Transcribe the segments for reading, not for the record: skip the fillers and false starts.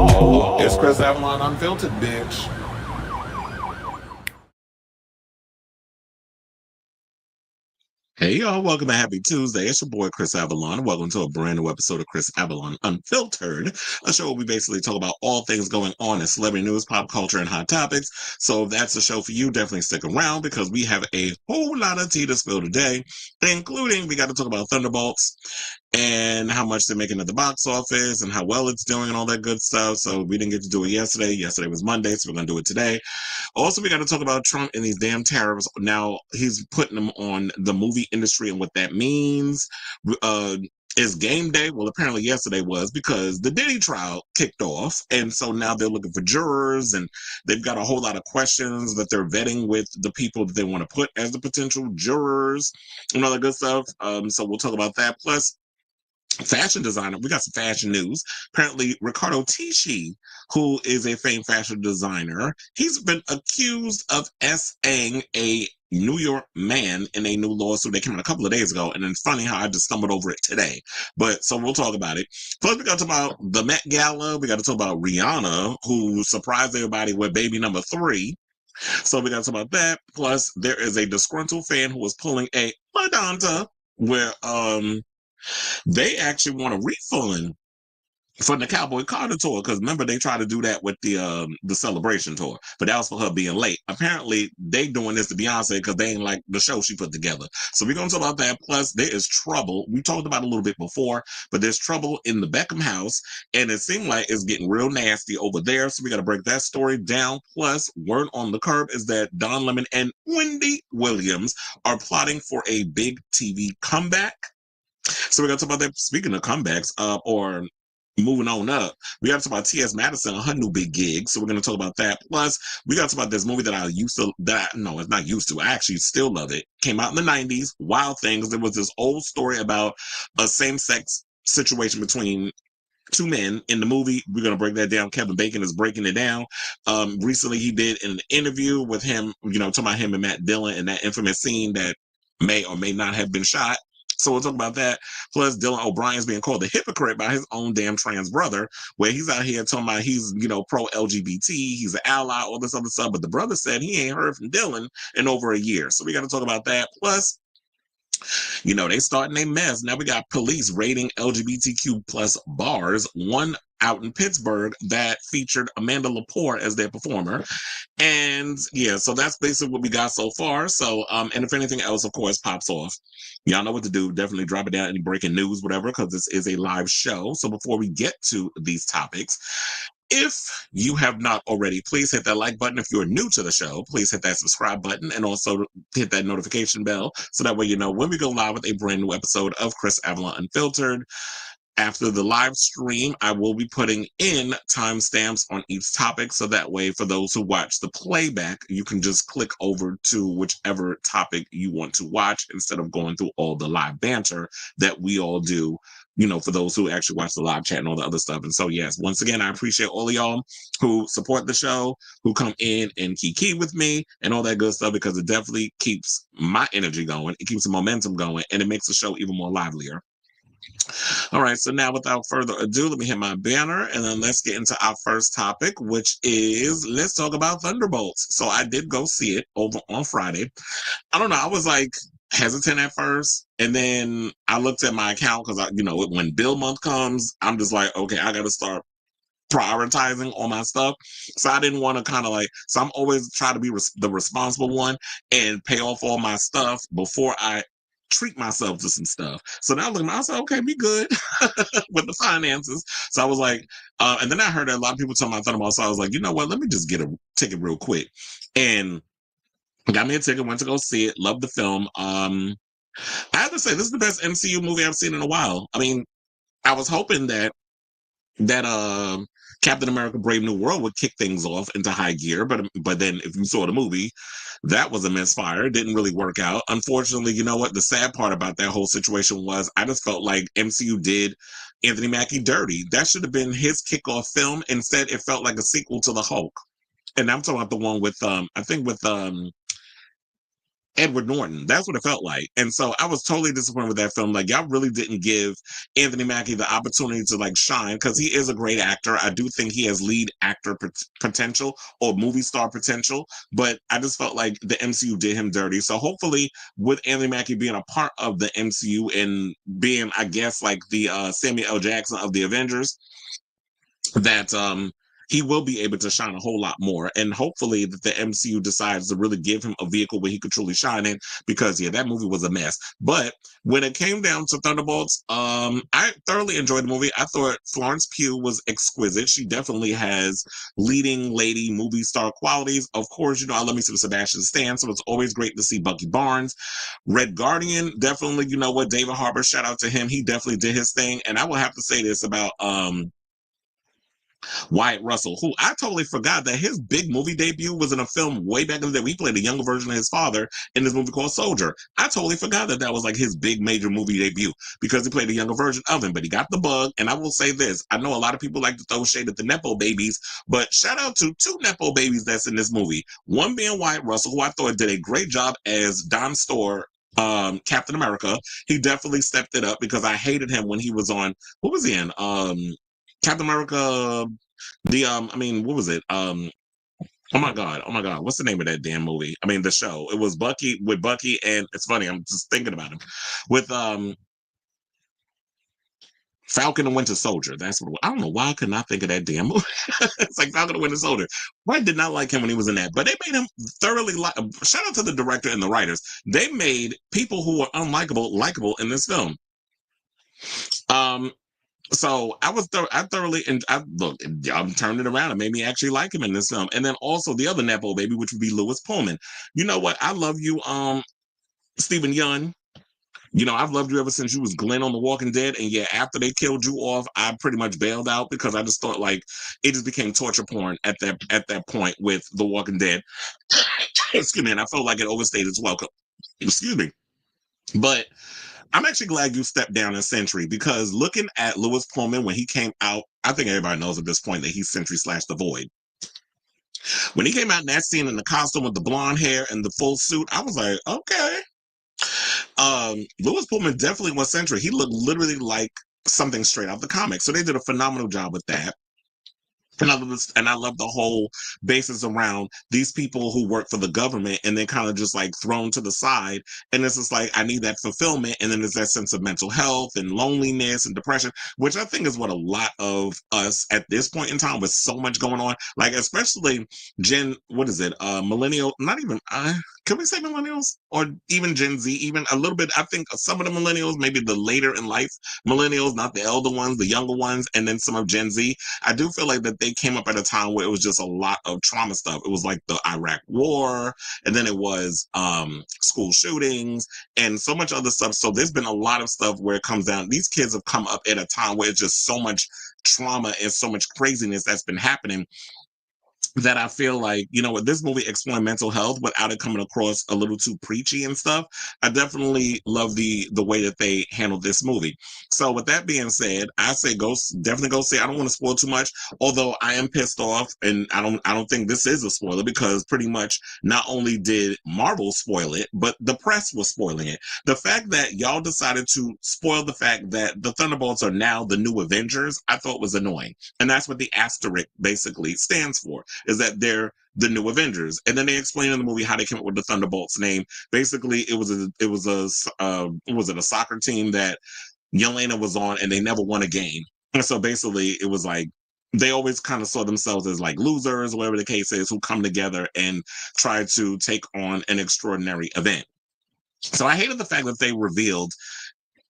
Oh, it's Chris Avalon Unfiltered, bitch. Hey y'all, welcome to Happy Tuesday. It's your boy Chris Avalon. Welcome to a brand new episode of Chris Avalon Unfiltered, a show where we basically talk about all things going on in celebrity news, pop culture, and hot topics. So if that's a show for you, definitely stick around because we have a whole lot of tea to spill today, including we got to talk about Thunderbolts and how much they're making at the box office and how well it's doing and all that good stuff. So we didn't get to do it yesterday. Yesterday was Monday, so we're going to do it today. Also, we got to talk about Trump and these damn tariffs. Now, he's putting them on the movie industry and what that means. Is game day? Well, apparently yesterday was because the Diddy trial kicked off. And so now they're looking for jurors and they've got a whole lot of questions that they're vetting with the people that they want to put as the potential jurors and all that good stuff. So we'll talk about that. Plus, fashion designer. We got some fashion news. Apparently, Riccardo Tisci, who is a famed fashion designer, he's been accused of S-ing a New York man in a new lawsuit that came out a couple of days ago. And it's funny how I just stumbled over it today. But so we'll talk about it. Plus, we got to talk about the Met Gala. We got to talk about Rihanna, who surprised everybody with baby number 3. So we got to talk about that. Plus, there is a disgruntled fan who was pulling a Madonna where they actually want a refund from the Cowboy Carter tour because remember they tried to do that with the celebration tour, but that was for her being late. Apparently, they doing this to Beyonce because they ain't like the show she put together. So we're gonna talk about that. Plus, there is trouble. We talked about it a little bit before, but there's trouble in the Beckham house, and it seemed like it's getting real nasty over there. So we got to break that story down. Plus, word on the curb is that Don Lemon and Wendy Williams are plotting for a big TV comeback. So we're gonna talk about that. Speaking of comebacks, or moving on up, we got to talk about T.S. Madison on her new big gig. So we're gonna talk about that. Plus, we got to talk about this movie that I used to. No, it's not used to. I actually still love it. Came out in the '90s. Wild Things. There was this old story about a same-sex situation between two men in the movie. We're going to break that down. Kevin Bacon is breaking it down. Recently, he did an interview with him, talking about him and Matt Dillon and that infamous scene that may or may not have been shot. So we'll talk about that. Plus, Dylan O'Brien's being called a hypocrite by his own damn trans brother, where he's out here talking about he's, pro-LGBT, he's an ally, all this other stuff. But the brother said he ain't heard from Dillon in over a year. So we got to talk about that. Plus, they starting a mess. Now we got police raiding LGBTQ plus bars. One out in Pittsburgh that featured Amanda Lepore as their performer. And yeah, so that's basically what we got so far. So, and if anything else, of course, pops off, y'all know what to do. Definitely drop it down, any breaking news, whatever, because this is a live show. So before we get to these topics, if you have not already, please hit that like button. If you're new to the show, please hit that subscribe button and also hit that notification bell so that way you know when we go live with a brand new episode of Chris Avalon Unfiltered. After the live stream, I will be putting in timestamps on each topic. So that way, for those who watch the playback, you can just click over to whichever topic you want to watch instead of going through all the live banter that we all do, for those who actually watch the live chat and all the other stuff. And so, yes, once again, I appreciate all of y'all who support the show, who come in and kiki with me and all that good stuff, because it definitely keeps my energy going. It keeps the momentum going, and it makes the show even more livelier. All right, so now without further ado, let me hit my banner and then let's get into our first topic, which is let's talk about Thunderbolts. So I did go see it over on Friday. I don't know, I was like hesitant at first, and then I looked at my account because when bill month comes, I'm just like, okay, I got to start prioritizing all my stuff. So I didn't want to so I'm always try to be the responsible one and pay off all my stuff before I treat myself to some stuff. So now look, I said, okay, be good with the finances. So I was like, and then I heard a lot of people talking about Thunderbolts. So I was like, you know what? Let me just get a ticket real quick. And got me a ticket, went to go see it, loved the film. I have to say, this is the best MCU movie I've seen in a while. I mean, I was hoping that Captain America Brave New World would kick things off into high gear, but then if you saw the movie, that was a misfire. It didn't really work out. Unfortunately, you know what? The sad part about that whole situation was I just felt like MCU did Anthony Mackie dirty. That should have been his kickoff film. Instead, it felt like a sequel to the Hulk. And I'm talking about the one with Edward Norton. That's what it felt like. And so I was totally disappointed with that film. Like, y'all really didn't give Anthony Mackie the opportunity to like shine, because he is a great actor. I do think he has lead actor potential or movie star potential, but I just felt like the MCU did him dirty. So hopefully with Anthony Mackie being a part of the MCU and being, I guess, like the Samuel L. Jackson of the Avengers, that he will be able to shine a whole lot more, and hopefully that the MCU decides to really give him a vehicle where he could truly shine in, because yeah, that movie was a mess. But when it came down to Thunderbolts, I thoroughly enjoyed the movie. I thought Florence Pugh was exquisite. She definitely has leading lady movie star qualities. Of course, you know, I love me some Sebastian Stan, so it's always great to see Bucky Barnes. Red Guardian, definitely, you know what, David Harbour, shout out to him. He definitely did his thing. And I will have to say this about Wyatt Russell, who I totally forgot that his big movie debut was in a film way back in the day. We played a younger version of his father in this movie called Soldier. I totally forgot that that was like his big major movie debut, because he played a younger version of him, but he got the bug. And I will say this, I know a lot of people like to throw shade at the Nepo babies, but shout out to two Nepo babies that's in this movie. One being Wyatt Russell, who I thought did a great job as Don Storr, Captain America. He definitely stepped it up, because I hated him when he was on, what was he in? Captain America, what was it? Oh my God, what's the name of that damn movie? I mean, the show. It was Bucky, with Bucky, and it's funny, I'm just thinking about him with Falcon and Winter Soldier. That's what I don't know why I could not think of that damn movie. It's like Falcon and Winter Soldier. I did not like him when he was in that, but they made him thoroughly shout out to the director and the writers. They made people who were unlikable likable in this film. So I thoroughly, and I'm turning it around. It made me actually like him in this film. And then also the other Nepo baby, which would be Lewis Pullman. You know what? I love you, Stephen Yeun. You know, I've loved you ever since you was Glenn on The Walking Dead. And yeah, after they killed you off, I pretty much bailed out, because I just thought like it just became torture porn at that point with The Walking Dead. Excuse me, and I felt like it overstayed its welcome. Excuse me. But I'm actually glad you stepped down in Sentry, because looking at Lewis Pullman when he came out, I think everybody knows at this point that he's Sentry / the Void. When he came out in that scene in the costume with the blonde hair and the full suit, I was like, okay. Lewis Pullman definitely was Sentry. He looked literally like something straight out the comics. So they did a phenomenal job with that. And I love the whole basis around these people who work for the government and then kind of just like thrown to the side. And it's just like, I need that fulfillment. And then there's that sense of mental health and loneliness and depression, which I think is what a lot of us at this point in time with so much going on, like especially millennial, not even, can we say millennials or even Gen Z, even a little bit? I think some of the millennials, maybe the later in life millennials, not the elder ones, the younger ones, and then some of Gen Z. I do feel like that they came up at a time where it was just a lot of trauma stuff. It was like the Iraq War, and then it was school shootings and so much other stuff. So there's been a lot of stuff where it comes down. These kids have come up at a time where it's just so much trauma and so much craziness that's been happening, that I feel like, you know, with this movie exploring mental health without it coming across a little too preachy and stuff, I definitely love the way that they handled this movie. So with that being said, I say definitely go see. I don't want to spoil too much, although I am pissed off, and I don't think this is a spoiler, because pretty much not only did Marvel spoil it, but the press was spoiling it. The fact that y'all decided to spoil the fact that the Thunderbolts are now the new Avengers, I thought was annoying. And that's what the asterisk basically stands for, is that they're the new Avengers. And then they explain in the movie how they came up with the Thunderbolts name. Basically, it was a soccer team that Yelena was on, and they never won a game. And so basically, it was like they always kind of saw themselves as like losers, whatever the case is, who come together and try to take on an extraordinary event. So I hated the fact that they revealed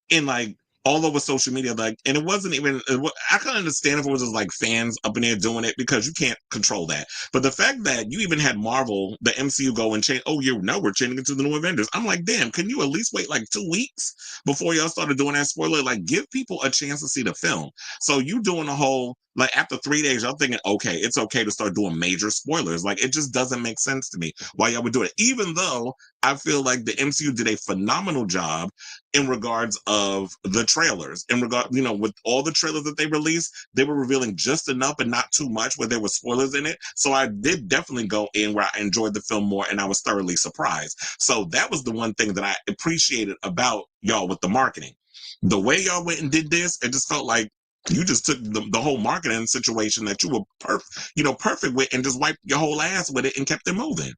in like all over social media, like, and it wasn't even, I can understand if it was just like fans up in there doing it, because you can't control that. But the fact that you even had Marvel, the MCU, go and change, we're changing it to the new Avengers. I'm like, damn, can you at least wait like 2 weeks before y'all started doing that spoiler? Like, give people a chance to see the film. So you doing a whole, Like after 3 days, y'all thinking, okay, it's okay to start doing major spoilers. Like it just doesn't make sense to me why y'all would do it. Even though I feel like the MCU did a phenomenal job in regards of the trailers. In regard, with all the trailers that they released, they were revealing just enough and not too much where there were spoilers in it. So I did definitely go in where I enjoyed the film more and I was thoroughly surprised. So that was the one thing that I appreciated about y'all with the marketing. The way y'all went and did this, it just felt like you just took the whole marketing situation that you were perfect with and just wiped your whole ass with it and kept it moving.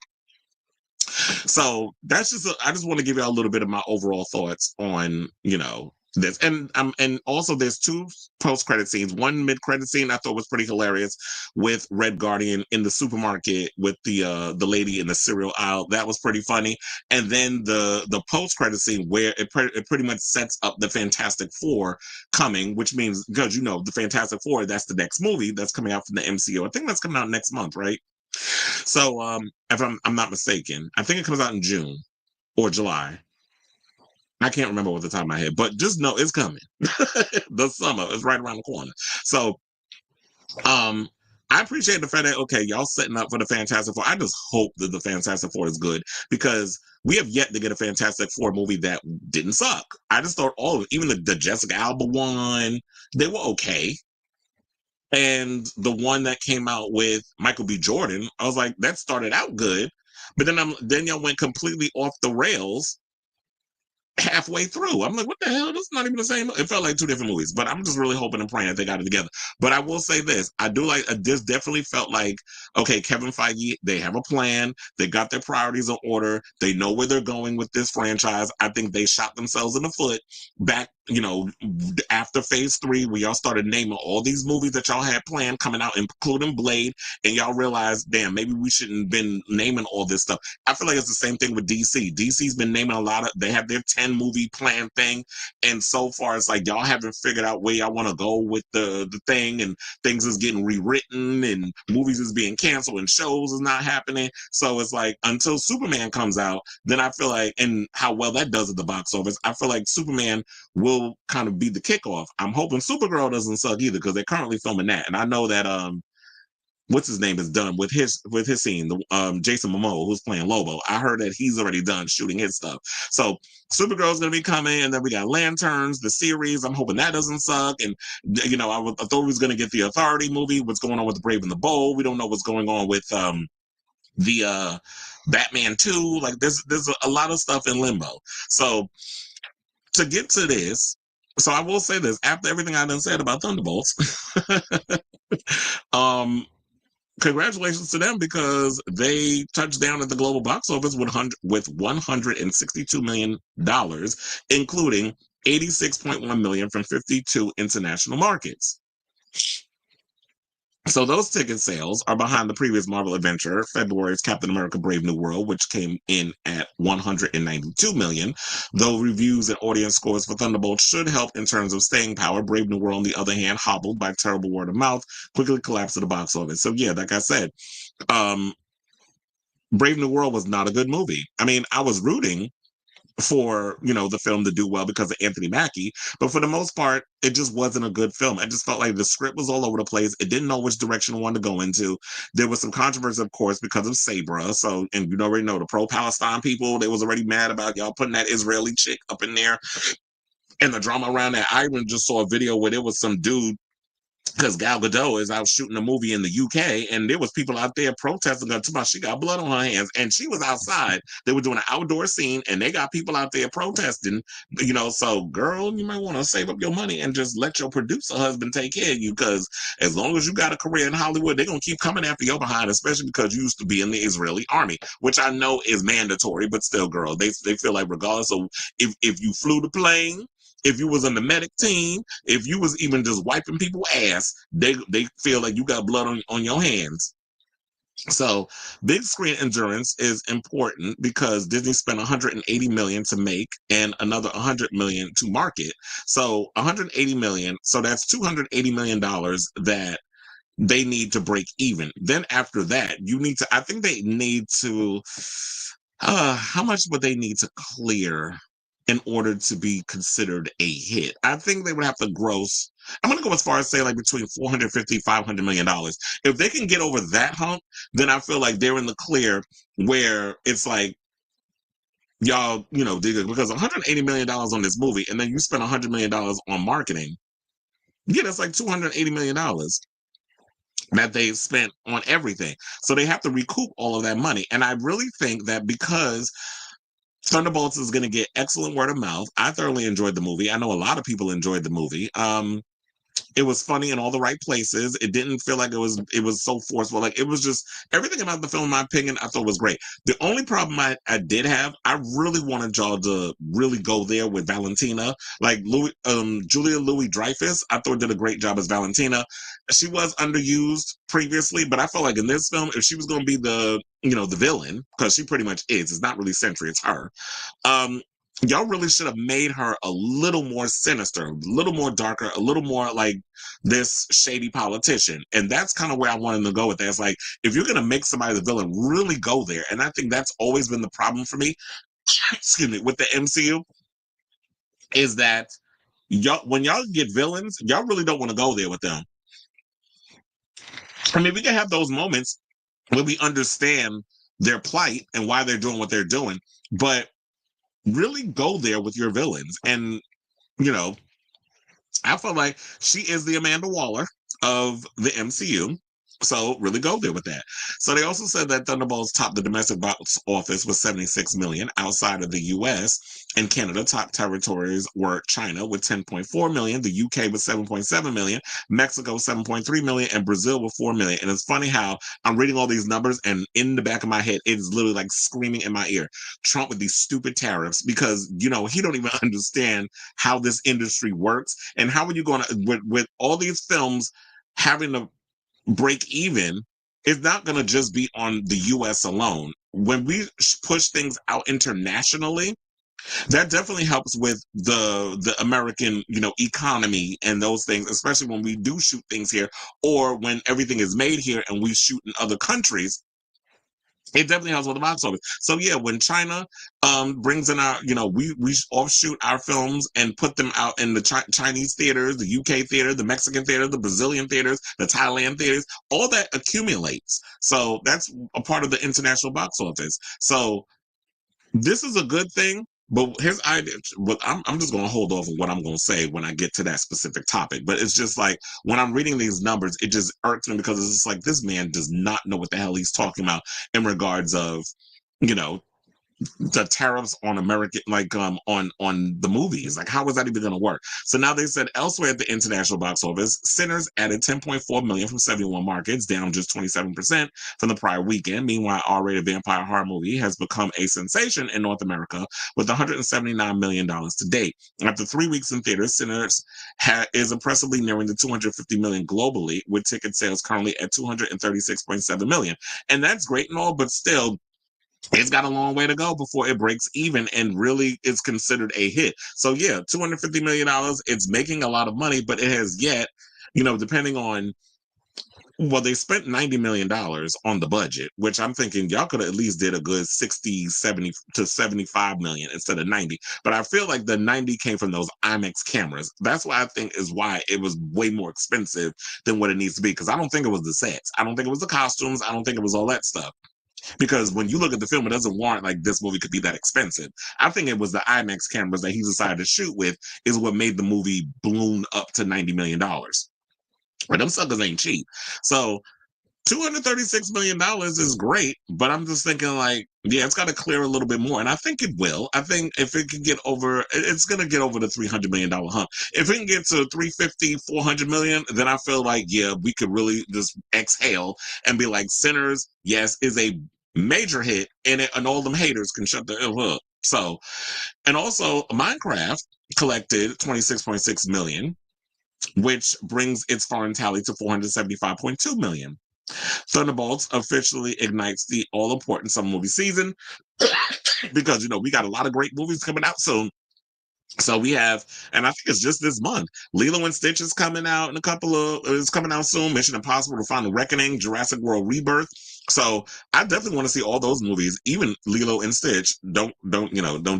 So that's I just want to give you a little bit of my overall thoughts on, this. And also there's two post-credit scenes. One mid-credit scene I thought was pretty hilarious with Red Guardian in the supermarket with the lady in the cereal aisle. That was pretty funny. And then the post-credit scene where it pretty much sets up the Fantastic Four coming, which means, because the Fantastic Four, that's the next movie that's coming out from the MCU. I think that's coming out next month, right? So, if I'm not mistaken, I think it comes out in June or July. I can't remember off the top of my head, but just know it's coming. The summer is right around the corner. So, I appreciate the fact that, okay, y'all setting up for the Fantastic Four. I just hope that the Fantastic Four is good because we have yet to get a Fantastic Four movie that didn't suck. I just thought even the Jessica Alba one, they were okay. And the one that came out with Michael B. Jordan, I was like, that started out good, but then y'all went completely off the rails halfway through. I'm like, what the hell? That's not even the same. It felt like two different movies, but I'm just really hoping and praying that they got it together. But I will say this. I do like, this definitely felt like, okay, Kevin Feige, they have a plan. They got their priorities in order. They know where they're going with this franchise. I think they shot themselves in the foot back, after phase 3, where y'all started naming all these movies that y'all had planned coming out, including Blade, and y'all realized, damn, maybe we shouldn't have been naming all this stuff. I feel like it's the same thing with DC. DC's been naming they have their 10 movie plan thing, and so far it's like y'all haven't figured out where y'all want to go with the thing, and things is getting rewritten, and movies is being canceled, and shows is not happening. So it's like until Superman comes out, then I feel like, and how well that does at the box office, I feel like Superman will kind of be the kickoff. I'm hoping Supergirl doesn't suck either, because they're currently filming that, and I know that what's his name is done with his scene. The Jason Momoa, who's playing Lobo, I heard that he's already done shooting his stuff. So Supergirl's gonna be coming, and then we got Lanterns, the series. I'm hoping that doesn't suck. And I thought we was gonna get the Authority movie. What's going on with the Brave and the Bold? We don't know what's going on with the Batman 2. Like there's a lot of stuff in limbo. So to get to this, so I will say this, after everything I done said about Thunderbolts, congratulations to them, because they touched down at the global box office with $162 million, including $86.1 million from 52 international markets. So those ticket sales are behind the previous Marvel adventure, February's Captain America Brave New World, which came in at $192 million. Though reviews and audience scores for Thunderbolts should help in terms of staying power, Brave New World, on the other hand, hobbled by terrible word of mouth, quickly collapsed at the box office. So yeah, like I said, Brave New World was not a good movie. I mean, I was rooting for the film to do well because of Anthony Mackie, but for the most part it just wasn't a good film. I just felt like the script was all over the place. It didn't know which direction it wanted to go into. There was some controversy, of course, because of Sabra. So, and you already know the pro-Palestine people, they was already mad about y'all putting that Israeli chick up in there, and the drama around that. I even just saw a video where there was some dude, because Gal Gadot is out shooting a movie in the UK, and there was people out there protesting her, about she got blood on her hands, and she was outside. They were doing an outdoor scene, and they got people out there protesting. So girl, you might want to save up your money and just let your producer husband take care of you, because as long as you got a career in Hollywood, they're gonna keep coming after your behind, especially because you used to be in the Israeli army, which I know is mandatory, but still, girl, they feel like regardless of if you flew the plane, if you was on the medic team, if you was even just wiping people's ass, they feel like you got blood on your hands. So big screen endurance is important, because Disney spent $180 million to make and another $100 million to market. So $180 million, so that's $280 million that they need to break even. Then after that, I think they need to, how much would they need to clear in order to be considered a hit. I think they would have to gross, I'm going to go as far as say like between $450, $500 million. If they can get over that hump, then I feel like they're in the clear where it's like, y'all, because $180 million on this movie, and then you spend $100 million on marketing. Yeah, that's like $280 million that they spent on everything. So they have to recoup all of that money. And I really think that because Thunderbolts is going to get excellent word of mouth. I thoroughly enjoyed the movie. I know a lot of people enjoyed the movie. It was funny in all the right places. It didn't feel like it was so forceful. Like, it was just everything about the film, in my opinion, I thought was great. The only problem I did have, I really wanted y'all to really go there with Valentina. Like Julia Louis-Dreyfus, I thought did a great job as Valentina. She was underused previously, but I felt like in this film, if she was going to be the villain, because she pretty much is, it's not really Sentry, it's her. Y'all really should have made her a little more sinister, a little more darker, a little more like this shady politician. And that's kind of where I wanted to go with that. It's like, if you're going to make somebody the villain, really go there. And I think that's always been the problem for me, excuse me, with the MCU, is that when y'all get villains, y'all really don't want to go there with them. I mean, we can have those moments where we understand their plight and why they're doing what they're doing, but really go there with your villains. And I feel like she is the Amanda Waller of the MCU. So really go there with that. So they also said that Thunderbolts topped the domestic box office with 76 million outside of the US and Canada. Top territories were China with 10.4 million, the UK with 7.7 million, Mexico 7.3 million, and Brazil with 4 million. And it's funny how I'm reading all these numbers and in the back of my head, it's literally like screaming in my ear, Trump with these stupid tariffs, because, he don't even understand how this industry works. And how are you going to, with all these films having to break even, it's not going to just be on the US alone. When we push things out internationally, that definitely helps with the American, economy and those things, especially when we do shoot things here, or when everything is made here and we shoot in other countries. It definitely helps with the box office. So yeah, when China brings in our, we offshoot our films and put them out in the Chinese theaters, the UK theater, the Mexican theater, the Brazilian theaters, the Thailand theaters, all that accumulates. So that's a part of the international box office. So this is a good thing. But here's idea. I'm just going to hold off on what I'm going to say when I get to that specific topic. But it's just like, when I'm reading these numbers, it just irks me, because it's just like, this man does not know what the hell he's talking about in regards of, the tariffs on American, like on the movies. Like, how is that even going to work? So now they said elsewhere at the international box office, Sinners added 10.4 million from 71 markets, down just 27% from the prior weekend. Meanwhile, R-rated vampire horror movie has become a sensation in North America with $179 million to date. After 3 weeks in theaters, Sinners is impressively nearing the 250 million globally, with ticket sales currently at 236.7 million. And that's great and all, but still, it's got a long way to go before it breaks even and really is considered a hit. So yeah, $250 million, it's making a lot of money, but it has yet, depending on, well, they spent $90 million on the budget, which I'm thinking y'all could have at least did a good 60, 70 to 75 million instead of 90. But I feel like the 90 came from those IMAX cameras. That's why I think is why it was way more expensive than what it needs to be. Because I don't think it was the sets. I don't think it was the costumes. I don't think it was all that stuff. Because when you look at the film, it doesn't warrant like this movie could be that expensive. I think it was the IMAX cameras that he decided to shoot with is what made the movie balloon up to $90 million. But them suckers ain't cheap. So $236 million is great, but I'm just thinking like, yeah, it's got to clear a little bit more. And I think it will. I think if it can get over, it's going to get over the $300 million hump. If it can get to 350, 400 million, then I feel like, yeah, we could really just exhale and be like, Sinners, yes, is a major hit, and all them haters can shut the hell up. So, and also Minecraft collected 26.6 million, which brings its foreign tally to 475.2 million. Thunderbolts officially ignites the all-important summer movie season because, we got a lot of great movies coming out soon. So we have, and I think it's just this month, Lilo and Stitch is coming out in it's coming out soon. Mission Impossible: The Final Reckoning, Jurassic World Rebirth, So I definitely want to see all those movies, even Lilo and Stitch. Don't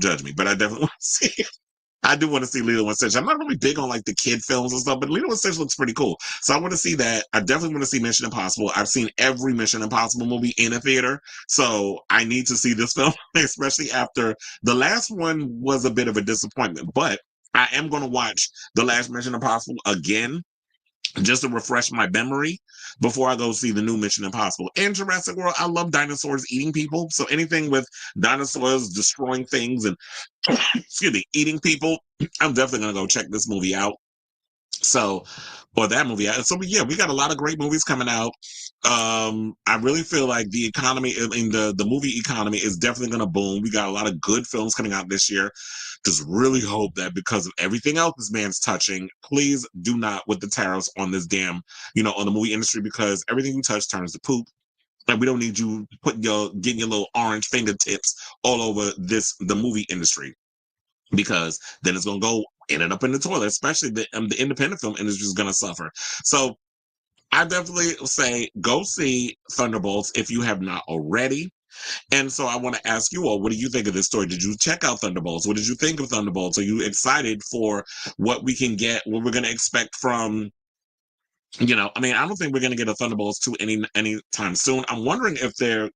judge me, but I definitely want to see. I do want to see Lilo and Stitch. I'm not really big on like the kid films and stuff, but Lilo and Stitch looks pretty cool. So I want to see that. I definitely want to see Mission Impossible. I've seen every Mission Impossible movie in a theater, so I need to see this film, especially after the last one was a bit of a disappointment. But I am going to watch the last Mission Impossible again just to refresh my memory before I go see the new Mission Impossible. And Jurassic World, I love dinosaurs eating people. So anything with dinosaurs destroying things and excuse me, eating people, I'm definitely gonna go check this movie out. So, or that movie. So yeah, we got a lot of great movies coming out. I really feel like the economy, I mean, the movie economy is definitely going to boom. We got a lot of good films coming out this year. Just really hope that because of everything else this man's touching, please do not with the tariffs on this damn, on the movie industry, because everything you touch turns to poop. And we don't need you getting your little orange fingertips all over the movie industry, because then it's going to go end up in the toilet, especially the independent film industry is going to suffer. So I definitely say go see Thunderbolts if you have not already. And so I want to ask you all, what do you think of this story? Did you check out Thunderbolts? What did you think of Thunderbolts? Are you excited for what we can get, what we're going to expect from, I don't think we're going to get a Thunderbolts 2 anytime soon. I'm wondering if the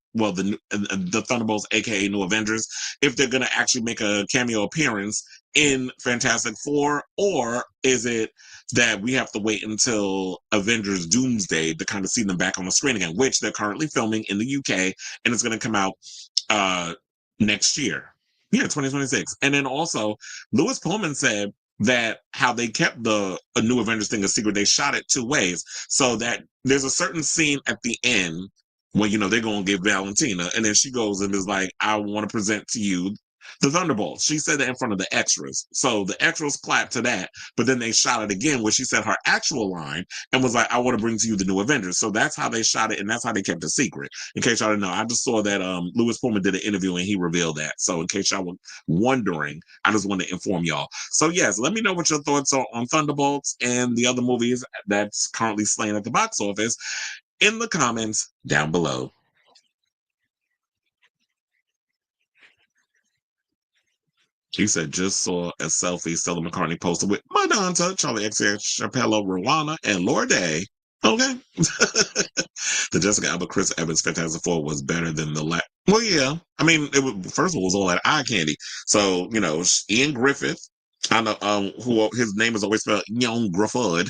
Thunderbolts, aka New Avengers, if they're going to actually make a cameo appearance in Fantastic Four, or is it that we have to wait until Avengers Doomsday to kind of see them back on the screen again, which they're currently filming in the UK, and it's going to come out next year. Yeah, 2026. And then also, Lewis Pullman said that how they kept the New Avengers thing a secret, they shot it two ways. So that there's a certain scene at the end when, they're going to give Valentina, and then she goes and is like, I want to present to you the Thunderbolts. She said that in front of the extras. So the extras clapped to that, but then they shot it again where she said her actual line and was like, I want to bring to you the New Avengers. So that's how they shot it, and that's how they kept it secret. In case y'all didn't know, I just saw that Lewis Pullman did an interview and he revealed that. So in case y'all were wondering, I just want to inform y'all. So yes, let me know what your thoughts are on Thunderbolts and the other movies that's currently slaying at the box office in the comments down below. He said, just saw a selfie Stella McCartney posted with Madonna, Charlie XCX, Chappell, Rihanna, and Lorde. Okay. The Jessica Alba, Chris Evans Fantastic Four was better than the last. Well, yeah. I mean, first of all, it was all that eye candy. So, Ian Griffith, I know who his name is always spelled Ian Griffith,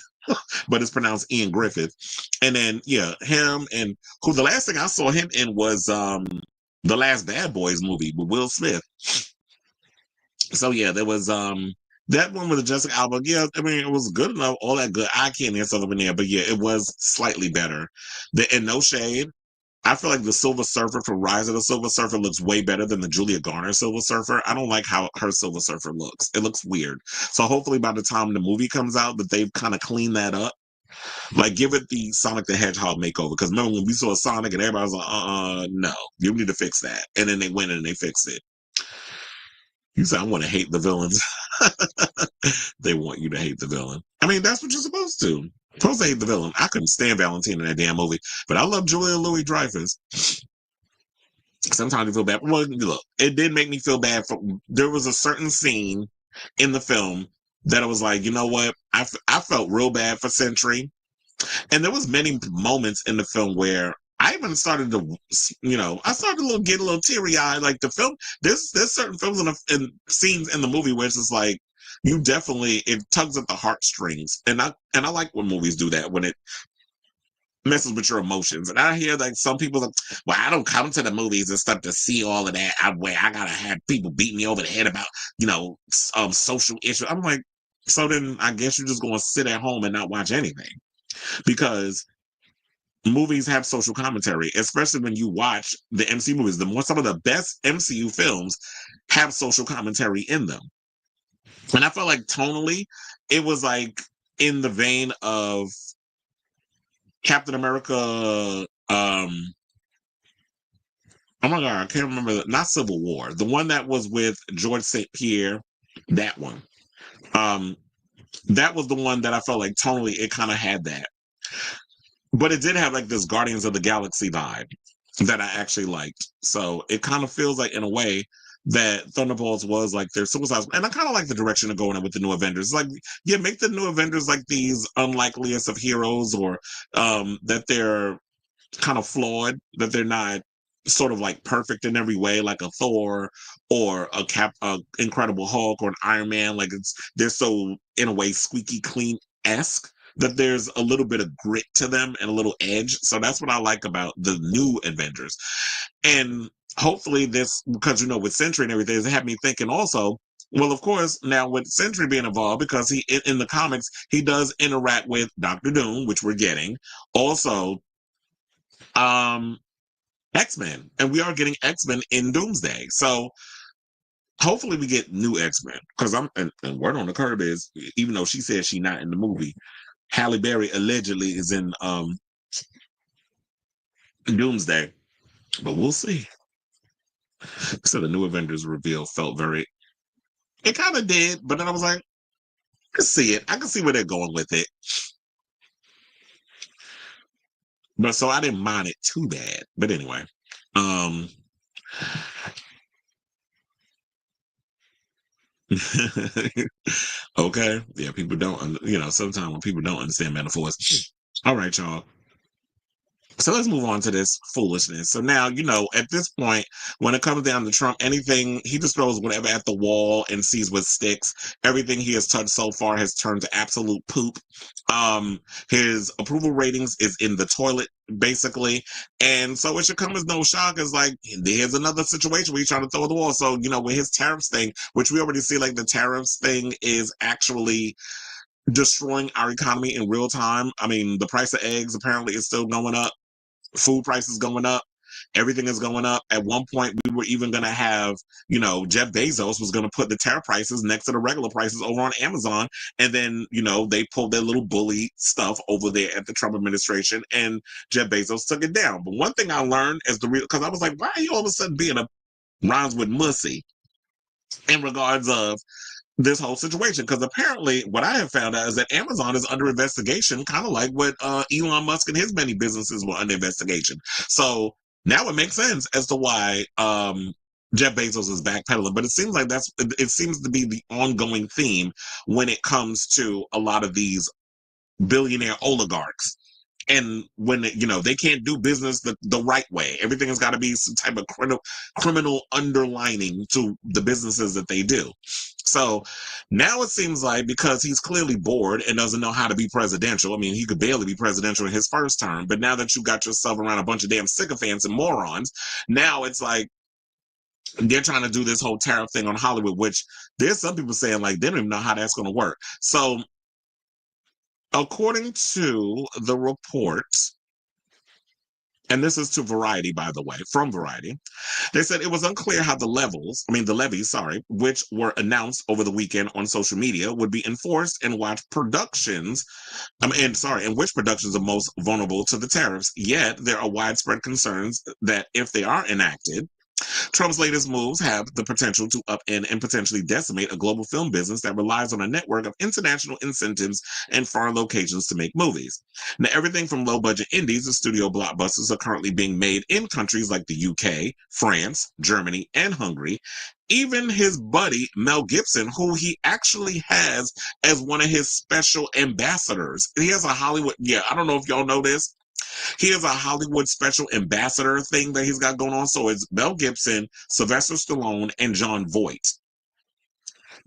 but it's pronounced Ian Griffith. And then, yeah, him, and who the last thing I saw him in was the last Bad Boys movie with Will Smith. So yeah, there was that one with the Jessica Alba. Yeah, I mean, it was good enough, all that good eye candy and stuff up in there, but yeah, it was slightly better. And no shade, I feel like the Silver Surfer for Rise of the Silver Surfer looks way better than the Julia Garner Silver Surfer. I don't like how her Silver Surfer looks. It looks weird. So hopefully by the time the movie comes out, that they've kind of cleaned that up. Like, give it the Sonic the Hedgehog makeover. Because remember when we saw Sonic and everybody was like, no, you need to fix that. And then they went in and they fixed it. You said, I want to hate the villains. They want you to hate the villain. I mean, that's what you're supposed to. Supposed to hate the villain. I couldn't stand Valentina in that damn movie, but I love Julia Louis-Dreyfus. Sometimes you feel bad. Well, look, it did make me feel bad. There was a certain scene in the film that I was like, you know what? I felt real bad for Sentry. And there was many moments in the film where I even started to, get a little teary eyed. Like the film, there's certain films and scenes in the movie where it's just like, it tugs at the heartstrings. And I like when movies do that, when it messes with your emotions. And I hear like some people like, well, I don't come to the movies and stuff to see all of that. I gotta have people beat me over the head about, social issues. I'm like, so then I guess you're just going to sit at home and not watch anything, because movies have social commentary, especially when you watch the MCU movies. Some of the best MCU films have social commentary in them. And I felt like tonally, it was like in the vein of Captain America. Oh my God, I can't remember. Not Civil War. The one that was with George St. Pierre. That one. That was the one that I felt like tonally it kind of had that. But it did have like this Guardians of the Galaxy vibe. that I actually liked. So it kind of feels like, in a way, that Thunderbolts was like their Suicide Squad. And I kind of like the direction they're going in with the new Avengers. Like, yeah, make the new Avengers like these unlikeliest of heroes, or that they're kind of flawed, that they're not sort of like perfect in every way, like a Thor or a Incredible Hulk or an Iron Man. Like, they're so, in a way, squeaky clean esque, that there's a little bit of grit to them and a little edge. So that's what I like about the new Avengers. And hopefully this, because with Sentry and everything, it had me thinking also, well, of course, now with Sentry being involved, because he in the comics, he does interact with Doctor Doom, which we're getting. Also, X-Men, and we are getting X-Men in Doomsday. So hopefully we get new X-Men, because and word on the curb is, even though she says she's not in the movie, Halle Berry allegedly is in Doomsday, but we'll see. So the new Avengers reveal felt very, it kind of did, but then I was like, I can see it. I can see where they're going with it. But so I didn't mind it too bad. But anyway, okay. Yeah, people don't, sometimes when people don't understand metaphors. All right, y'all. So let's move on to this foolishness. So now, at this point, when it comes down to Trump, anything, he just throws whatever at the wall and sees what sticks. Everything he has touched so far has turned to absolute poop. His approval ratings is in the toilet, basically. And so it should come as no shock. It's like, there's another situation where he's trying to throw at the wall. So, with his tariffs thing, which we already see, like, the tariffs thing is actually destroying our economy in real time. I mean, the price of eggs apparently is still going up. Food prices going up. Everything is going up. At one point, we were even going to have, Jeff Bezos was going to put the tariff prices next to the regular prices over on Amazon. And then, they pulled their little bully stuff over there at the Trump administration, and Jeff Bezos took it down. But one thing I learned is because I was like, why are you all of a sudden being a rhymes with mussy in regards of this whole situation? Because apparently what I have found out is that Amazon is under investigation, kind of like what Elon Musk and his many businesses were under investigation. So now it makes sense as to why Jeff Bezos is backpedaling. But it seems like it seems to be the ongoing theme when it comes to a lot of these billionaire oligarchs. And when they can't do business the right way, everything has got to be some type of criminal underlining to the businesses that they do. So now it seems like, because he's clearly bored and doesn't know how to be presidential. I mean, he could barely be presidential in his first term, but now that you got yourself around a bunch of damn sycophants and morons, now it's like they're trying to do this whole tariff thing on Hollywood, which there's some people saying like they don't even know how that's going to work. So according to the report, and this is to Variety, by the way, from Variety, they said it was unclear how the levies, which were announced over the weekend on social media, would be enforced, and which productions are most vulnerable to the tariffs. Yet there are widespread concerns that if they are enacted, Trump's latest moves have the potential to upend and potentially decimate a global film business that relies on a network of international incentives and foreign locations to make movies. Now, everything from low-budget indies to studio blockbusters are currently being made in countries like the UK, France, Germany, and Hungary. Even his buddy, Mel Gibson, who he actually has as one of his special ambassadors. He has a Hollywood, I don't know if y'all know this, he has a Hollywood special ambassador thing that he's got going on. So it's Mel Gibson, Sylvester Stallone, and Jon Voight.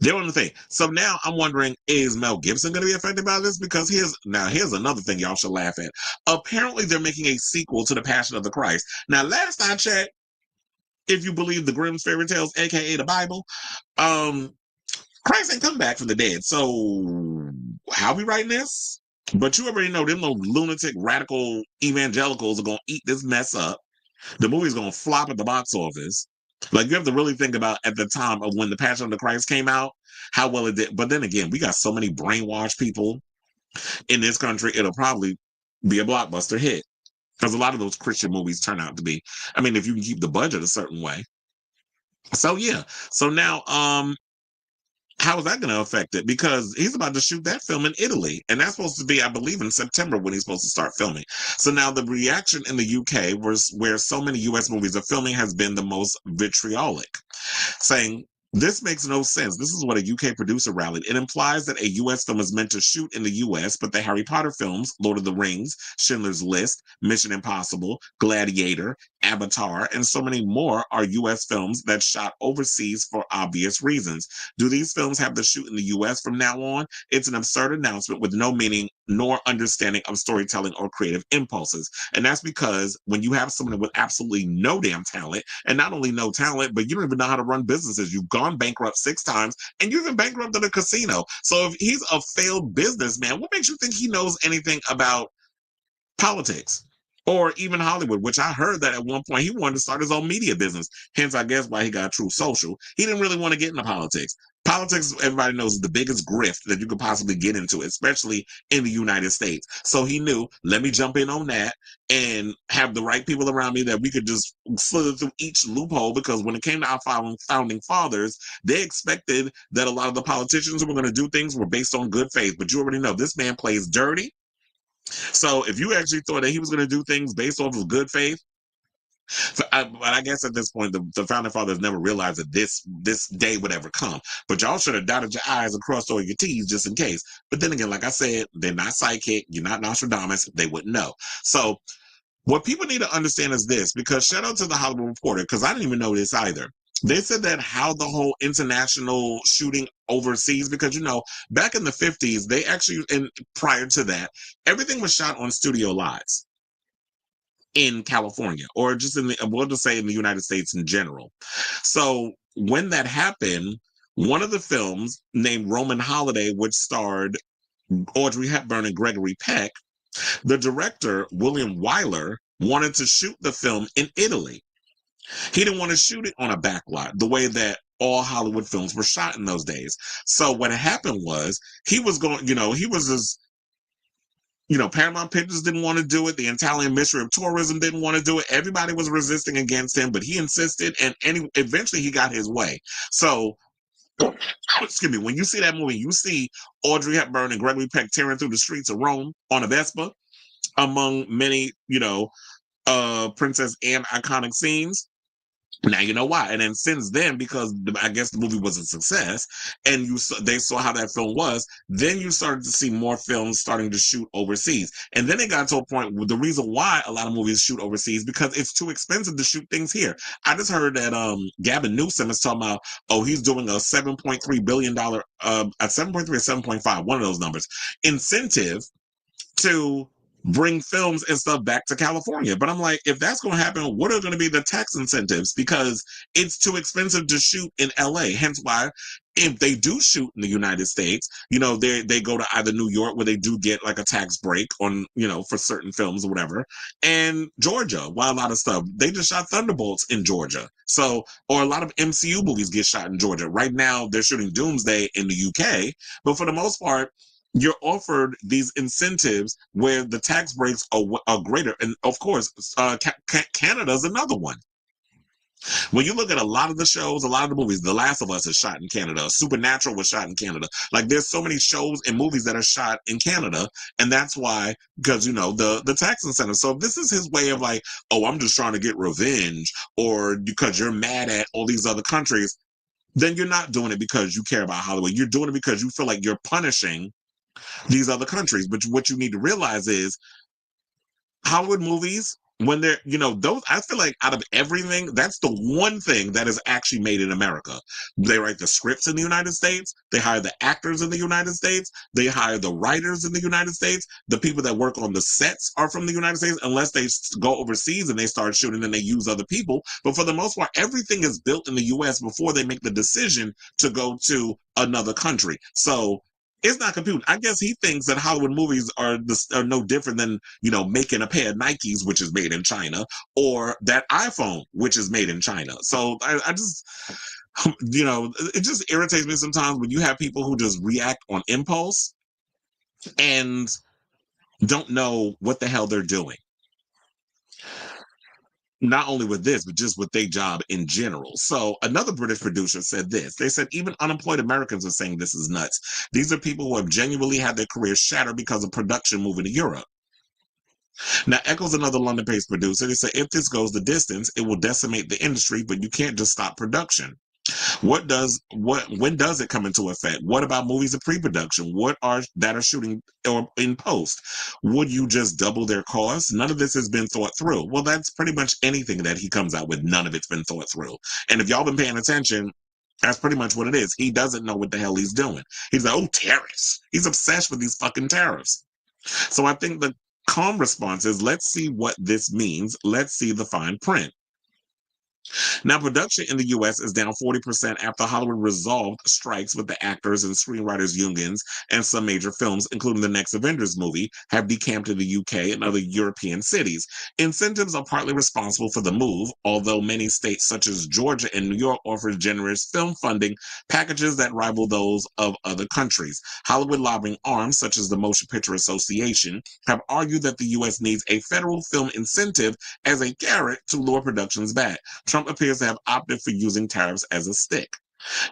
They're on the thing. So now I'm wondering, is Mel Gibson going to be affected by this? Because here's another thing y'all should laugh at. Apparently they're making a sequel to The Passion of the Christ. Now, last I checked, if you believe the Grimm's fairy tales, aka the Bible, Christ ain't come back from the dead. So how we writing this? But you already know them little lunatic radical evangelicals are going to eat this mess up. The movie's going to flop at the box office. Like, you have to really think about, at the time of when The Passion of the Christ came out, how well it did. But then again, we got so many brainwashed people in this country, it'll probably be a blockbuster hit. Because a lot of those Christian movies turn out to be, I mean, if you can keep the budget a certain way. So yeah. So now, How is that going to affect it? Because he's about to shoot that film in Italy, and that's supposed to be, I believe, in September when he's supposed to start filming. So now the reaction in the UK, was where so many US movies are filming, has been the most vitriolic, saying, this makes no sense. This is what a UK producer rallied. It implies that a US film is meant to shoot in the US, but the Harry Potter films, Lord of the Rings, Schindler's List, Mission Impossible, Gladiator, Avatar, and so many more are US films that shot overseas for obvious reasons. Do these films have to shoot in the US from now on? It's an absurd announcement with no meaning nor understanding of storytelling or creative impulses. And that's because when you have someone with absolutely no damn talent, and not only no talent, but you don't even know how to run businesses. You've gone bankrupt 6 times, and you've been bankrupted a casino. So if he's a failed businessman, what makes you think he knows anything about politics or even Hollywood? Which I heard that at one point he wanted to start his own media business. Hence, I guess why he got True Social. He didn't really want to get into politics. Politics, everybody knows, is the biggest grift that you could possibly get into, especially in the United States. So he knew, let me jump in on that and have the right people around me that we could just slither through each loophole. Because when it came to our founding fathers, they expected that a lot of the politicians who were going to do things were based on good faith. But you already know this man plays dirty. So if you actually thought that he was going to do things based off of good faith, but I guess at this point, the founding fathers never realized that this day would ever come. But y'all should have dotted your I's and crossed all your T's just in case. But then again, like I said, they're not psychic. You're not Nostradamus. They wouldn't know. So what people need to understand is this, because shout out to the Hollywood Reporter, because I didn't even know this either. They said that how the whole international shooting overseas, because back in the 50s, they actually, and prior to that, everything was shot on studio lots in California, or just we'll just say in the United States in general. So when that happened, one of the films named Roman Holiday, which starred Audrey Hepburn and Gregory Peck, the director, William Wyler, wanted to shoot the film in Italy. He didn't want to shoot it on a backlot, the way that all Hollywood films were shot in those days. So what happened was he was going, he was just, Paramount Pictures didn't want to do it. The Italian Ministry of Tourism didn't want to do it. Everybody was resisting against him, but he insisted, and eventually he got his way. So, excuse me, when you see that movie, you see Audrey Hepburn and Gregory Peck tearing through the streets of Rome on a Vespa, among many, Princess Anne iconic scenes. Now you know why. And then since then, because I guess the movie was a success, and they saw how that film was, then you started to see more films starting to shoot overseas. And then it got to a point where the reason why a lot of movies shoot overseas, because it's too expensive to shoot things here. I just heard that Gavin Newsom is talking about, he's doing a $7.3 billion, a 7.3 or 7.5, one of those numbers, incentive to bring films and stuff back to California. But I'm like, if that's going to happen, what are going to be the tax incentives? Because it's too expensive to shoot in LA. Hence why, if they do shoot in the United States, they go to either New York, where they do get like a tax break on, for certain films or whatever, and Georgia, while a lot of stuff, they just shot Thunderbolts in Georgia. So, or a lot of MCU movies get shot in Georgia. Right now, they're shooting Doomsday in the UK, but for the most part, you're offered these incentives where the tax breaks are greater. And of course, Canada is another one. When you look at a lot of the shows, a lot of the movies, The Last of Us is shot in Canada. Supernatural was shot in Canada. Like, there's so many shows and movies that are shot in Canada. And that's why, because, the tax incentive. So if this is his way of like, I'm just trying to get revenge, or because you're mad at all these other countries, then you're not doing it because you care about Hollywood. You're doing it because you feel like you're punishing these other countries. But what you need to realize is Hollywood movies, when they're, those, I feel like out of everything, that's the one thing that is actually made in America. They write the scripts in the United States. They hire the actors in the United States. They hire the writers in the United States. The people that work on the sets are from the United States, unless they go overseas and they start shooting and they use other people. But for the most part, everything is built in the U.S. before they make the decision to go to another country. So it's not computing. I guess he thinks that Hollywood movies are no different than, making a pair of Nikes, which is made in China, or that iPhone, which is made in China. So I just, it just irritates me sometimes when you have people who just react on impulse and don't know what the hell they're doing. not only with this, but just with their job in general. So another British producer said this. They said even unemployed Americans are saying this is nuts. These are people who have genuinely had their careers shattered because of production moving to Europe. Now, Echo's another London-based producer. They say if this goes the distance, it will decimate the industry, but you can't just stop production. When does it come into effect? What about movies in pre-production? What are shooting or in post? Would you just double their costs? None of this has been thought through. Well, that's pretty much anything that he comes out with. None of it's been thought through. And if y'all been paying attention, that's pretty much what it is. He doesn't know what the hell he's doing. He's like, oh, tariffs. He's obsessed with these fucking tariffs. So I think the calm response is, let's see what this means. Let's see the fine print. Now, production in the U.S. is down 40% after Hollywood resolved strikes with the actors and screenwriters unions, and some major films, including the next Avengers movie, have decamped to the UK and other European cities. Incentives are partly responsible for the move, although many states such as Georgia and New York offer generous film funding packages that rival those of other countries. Hollywood lobbying arms, such as the Motion Picture Association, have argued that the U.S. needs a federal film incentive as a carrot to lure productions back. Trump appears to have opted for using tariffs as a stick.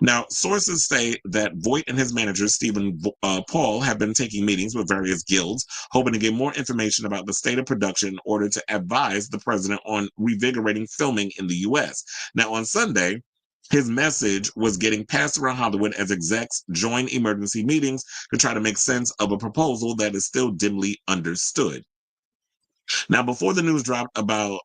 Now, sources say that Voight and his manager, Stephen Paul, have been taking meetings with various guilds, hoping to get more information about the state of production in order to advise the president on revigorating filming in the U.S. Now, on Sunday, his message was getting passed around Hollywood as execs join emergency meetings to try to make sense of a proposal that is still dimly understood. Now, before the news dropped about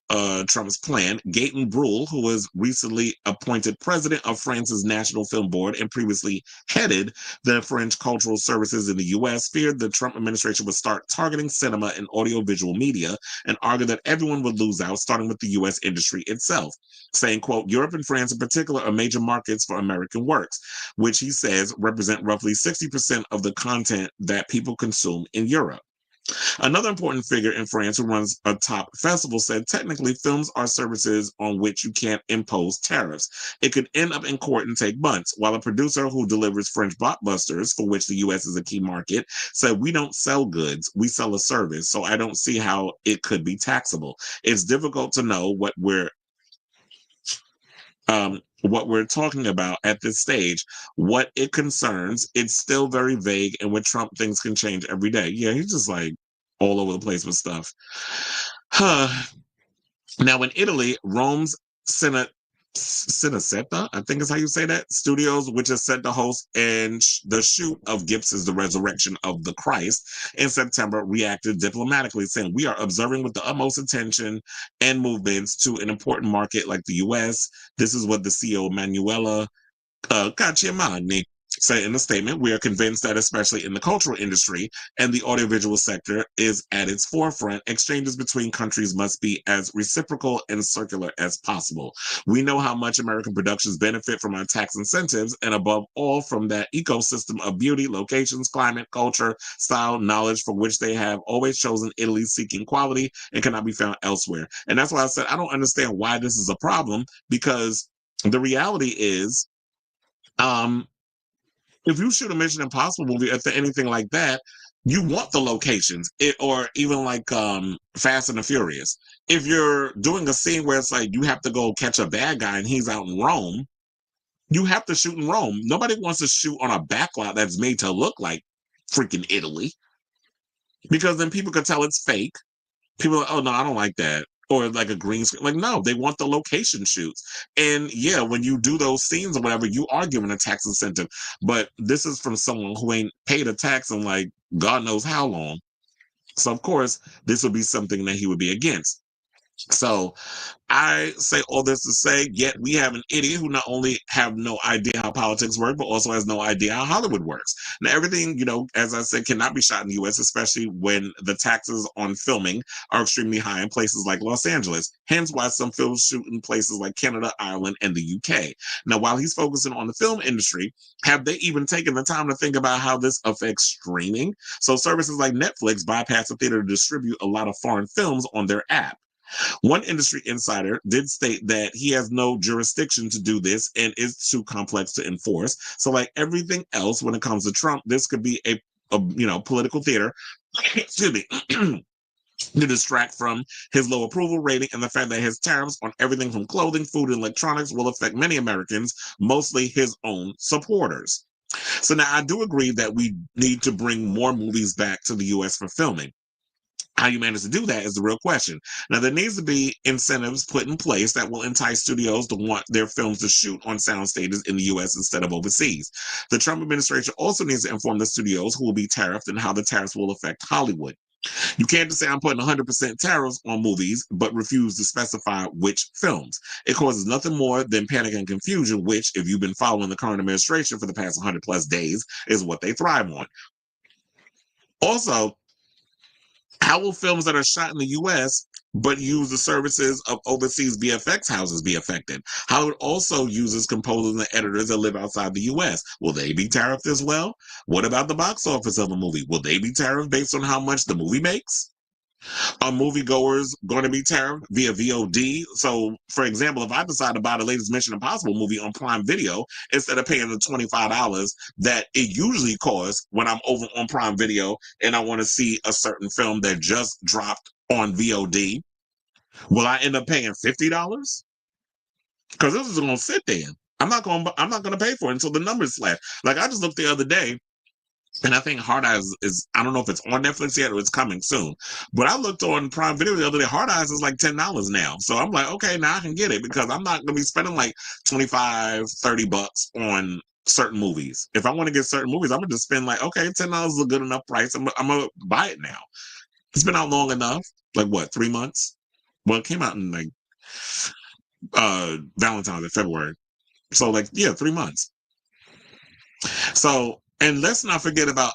Trump's plan, Gaëtan Brul, who was recently appointed president of France's National Film Board and previously headed the French Cultural Services in the U.S., feared the Trump administration would start targeting cinema and audiovisual media and argued that everyone would lose out, starting with the U.S. industry itself, saying, quote, Europe and France in particular are major markets for American works, which he says represent roughly 60% of the content that people consume in Europe. Another important figure in France who runs a top festival said technically films are services on which you can't impose tariffs. It could end up in court and take months, while a producer who delivers French blockbusters, for which the U.S. is a key market, said we don't sell goods, we sell a service, so I don't see how it could be taxable. It's difficult to know what we're talking about at this stage, what it concerns. It's still very vague, and with Trump, things can change every day. Yeah, he's just like all over the place with stuff. Now, in Italy, Rome's Cinecetta, I think is how you say that, studios, which is set to host and the shoot of Gibbs's The Resurrection of the Christ in September, reacted diplomatically, saying, we are observing with the utmost attention and movements to an important market like the U.S. This is what the CEO, Manuela Cacciamani, said in a statement. We are convinced that especially in the cultural industry and the audiovisual sector is at its forefront, exchanges between countries must be as reciprocal and circular as possible. We know how much American productions benefit from our tax incentives and above all from that ecosystem of beauty, locations, climate, culture, style, knowledge for which they have always chosen Italy, seeking quality and cannot be found elsewhere. And that's why I said I don't understand why this is a problem, because the reality is, if you shoot a Mission Impossible movie or anything like that, you want the locations, or even like Fast and the Furious. If you're doing a scene where it's like you have to go catch a bad guy and he's out in Rome, you have to shoot in Rome. Nobody wants to shoot on a backlot that's made to look like freaking Italy, because then people could tell it's fake. People are like, oh no, I don't like that. Or like a green screen. Like, no, they want the location shoots. And yeah, when you do those scenes or whatever, you are given a tax incentive. But this is from someone who ain't paid a tax in like God knows how long. So of course, this would be something that he would be against. So I say all this to say, yet we have an idiot who not only have no idea how politics work, but also has no idea how Hollywood works. Now, everything, as I said, cannot be shot in the U.S., especially when the taxes on filming are extremely high in places like Los Angeles. Hence why some films shoot in places like Canada, Ireland, and the UK. Now, while he's focusing on the film industry, have they even taken the time to think about how this affects streaming? So services like Netflix bypass the theater to distribute a lot of foreign films on their app. One industry insider did state that he has no jurisdiction to do this and it's too complex to enforce. So like everything else, when it comes to Trump, this could be a political theater. Excuse me. to distract from his low approval rating and the fact that his tariffs on everything from clothing, food, and electronics will affect many Americans, mostly his own supporters. So now I do agree that we need to bring more movies back to the U.S. for filming. How you manage to do that is the real question. Now, there needs to be incentives put in place that will entice studios to want their films to shoot on sound stages in the U.S. instead of overseas. The Trump administration also needs to inform the studios who will be tariffed and how the tariffs will affect Hollywood. You can't just say I'm putting 100% tariffs on movies, but refuse to specify which films. It causes nothing more than panic and confusion, which, if you've been following the current administration for the past 100 plus days, is what they thrive on. Also, how will films that are shot in the U.S. but use the services of overseas VFX houses be affected? Hollywood also uses composers and editors that live outside the U.S. Will they be tariffed as well? What about the box office of a movie? Will they be tariffed based on how much the movie makes? Are moviegoers going to be tariffed via VOD? So, for example, if I decide to buy the latest Mission Impossible movie on Prime Video, instead of paying the $25 that it usually costs when I'm over on Prime Video and I want to see a certain film that just dropped on VOD, will I end up paying $50? Because this is going to sit there. I'm not going to pay for it until the numbers slash. Like I just looked the other day. And I think Hard Eyes is, I don't know if it's on Netflix yet or it's coming soon. But I looked on Prime Video the other day. Hard Eyes is like $10 now. So I'm like, okay, now I can get it because I'm not going to be spending like 25, $30 on certain movies. If I want to get certain movies, I'm going to just spend like, okay, $10 is a good enough price. I'm going to buy it now. It's been out long enough. Like what, 3 months? Well, it came out in like Valentine's in February. So like, yeah, 3 months. So, and let's not forget about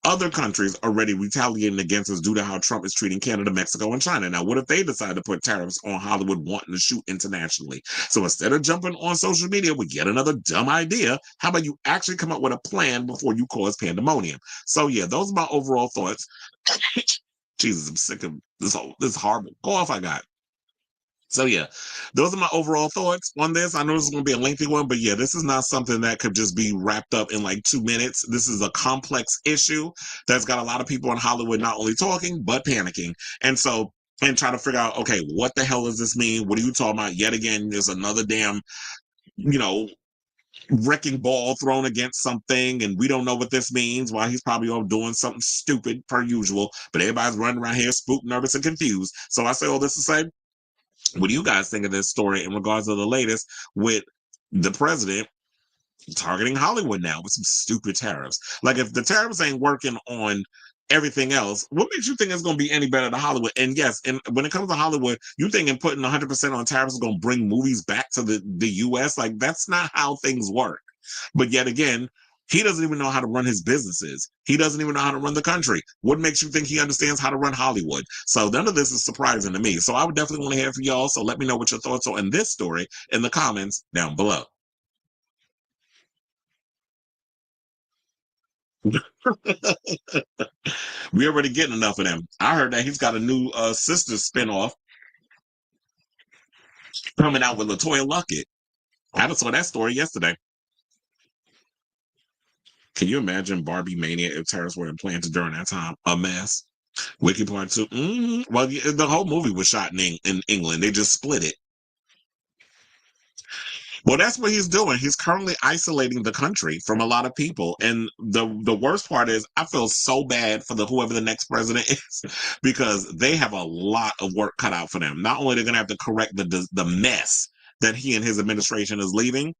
other countries already retaliating against us due to how Trump is treating Canada, Mexico, and China. Now, what if they decide to put tariffs on Hollywood wanting to shoot internationally? So instead of jumping on social media with yet another dumb idea, how about you actually come up with a plan before you cause pandemonium? So yeah, those are my overall thoughts. Jesus, I'm sick of this horrible cough I got. So yeah, those are my overall thoughts on this. I know this is going to be a lengthy one, but yeah, this is not something that could just be wrapped up in like 2 minutes. This is a complex issue that's got a lot of people in Hollywood not only talking, but panicking. And so, and trying to figure out, okay, what the hell does this mean? What are you talking about? Yet again, there's another damn, wrecking ball thrown against something, and we don't know what this means. While he's probably off doing something stupid per usual, but everybody's running around here spooked, nervous, and confused. So I say all this to say, what do you guys think of this story in regards to the latest with the president targeting Hollywood now with some stupid tariffs? Like, if the tariffs ain't working on everything else, what makes you think it's going to be any better to Hollywood? And yes, and when it comes to Hollywood, you thinking putting 100% on tariffs is going to bring movies back to the U.S.? Like, that's not how things work. But yet again, he doesn't even know how to run his businesses. He doesn't even know how to run the country. What makes you think he understands how to run Hollywood? So none of this is surprising to me. So I would definitely want to hear from y'all. So let me know what your thoughts are on this story in the comments down below. We already getting enough of them. I heard that he's got a new sister spinoff coming out with LaToya Luckett. I just saw that story yesterday. Can you imagine Barbie Mania if tariffs were implanted during that time? A mess. Wiki Part 2. Well, the whole movie was shot in England. They just split it. Well, that's what he's doing. He's currently isolating the country from a lot of people. And the worst part is I feel so bad for whoever the next president is because they have a lot of work cut out for them. Not only they're going to have to correct the mess that he and his administration is leaving,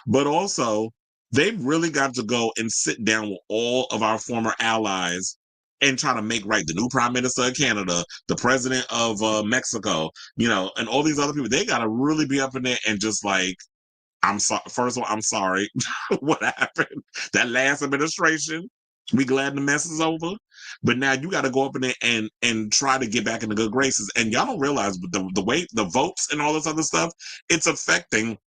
but also they've really got to go and sit down with all of our former allies and try to make right. The new prime minister of Canada, the president of Mexico, and all these other people, they got to really be up in there and just like, I'm sorry. First of all, I'm sorry what happened. That last administration, we glad the mess is over. But now you got to go up in there and try to get back in the good graces. And y'all don't realize the way the votes and all this other stuff, it's affecting.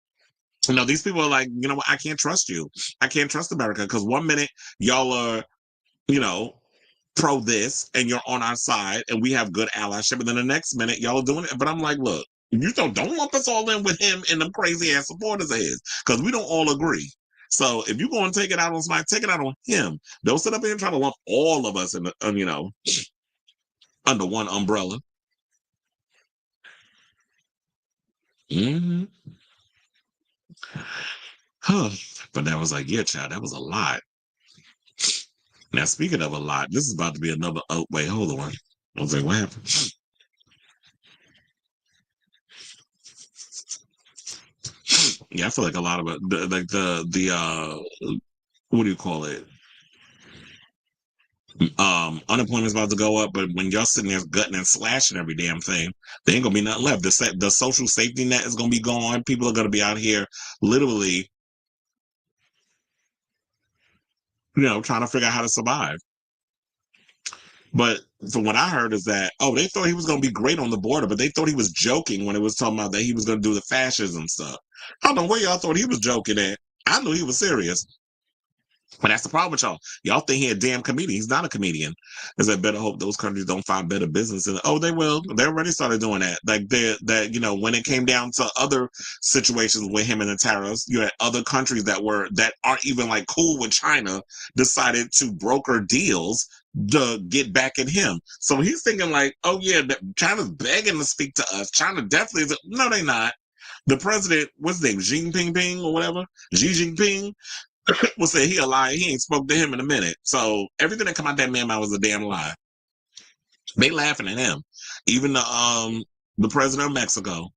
These people are like, you know what? I can't trust you. I can't trust America because 1 minute y'all are, pro this and you're on our side and we have good allyship, and then the next minute y'all are doing it. But I'm like, look. You don't lump us all in with him and them crazy ass supporters of his, because we don't all agree. So if you're going to take it out on somebody, take it out on him. Don't sit up here and try to lump all of us in, under one umbrella. Mm-hmm. Huh. But that was like, yeah, child, that was a lot. Now, speaking of a lot, this is about to be another. Oh, wait, hold on. I was like, what happened? Yeah, I feel like a lot of it, what do you call it? Unemployment's about to go up, but when y'all sitting there gutting and slashing every damn thing, there ain't gonna be nothing left. The social safety net is gonna be gone. People are gonna be out here literally, trying to figure out how to survive. But from what I heard is that, they thought he was going to be great on the border, but they thought he was joking when it was talking about that he was going to do the fascism stuff. I don't know where y'all thought he was joking at. I knew he was serious. But that's the problem with y'all. Y'all think he a damn comedian. He's not a comedian. Is I better hope those countries don't find better business. And they will. They already started doing that. Like when it came down to other situations with him and the tariffs, you had other countries that aren't even like cool with China decided to broker deals to get back at him. So he's thinking like, oh yeah, China's begging to speak to us. China definitely is. No, they not. The president, what's his name, Xi Jinping or whatever, Xi Jinping, will say he a lie. He ain't spoke to him in a minute. So everything that come out that man mouth was a damn lie. They laughing at him. Even the president of Mexico.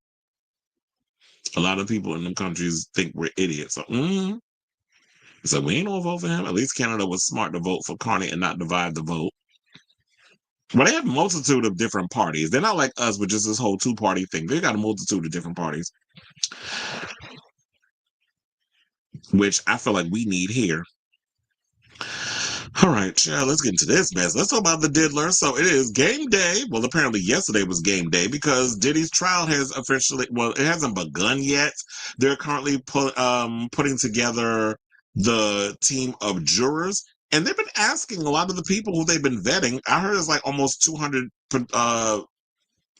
A lot of people in them countries think we're idiots. So we ain't gonna vote for him. At least Canada was smart to vote for Kanye and not divide the vote. But they have a multitude of different parties. They're not like us with just this whole two-party thing. They got a multitude of different parties, which I feel like we need here. All right, yeah, let's get into this mess. Let's talk about the diddler. So it is game day. Well, apparently yesterday was game day because Diddy's trial has officially, it hasn't begun yet. They're currently putting together the team of jurors, and they've been asking a lot of the people who they've been vetting. I heard it's like almost 200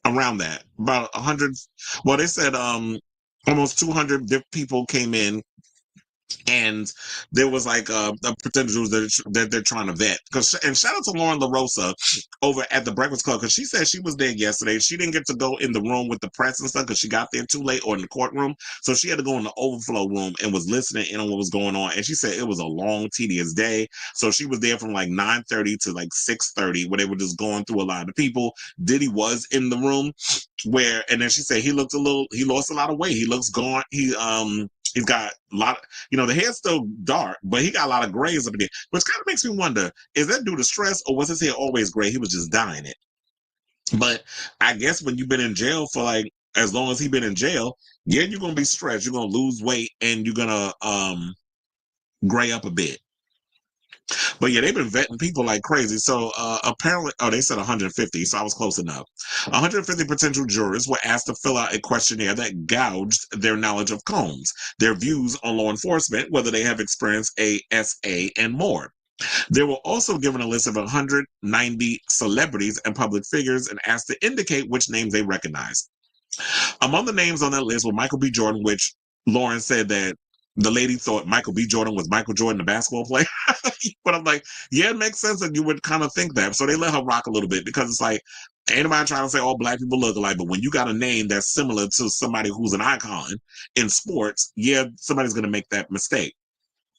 around that, about 100. Well, they said almost 200 people came in. And there was like a potential that they're trying to vet. And shout out to Lauren LaRosa over at the Breakfast Club, because she said she was there yesterday. She didn't get to go in the room with the press and stuff because she got there too late, or in the courtroom. So she had to go in the overflow room and was listening in on what was going on. And she said it was a long, tedious day. So she was there from like 9:30 to like 6:30, where they were just going through a lot of people. Diddy was in the room and then she said he lost a lot of weight. He looks gaunt. He's got a lot of, the hair's still dark, but he got a lot of grays up in there, which kind of makes me wonder, is that due to stress, or was his hair always gray? He was just dyeing it. But I guess when you've been in jail for like as long as he's been in jail, yeah, you're going to be stressed. You're going to lose weight and you're going to gray up a bit. But yeah, they've been vetting people like crazy. So apparently, they said 150, so I was close enough. 150 potential jurors were asked to fill out a questionnaire that gouged their knowledge of Combs, their views on law enforcement, whether they have experienced ASA, and more. They were also given a list of 190 celebrities and public figures and asked to indicate which names they recognized. Among the names on that list were Michael B. Jordan, which Lauren said that the lady thought Michael B. Jordan was Michael Jordan, the basketball player. But I'm like, yeah, it makes sense that you would kind of think that. So they let her rock a little bit, because it's like, ain't nobody trying to say all black people look alike, but when you got a name that's similar to somebody who's an icon in sports, yeah, somebody's going to make that mistake.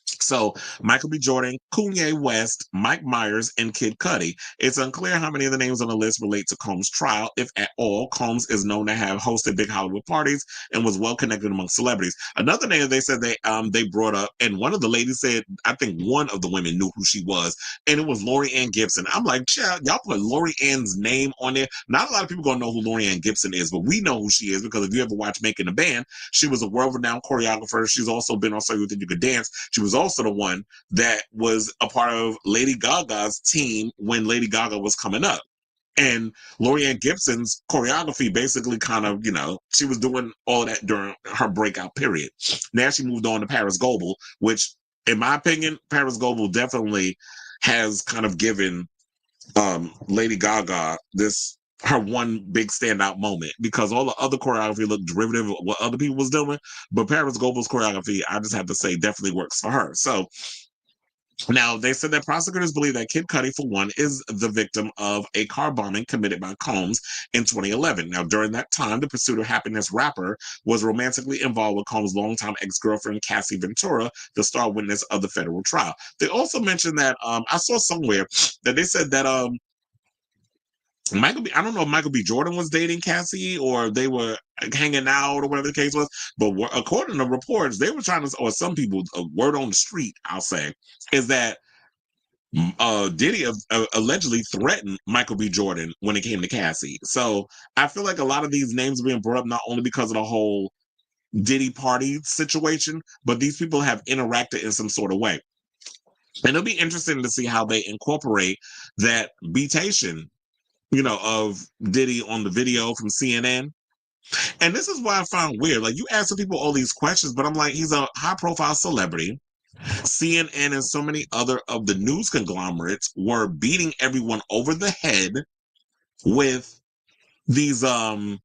So Michael B. Jordan, Kanye West, Mike Myers, and Kid Cudi. It's unclear how many of the names on the list relate to Combs' trial, if at all. Combs is known to have hosted big Hollywood parties and was well connected among celebrities. Another name they said they brought up, and one of the ladies said, I think one of the women knew who she was, and it was Lori Ann Gibson. I'm like, y'all put Lori Ann's name on there. Not a lot of people gonna know who Lori Ann Gibson is, but we know who she is, because if you ever watch Making a Band, she was a world-renowned choreographer. She's also been on So You Think You Could Dance. She was also the one that was a part of Lady Gaga's team when Lady Gaga was coming up. And Lori Ann Gibson's choreography basically kind of, she was doing all of that during her breakout period. Now she moved on to Paris Goebel, which, in my opinion, Paris Goebel definitely has kind of given Lady Gaga her one big standout moment, because all the other choreography looked derivative of what other people was doing. But Paris Goebel's choreography, I just have to say, definitely works for her. So Now, they said that prosecutors believe that Kid Cudi, for one, is the victim of a car bombing committed by Combs in 2011. Now, during that time, the Pursuit of Happiness rapper was romantically involved with Combs' longtime ex-girlfriend, Cassie Ventura, the star witness of the federal trial. They also mentioned that, I saw somewhere that they said that I don't know if Michael B. Jordan was dating Cassie or they were hanging out or whatever the case was, but according to reports, they were trying to, or some people, a word on the street, I'll say, is that Diddy allegedly threatened Michael B. Jordan when it came to Cassie. So I feel like a lot of these names are being brought up not only because of the whole Diddy party situation, but these people have interacted in some sort of way. And it'll be interesting to see how they incorporate that betation, of Diddy on the video from CNN. And this is why I found weird. Like, you ask some people all these questions, but I'm like, he's a high profile celebrity. CNN and so many other of the news conglomerates were beating everyone over the head with these with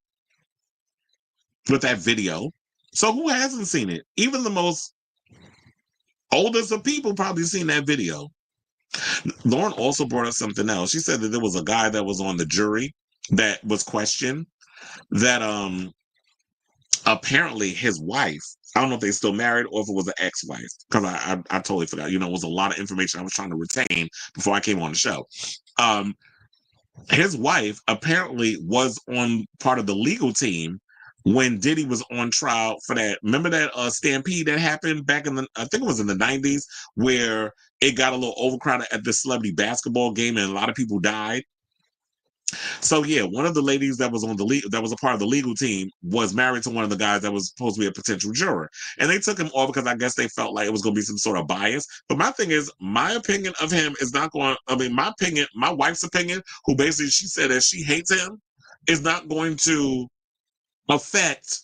that video. So who hasn't seen it? Even the most oldest of people probably seen that video. Lauren also brought up something else. She said that there was a guy that was on the jury that was questioned that apparently his wife, I don't know if they still married or if it was an ex-wife, because I totally forgot. It was a lot of information I was trying to retain before I came on the show. His wife apparently was on part of the legal team when Diddy was on trial for that. Remember that stampede that happened back I think it was in the 90s, where it got a little overcrowded at the celebrity basketball game and a lot of people died. So yeah, one of the ladies that was that was a part of the legal team was married to one of the guys that was supposed to be a potential juror, and they took him off because I guess they felt like it was going to be some sort of bias. But my thing is, my opinion of him is not going. I mean, my wife's opinion, who basically she said that she hates him, is not going to affect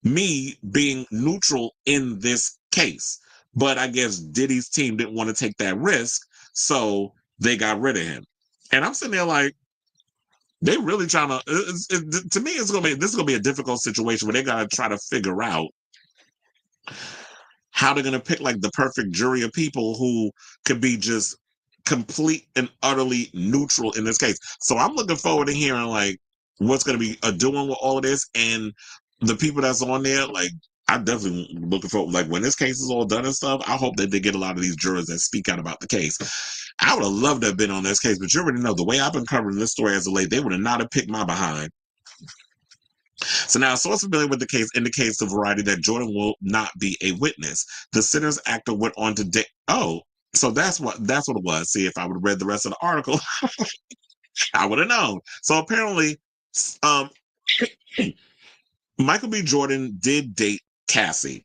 me being neutral in this case. But I guess Diddy's team didn't want to take that risk, so they got rid of him. And I'm sitting there like, they really trying to. To me, this is gonna be a difficult situation where they gotta try to figure out how they're gonna pick like the perfect jury of people who could be just complete and utterly neutral in this case. So I'm looking forward to hearing like what's gonna be doing with all of this and the people that's on there. Like, I'm definitely looking forward. Like, when this case is all done and stuff, I hope that they get a lot of these jurors that speak out about the case. I would have loved to have been on this case, but you already know the way I've been covering this story as of late, they would have not have picked my behind. So now, a source familiar with the case indicates to Variety that Jordan will not be a witness. The Sinners actor went on to date. Oh, so that's what it was. See, if I would have read the rest of the article, I would have known. So apparently, um, Michael B. Jordan did date Cassie.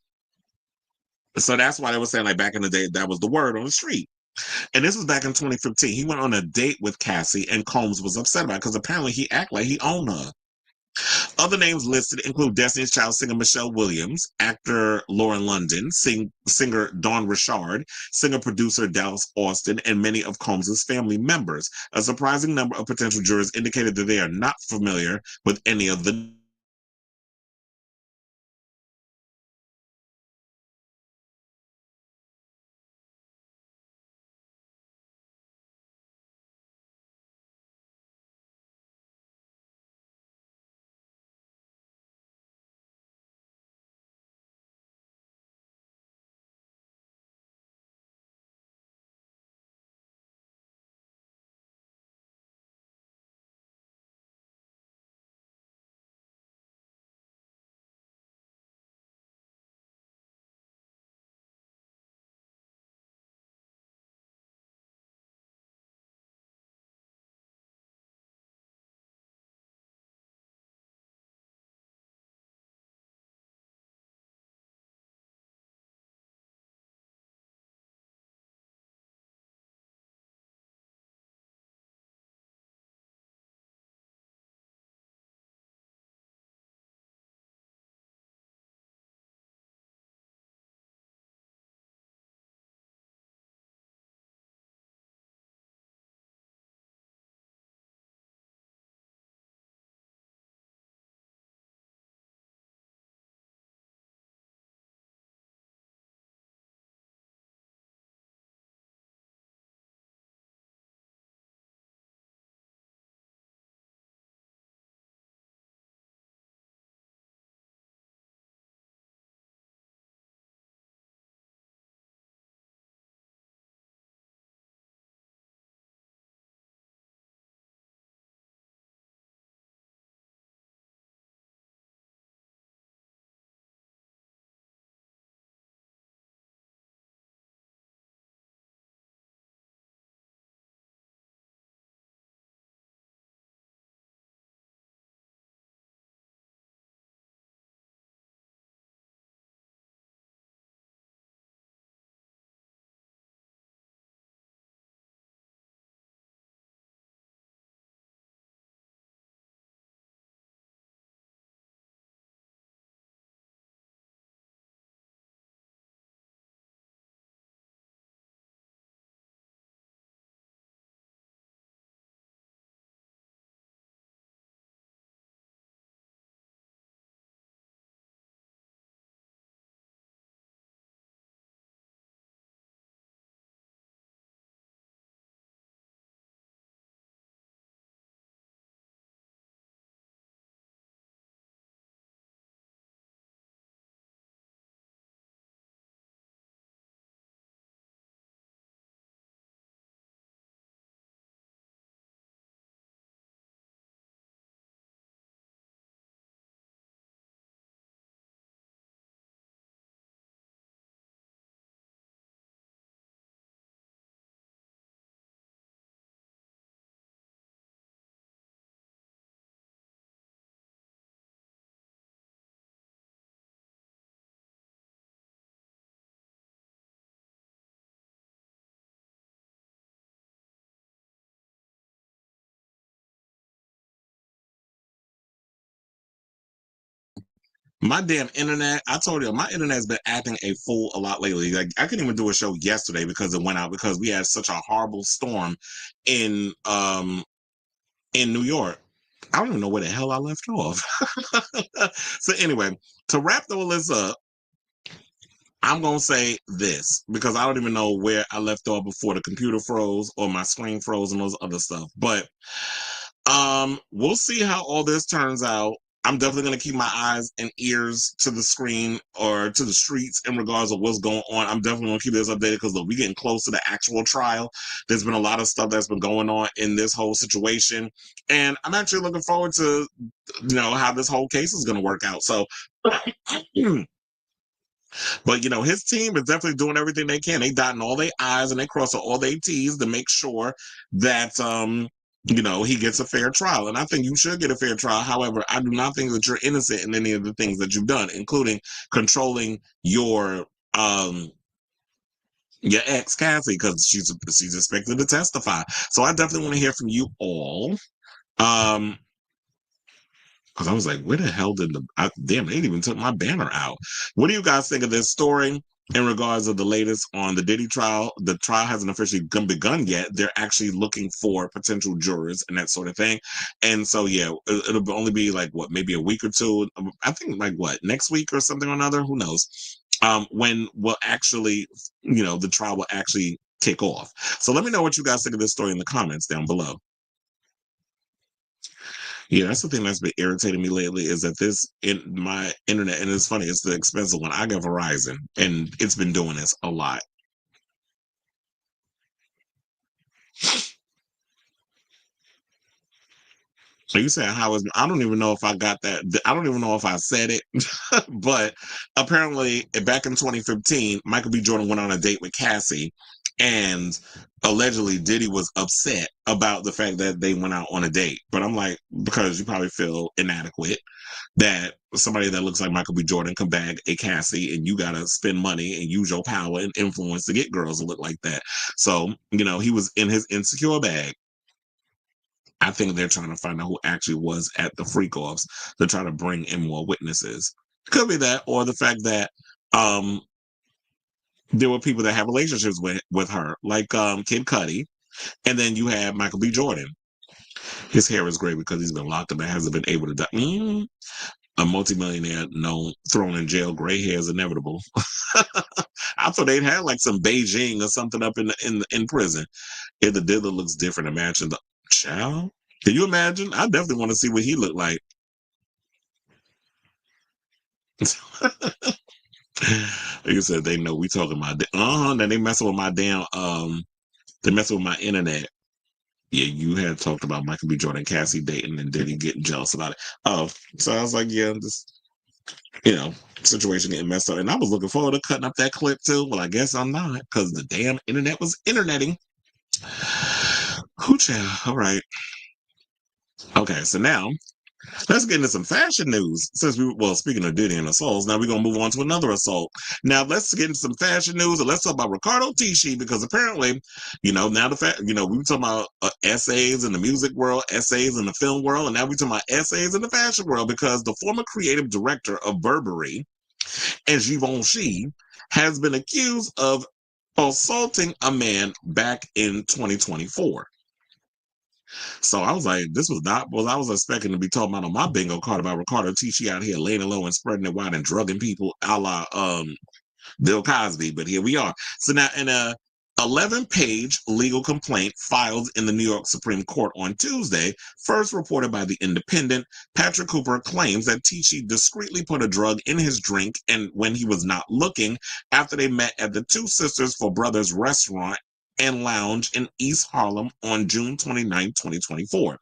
So that's why they were saying, like, back in the day, that was the word on the street. And this was back in 2015. He went on a date with Cassie, and Combs was upset about it because apparently he acted like he owned her. Other names listed include Destiny's Child singer Michelle Williams, actor Lauren London, singer Dawn Richard, singer-producer Dallas Austin, and many of Combs' family members. A surprising number of potential jurors indicated that they are not familiar with any of the My damn internet, I told you, my internet's been acting a fool a lot lately. Like, I couldn't even do a show yesterday because it went out because we had such a horrible storm in New York. I don't even know where the hell I left off. So anyway, to wrap all this up, I'm going to say this because I don't even know where I left off before the computer froze or my screen froze and those other stuff. But we'll see how all this turns out. I'm definitely going to keep my eyes and ears to the screen or to the streets in regards of what's going on. I'm definitely going to keep this updated because look, we're getting close to the actual trial. There's been a lot of stuff that's been going on in this whole situation. And I'm actually looking forward to, how this whole case is going to work out. So, but his team is definitely doing everything they can. They dotting all their I's and they crossing all their T's to make sure that he gets a fair trial. And I think you should get a fair trial. However, I do not think that you're innocent in any of the things that you've done, including controlling your ex Cassie, because she's expected to testify. So I definitely want to hear from you all. Because I was like, where the hell did damn, they even took my banner out. What do you guys think of this story in regards of the latest on the Diddy trial? The trial hasn't officially begun yet. They're actually looking for potential jurors and that sort of thing. And so, yeah, it'll only be like, maybe a week or two. I think next week or something or another. Who knows? When we'll actually, the trial will actually kick off. So let me know what you guys think of this story in the comments down below. Yeah, that's the thing that's been irritating me lately is that my internet, and it's funny, it's the expensive one. I got Verizon, and it's been doing this a lot. So you saying I don't even know if I got that. I don't even know if I said it, but apparently back in 2015, Michael B. Jordan went on a date with Cassie, and allegedly Diddy was upset about the fact that they went out on a date. But I'm like, because you probably feel inadequate that somebody that looks like Michael B. Jordan can bag a Cassie and you got to spend money and use your power and influence to get girls to look like that. So, he was in his insecure bag. I think they're trying to find out who actually was at the freak offs to try to bring in more witnesses. Could be that, or the fact that there were people that have relationships with her, like Kid Cudi, and then you have Michael B. Jordan. His hair is gray because he's been locked up and hasn't been able to die. A multimillionaire thrown in jail, gray hair is inevitable. I thought they'd had like some Beijing or something up in prison. If the Dillon looks different, imagine the child. Can you imagine? I definitely want to see what he looked like. You said they know we talking about then they messing with my damn they messing with my internet. Yeah, you had talked about Michael B. Jordan, Cassie dating, and Diddy getting jealous about it. Oh, so I was like, yeah, this situation getting messed up. And I was looking forward to cutting up that clip too. Well, I guess I'm not because the damn internet was interneting. Hoocha. All right. Okay, so now let's get into some fashion news. Speaking of Diddy and assaults, now we're going to move on to another assault. Now let's get into some fashion news and let's talk about Riccardo Tisci because apparently, now the fact, we were talking about essays in the music world, essays in the film world, and now we're talking about essays in the fashion world because the former creative director of Burberry and Givenchy has been accused of assaulting a man back in 2024. So I was like, this was not what I was expecting to be talking about on my bingo card about Riccardo Tisci out here laying low and spreading it wide and drugging people a la Bill Cosby. But here we are. So now in a 11-page legal complaint filed in the New York Supreme Court on Tuesday, first reported by The Independent, Patrick Cooper claims that Tisci discreetly put a drug in his drink and when he was not looking after they met at the Two Sisters for Brothers restaurant and lounge in East Harlem on June 29, 2024.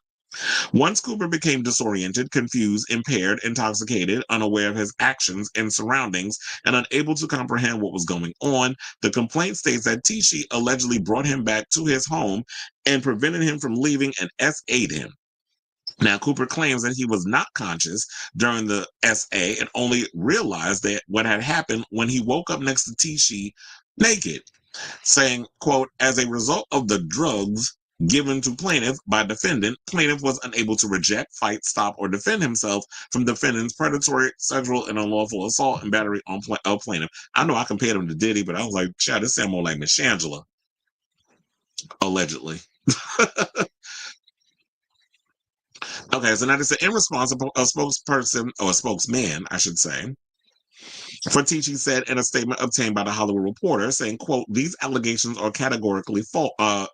Once Cooper became disoriented, confused, impaired, intoxicated, unaware of his actions and surroundings, and unable to comprehend what was going on, the complaint states that Tisci allegedly brought him back to his home and prevented him from leaving and S.A.'d him. Now, Cooper claims that he was not conscious during the S.A. and only realized that what had happened when he woke up next to Tisci naked, saying, quote, as a result of the drugs given to plaintiff by defendant. Plaintiff was unable to reject, fight, stop, or defend himself from defendant's predatory, sexual, and unlawful assault and battery on plaintiff. I know I compared him to Diddy, but I was like, child, this sound more like Miss Shangela, allegedly. Okay, so now they say in response, a spokesperson, or a spokesman, I should say, for Tisci said in a statement obtained by the Hollywood Reporter, saying, quote, these allegations are categorically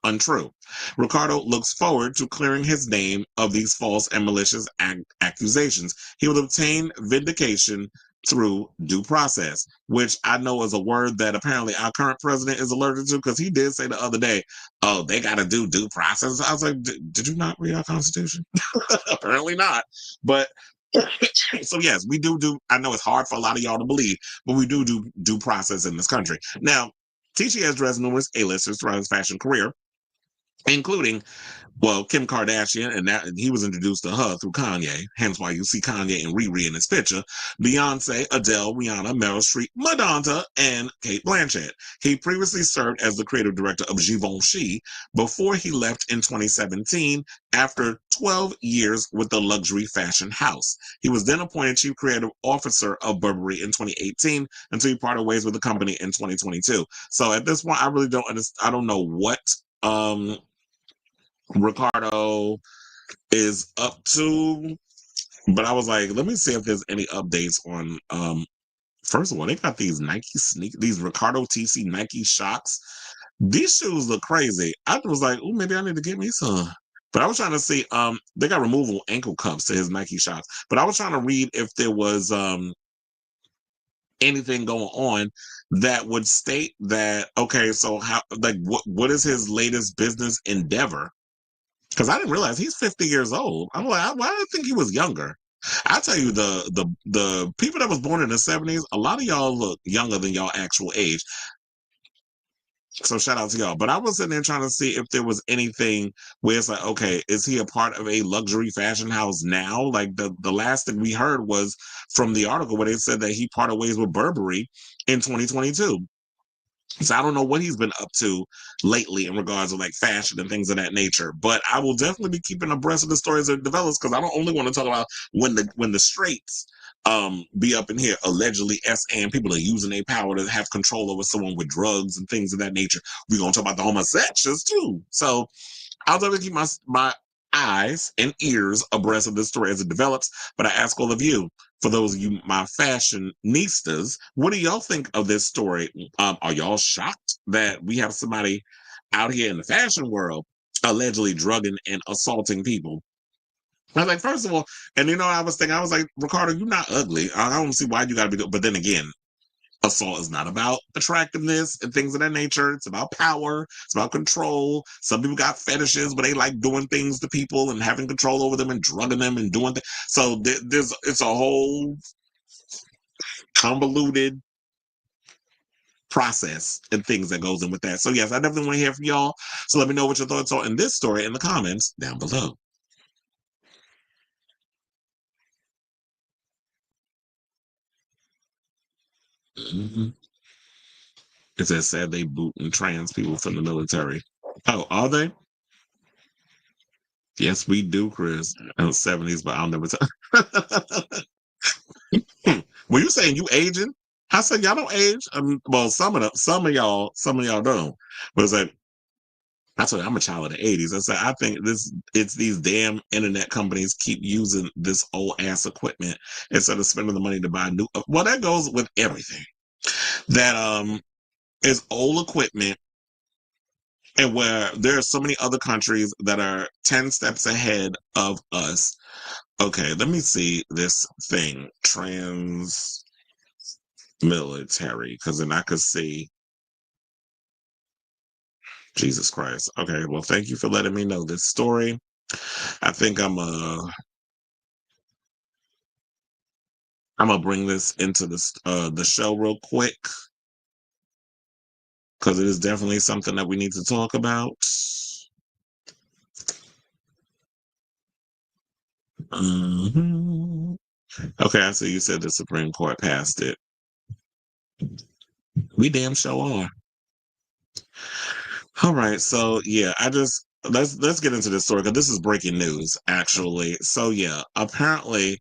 untrue. Riccardo looks forward to clearing his name of these false and malicious accusations. He will obtain vindication through due process, which I know is a word that apparently our current president is allergic to, because he did say the other day, oh, they got to do due process. I was like, did you not read our Constitution? Apparently not. But so yes, we do. I know it's hard for a lot of y'all to believe, but we do due process in this country. Now, Tisci has dressed numerous A-listers throughout his fashion career, including, well, Kim Kardashian, and that he was introduced to her through Kanye, hence why you see Kanye and Riri in this picture, Beyoncé, Adele, Rihanna, Meryl Streep, Madonna, and Cate Blanchett. He previously served as the creative director of Givenchy before he left in 2017 after 12 years with the luxury fashion house. He was then appointed chief creative officer of Burberry in 2018 until he parted ways with the company in 2022. So at this point, I really don't understand. I don't know what Riccardo is up to, but I was like, let me see if there's any updates on first of all, they got these these Riccardo TC Nike Shocks. These shoes look crazy. I was like, oh, maybe I need to get me some. But I was trying to see, they got removable ankle cuffs to his Nike Shocks. But I was trying to read if there was anything going on that would state that, okay, so how, like, what is his latest business endeavor? Because I didn't realize he's 50 years old. I'm like, why did I think he was younger? I tell you, the people that was born in the 70s, a lot of y'all look younger than y'all actual age. So shout out to y'all. But I was sitting there trying to see if there was anything where it's like, okay, is he a part of a luxury fashion house now? Like the last thing we heard was from the article where they said that he parted ways with Burberry in 2022. So I don't know what he's been up to lately in regards to like fashion and things of that nature. But I will definitely be keeping abreast of the stories that develops, because I don't only want to talk about when the straights be up in here allegedly and people are using their power to have control over someone with drugs and things of that nature. We're gonna talk about the homosexuals too. So I'll definitely keep my eyes and ears abreast of this story as it develops. But I ask all of you, for those of you, my fashionistas, what do y'all think of this story? Are y'all shocked that we have somebody out here in the fashion world allegedly drugging and assaulting people? I was like, first of all, and I was thinking, I was like, Riccardo, you're not ugly. I don't see why you got to be. But then again, assault is not about attractiveness and things of that nature. It's about power. It's about control. Some people got fetishes, but they like doing things to people and having control over them and drugging them and doing things. So it's a whole convoluted process and things that goes in with that. So yes, I definitely want to hear from y'all. So let me know what your thoughts are in this story in the comments down below. Mm-hmm. It says sad they booting trans people from the military. Oh, are they? Yes, we do, Chris. In the 70s, but I'll never tell. Were you saying you aging? I said y'all don't age. Well, some of y'all don't. But it's like, I told you I'm a child of the 80s. I said I think it's these damn internet companies keep using this old ass equipment instead of spending the money to buy new. Well, that goes with everything. That is old equipment, and where there are so many other countries that are 10 steps ahead of us. Okay, let me see this thing. Trans military, because then I could see. Jesus Christ. Okay, well, thank you for letting me know this story. I think I'm gonna bring this into the show real quick, because it is definitely something that we need to talk about. Mm-hmm. Okay, I see you said the Supreme Court passed it. We damn sure are. All right, so yeah, I just let's get into this story because this is breaking news, actually. So yeah, apparently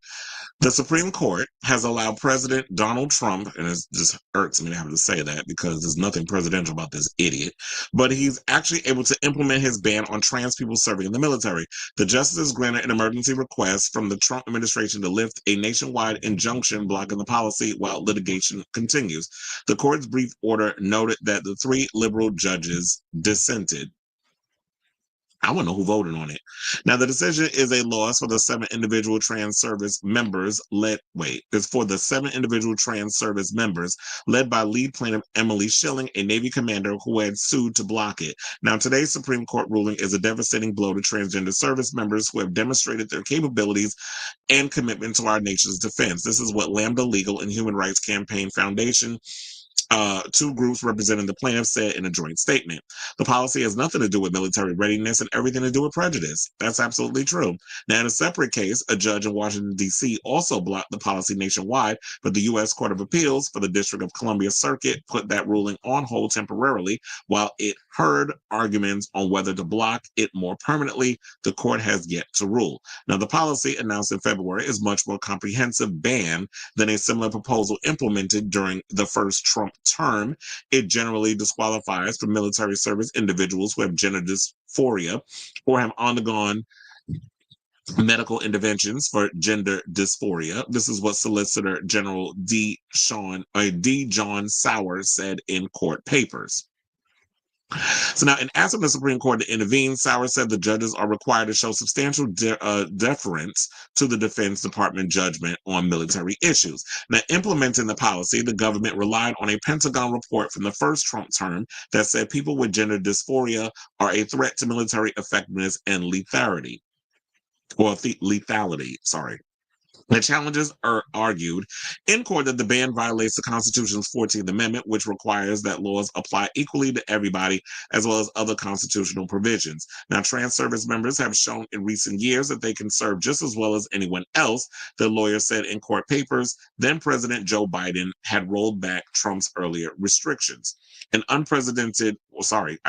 the Supreme Court has allowed President Donald Trump, and it just hurts me to have to say that because there's nothing presidential about this idiot, but he's actually able to implement his ban on trans people serving in the military. The justices granted an emergency request from the Trump administration to lift a nationwide injunction blocking the policy while litigation continues. The court's brief order noted that the three liberal judges dissented. I want to know who voted on it. Now, the decision is a loss for the seven individual trans service members it's for the seven individual trans service members led by lead plaintiff Emily Schilling, a Navy commander who had sued to block it. Now, today's Supreme Court ruling is a devastating blow to transgender service members who have demonstrated their capabilities and commitment to our nation's defense. This is what Lambda Legal and Human Rights Campaign Foundation, two groups representing the plaintiffs, said in a joint statement. The policy has nothing to do with military readiness and everything to do with prejudice. That's absolutely true. Now, in a separate case, a judge in Washington, D.C. also blocked the policy nationwide, but the U.S. Court of Appeals for the District of Columbia Circuit put that ruling on hold temporarily while it heard arguments on whether to block it more permanently. The court has yet to rule. Now, the policy announced in February is much more comprehensive ban than a similar proposal implemented during the first Trump term. It generally disqualifies for military service individuals who have gender dysphoria or have undergone medical interventions for gender dysphoria. This is what Solicitor General D. John Sauer said in court papers. So now, in asking the Supreme Court to intervene, Sauer said the judges are required to show substantial deference to the Defense Department judgment on military issues. Now, implementing the policy, the government relied on a Pentagon report from the first Trump term that said people with gender dysphoria are a threat to military effectiveness and lethality. The challengers argued in court that the ban violates the Constitution's 14th Amendment, which requires that laws apply equally to everybody, as well as other constitutional provisions. Now, trans service members have shown in recent years that they can serve just as well as anyone else, the lawyer said in court papers. Then President Joe Biden had rolled back Trump's earlier restrictions. I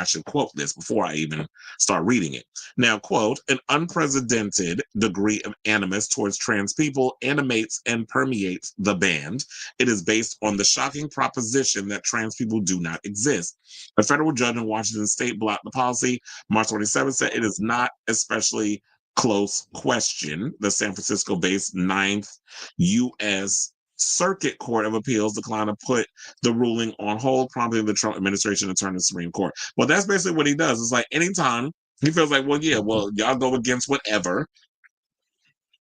should quote this before I even start reading it. Now, quote, an unprecedented degree of animus towards trans people animates and permeates the band. It is based on the shocking proposition that trans people do not exist. A federal judge in Washington state blocked the policy. March 27 said it is not especially close question. The San Francisco-based 9th U.S. Circuit Court of Appeals declined to put the ruling on hold, prompting the Trump administration to turn to the Supreme Court. Well, that's basically what he does. It's like anytime he feels like, well, y'all go against whatever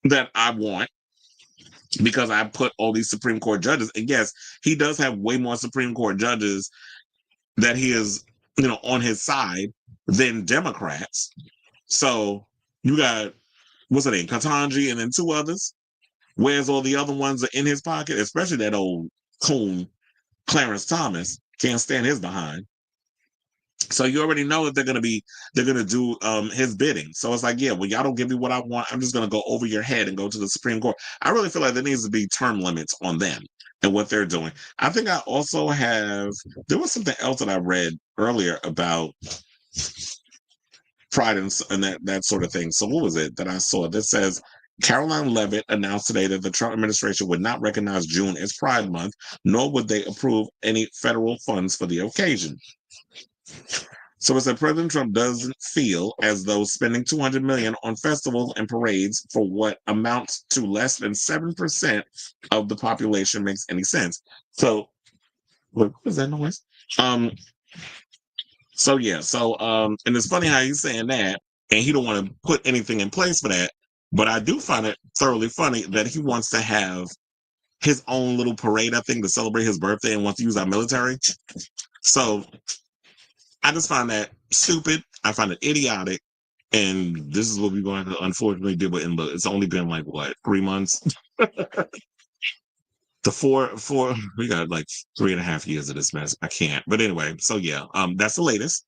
that I want because I put all these Supreme Court judges. And yes, he does have way more Supreme Court judges that he is, on his side than Democrats. So you got, what's her name, Katanji, and then two others. Whereas all the other ones are in his pocket, especially that old coon, Clarence Thomas. Can't stand his behind. So you already know that they're gonna do his bidding. So it's like, y'all don't give me what I want. I'm just gonna go over your head and go to the Supreme Court. I really feel like there needs to be term limits on them and what they're doing. I think I also there was something else that I read earlier about Pride and that sort of thing. So what was it that I saw that says Caroline Leavitt announced today that the Trump administration would not recognize June as Pride Month, nor would they approve any federal funds for the occasion. So it said President Trump doesn't feel as though spending $200 million on festivals and parades for what amounts to less than 7% of the population makes any sense. So, what is that noise? And it's funny how he's saying that, and he don't want to put anything in place for that. But I do find it thoroughly funny that he wants to have his own little parade, I think, to celebrate his birthday and wants to use our military. So I just find that stupid. I find it idiotic. And this is what we're going to unfortunately do. But it's only been 3 months? We got 3.5 years of this mess. I can't. But anyway, so that's the latest.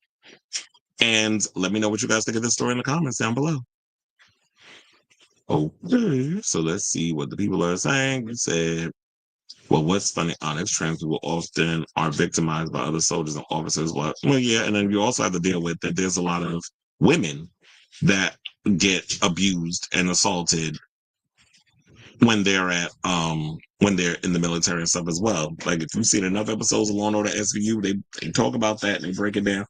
And let me know what you guys think of this story in the comments down below. Okay, so let's see what the people are saying. It said, well, what's funny, Onyx, trans people often are victimized by other soldiers and officers. And then you also have to deal with that there's a lot of women that get abused and assaulted when they're when they're in the military and stuff as well. Like, if you've seen enough episodes of Law and Order SVU, they talk about that and they break it down.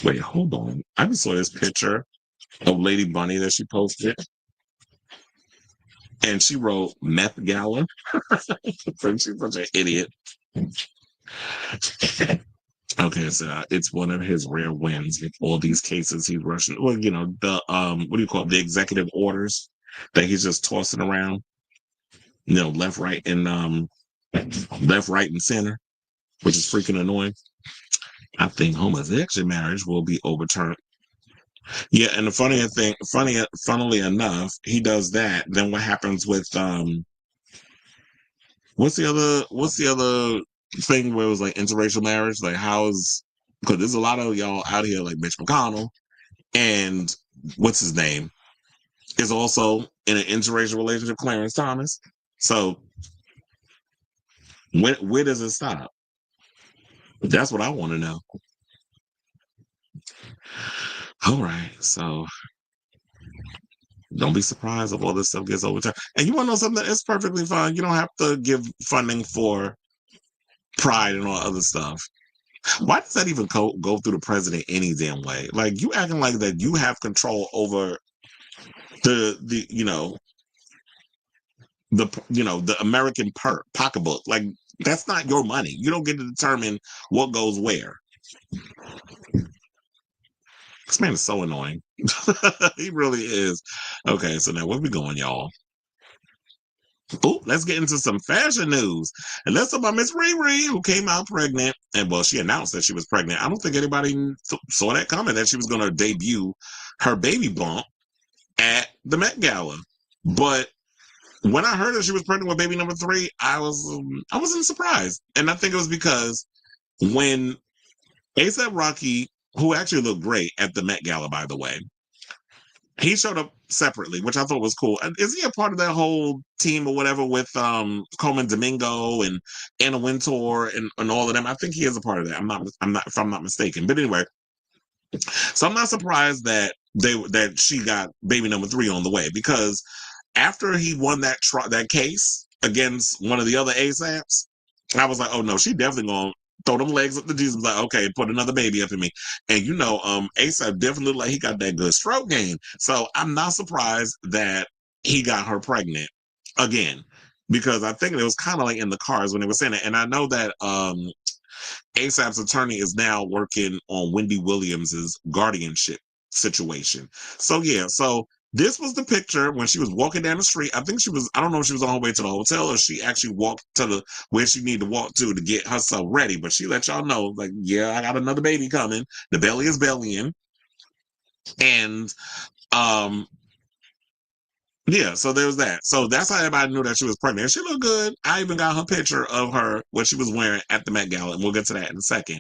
Wait, hold on. I just saw this picture of Lady Bunny that she posted, and she wrote Meth Gala. So she's such an idiot. Okay, so it's one of his rare wins with all these cases he's rushing. Well, you know, the what do you call it? The executive orders that he's just tossing around, you know, left, right, and center, which is freaking annoying. I think homosexual marriage will be overturned. Yeah, and the funnily enough, he does that. Then what happens with what's the other thing where it was like interracial marriage? Like, because there's a lot of y'all out here like Mitch McConnell and what's his name is also in an interracial relationship, Clarence Thomas. So where does it stop? That's what I want to know. All right, so don't be surprised if all this stuff gets overturned. And you want to know something? It's perfectly fine. You don't have to give funding for Pride and all other stuff. Why does that even go through the president any damn way? Like, you acting like that you have control over the the American pocketbook. Like, that's not your money. You don't get to determine what goes where. This man is so annoying. He really is. Okay, so now where we going, y'all? Oh, let's get into some fashion news. And let's talk about Miss Riri, who came out pregnant. And, well, she announced that she was pregnant. I don't think anybody saw that coming, that she was going to debut her baby bump at the Met Gala. But when I heard that she was pregnant with baby number 3, I wasn't surprised. And I think it was because when A$AP Rocky, who actually looked great at the Met Gala, by the way, he showed up separately, which I thought was cool. And is he a part of that whole team or whatever with Coleman Domingo and Anna Wintour and all of them? I think he is a part of that. I'm not if I'm not mistaken. But anyway, so I'm not surprised that she got baby number 3 on the way, because after he won that case against one of the other ASAPs, I was like, oh no, she definitely gonna throw them legs up to Jesus. Like, okay, put another baby up in me. And ASAP definitely looked like he got that good stroke game. So I'm not surprised that he got her pregnant again, because I think it was kind of like in the cards when they were saying it. And I know that ASAP's attorney is now working on Wendy Williams's guardianship situation. So yeah, this was the picture when she was walking down the street. I don't know if she was on her way to the hotel or she actually walked to where she needed to walk to get herself ready. But she let y'all know, like, yeah, I got another baby coming. The belly is bellying. And, yeah, so there was that. So that's how everybody knew that she was pregnant. And she looked good. I even got her picture of her, what she was wearing at the Met Gala. And we'll get to that in a second.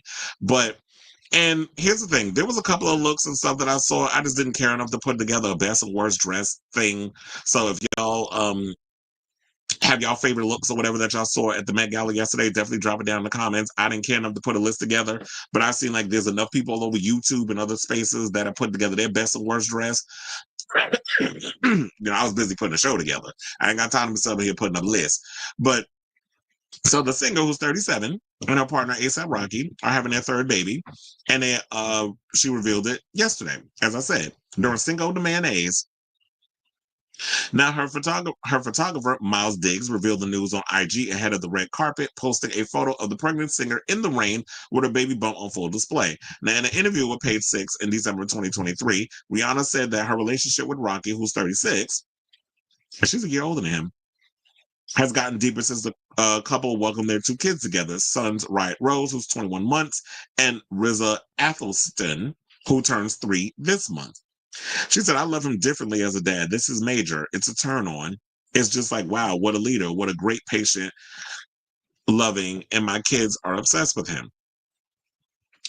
And here's the thing. There was a couple of looks and stuff that I saw. I just didn't care enough to put together a best and worst dress thing. So if y'all have y'all favorite looks or whatever that y'all saw at the Met Gala yesterday, definitely drop it down in the comments. I didn't care enough to put a list together, but I've seen like there's enough people all over YouTube and other spaces that are putting together their best and worst dress. I was busy putting a show together. I ain't got time to be sitting here putting up lists. But so the singer, who's 37, and her partner A$AP Rocky are having their 3rd baby, and she revealed it yesterday, as I said, during Cinco de Mayonnaise. Now, her photographer, Miles Diggs, revealed the news on IG ahead of the red carpet, posting a photo of the pregnant singer in the rain with her baby bump on full display. Now, in an interview with Page 6 in December 2023, Rihanna said that her relationship with Rocky, who's 36, and she's a year older than him, has gotten deeper since the couple welcomed their 2 kids together, sons Riot Rose, who's 21 months, and Riza Athelston, who turns 3 this month. She said, I love him differently as a dad. This is major. It's a turn on. It's just like, wow, what a leader, what a great patient, loving, and my kids are obsessed with him.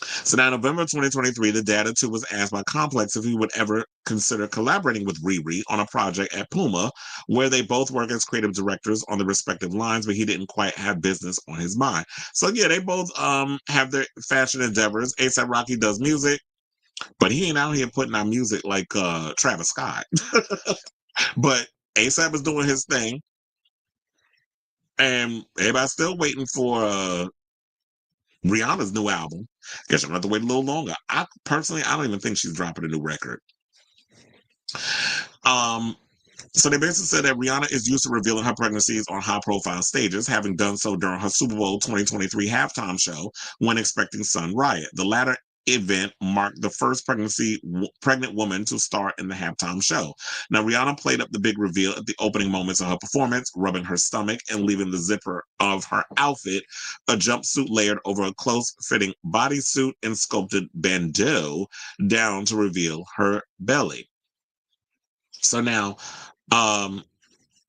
So now, November 2023, the dad too was asked by Complex if he would ever consider collaborating with Riri on a project at Puma, where they both work as creative directors on the respective lines, but he didn't quite have business on his mind. So yeah, they both have their fashion endeavors. A$AP Rocky does music. But he ain't out here putting out music like Travis Scott. But ASAP is doing his thing. And everybody's still waiting for Rihanna's new album. Guess I'm gonna have to wait a little longer. I don't even think she's dropping a new record. So they basically said that Rihanna is used to revealing her pregnancies on high-profile stages, having done so during her Super Bowl 2023 halftime show when expecting son Riot. The latter event marked the first pregnant woman to star in the halftime show. Now, Rihanna played up the big reveal at the opening moments of her performance, rubbing her stomach and leaving the zipper of her outfit, a jumpsuit layered over a close-fitting bodysuit and sculpted bandeau, down to reveal her belly. So now,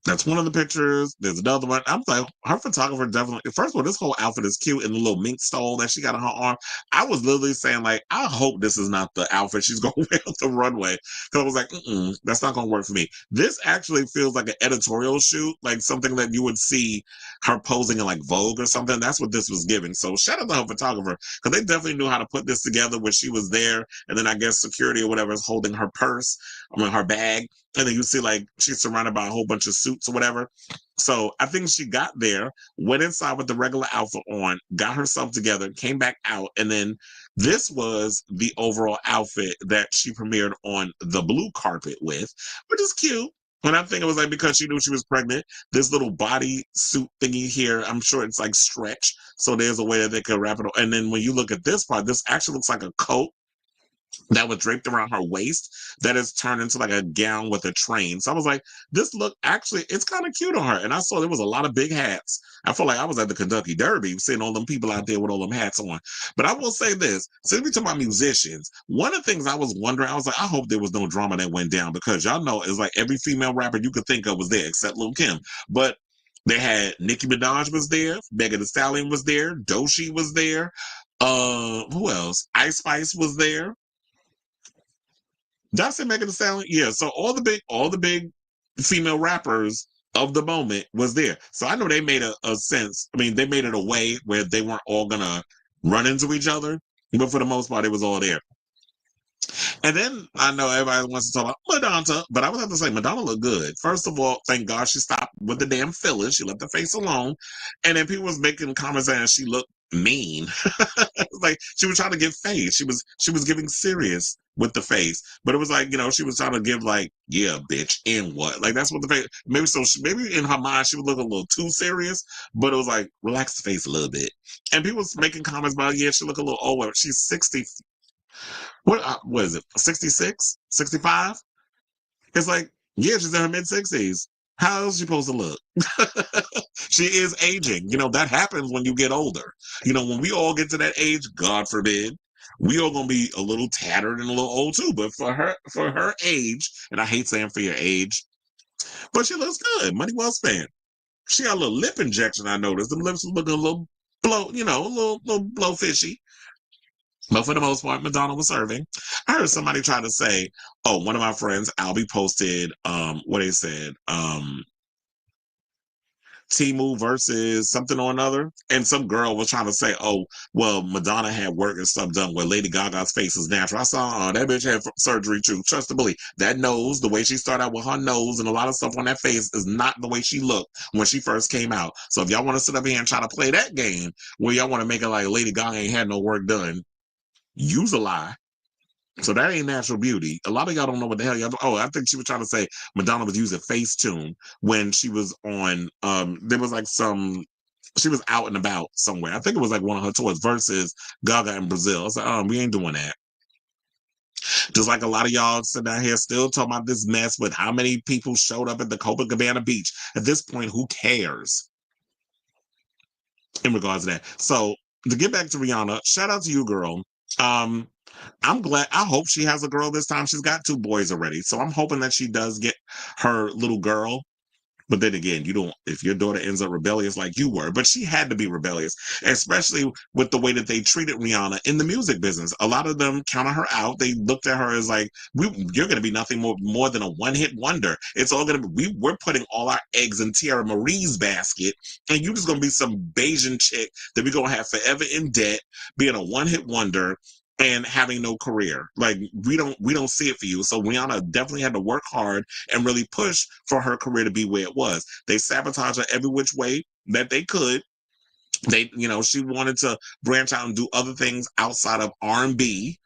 that's one of the pictures. There's another one. I'm like, her photographer definitely. First of all, this whole outfit is cute, and the little mink stole that she got on her arm. I was literally saying, like, I hope this is not the outfit she's going to wear on the runway, because I was like, that's not going to work for me. This actually feels like an editorial shoot, like something that you would see her posing in like Vogue or something. That's what this was giving. So shout out to her photographer, because they definitely knew how to put this together when she was there, and then I guess security or whatever is holding her purse, her bag. And then you see like she's surrounded by a whole bunch of suits or whatever. So I think she got there, went inside with the regular outfit on, got herself together, came back out. And then this was the overall outfit that she premiered on the blue carpet with, which is cute. And I think it was like because she knew she was pregnant, this little body suit thingy here, I'm sure it's like stretch. So there's a way that they could wrap it on. And then when you look at this part, this actually looks like a coat that was draped around her waist that is turned into like a gown with a train. So I was like, this look actually, it's kind of cute on her. And I saw there was a lot of big hats. I felt like I was at the Kentucky Derby seeing all them people out there with all them hats on. But I will say this, since we talk about musicians, one of the things I was wondering, I was like, I hope there was no drama that went down, because y'all know it's like every female rapper you could think of was there except Lil' Kim. But they had Nicki Minaj was there, Megan Thee Stallion was there, Doechii was there. Who else? Ice Spice was there. Did I say Megan Thee Stallion? Yeah. So all the big female rappers of the moment was there. So I know they made a sense. I mean, they made it a way where they weren't all gonna run into each other, but for the most part, it was all there. And then I know everybody wants to talk about Madonna, but I would have to say Madonna looked good. First of all, thank God she stopped with the damn fillers. She left the face alone. And then people was making comments saying she looked mean. Like she was trying to give face. She was giving serious with the face. But it was like, she was trying to give like, yeah, bitch, and what? Like that's what the face maybe in her mind she was looking a little too serious, but it was like relax the face a little bit. And people was making comments about, yeah, she look a little older. She's 60. What is it? 66? 65? It's like, yeah, she's in her mid-60s. How is she supposed to look? She is aging. That happens when you get older. When we all get to that age, God forbid, we all gonna be a little tattered and a little old too. But for her age, and I hate saying for your age, but she looks good. Money well spent. She got a little lip injection, I noticed. Them lips was looking a little blow, a little blowfishy. But for the most part, Madonna was serving. I heard somebody try to say, one of my friends, Albie, posted what they said, Timu versus something or another. And some girl was trying to say, well, Madonna had work and stuff done where Lady Gaga's face is natural. I saw that bitch had surgery too. Trust and believe. That nose, the way she started out with her nose and a lot of stuff on that face is not the way she looked when she first came out. So if y'all want to sit up here and try to play that game where y'all want to make it like Lady Gaga ain't had no work done, use a lie. So that ain't natural beauty. A lot of y'all don't know what the hell y'all. I think she was trying to say Madonna was using Facetune when she was on. There was like she was out and about somewhere. I think it was like one of her tours versus Gaga in Brazil. I was like, we ain't doing that. Just like a lot of y'all sitting down here still talking about this mess with how many people showed up at the Copacabana beach. At this point, who cares? In regards to that. So to get back to Rihanna, shout out to you, girl. I'm glad. I hope she has a girl this time. She's got 2 boys already. So I'm hoping that she does get her little girl. But then again, if your daughter ends up rebellious like you were, but she had to be rebellious, especially with the way that they treated Rihanna in the music business. A lot of them counted her out. They looked at her as like, you're going to be nothing more than a one-hit wonder. It's all going to be, we're putting all our eggs in Tierra Marie's basket, and you're just going to be some Bayesian chick that we're going to have forever in debt, being a one-hit wonder. and having no career. Like we don't see it for you. So Rihanna definitely had to work hard and really push for her career to be where it was. They sabotaged her every which way that they could. They, she wanted to branch out and do other things outside of R&B.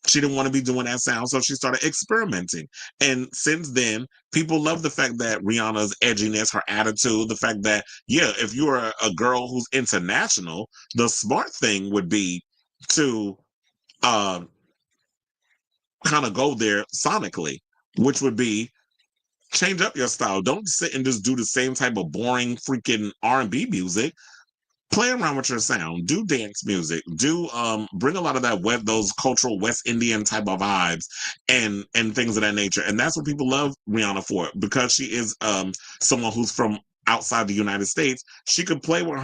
She didn't want to be doing that sound, so she started experimenting. And since then, people love the fact that Rihanna's edginess, her attitude, the fact that, yeah, if you're a girl who's international, the smart thing would be to kind of go there sonically, which would be change up your style. Don't sit and just do the same type of boring freaking R&B music. Play around with your sound, do dance music, do bring a lot of that those cultural West Indian type of vibes and things of that nature. And that's what people love Rihanna for, because she is someone who's from outside the United States. She could play with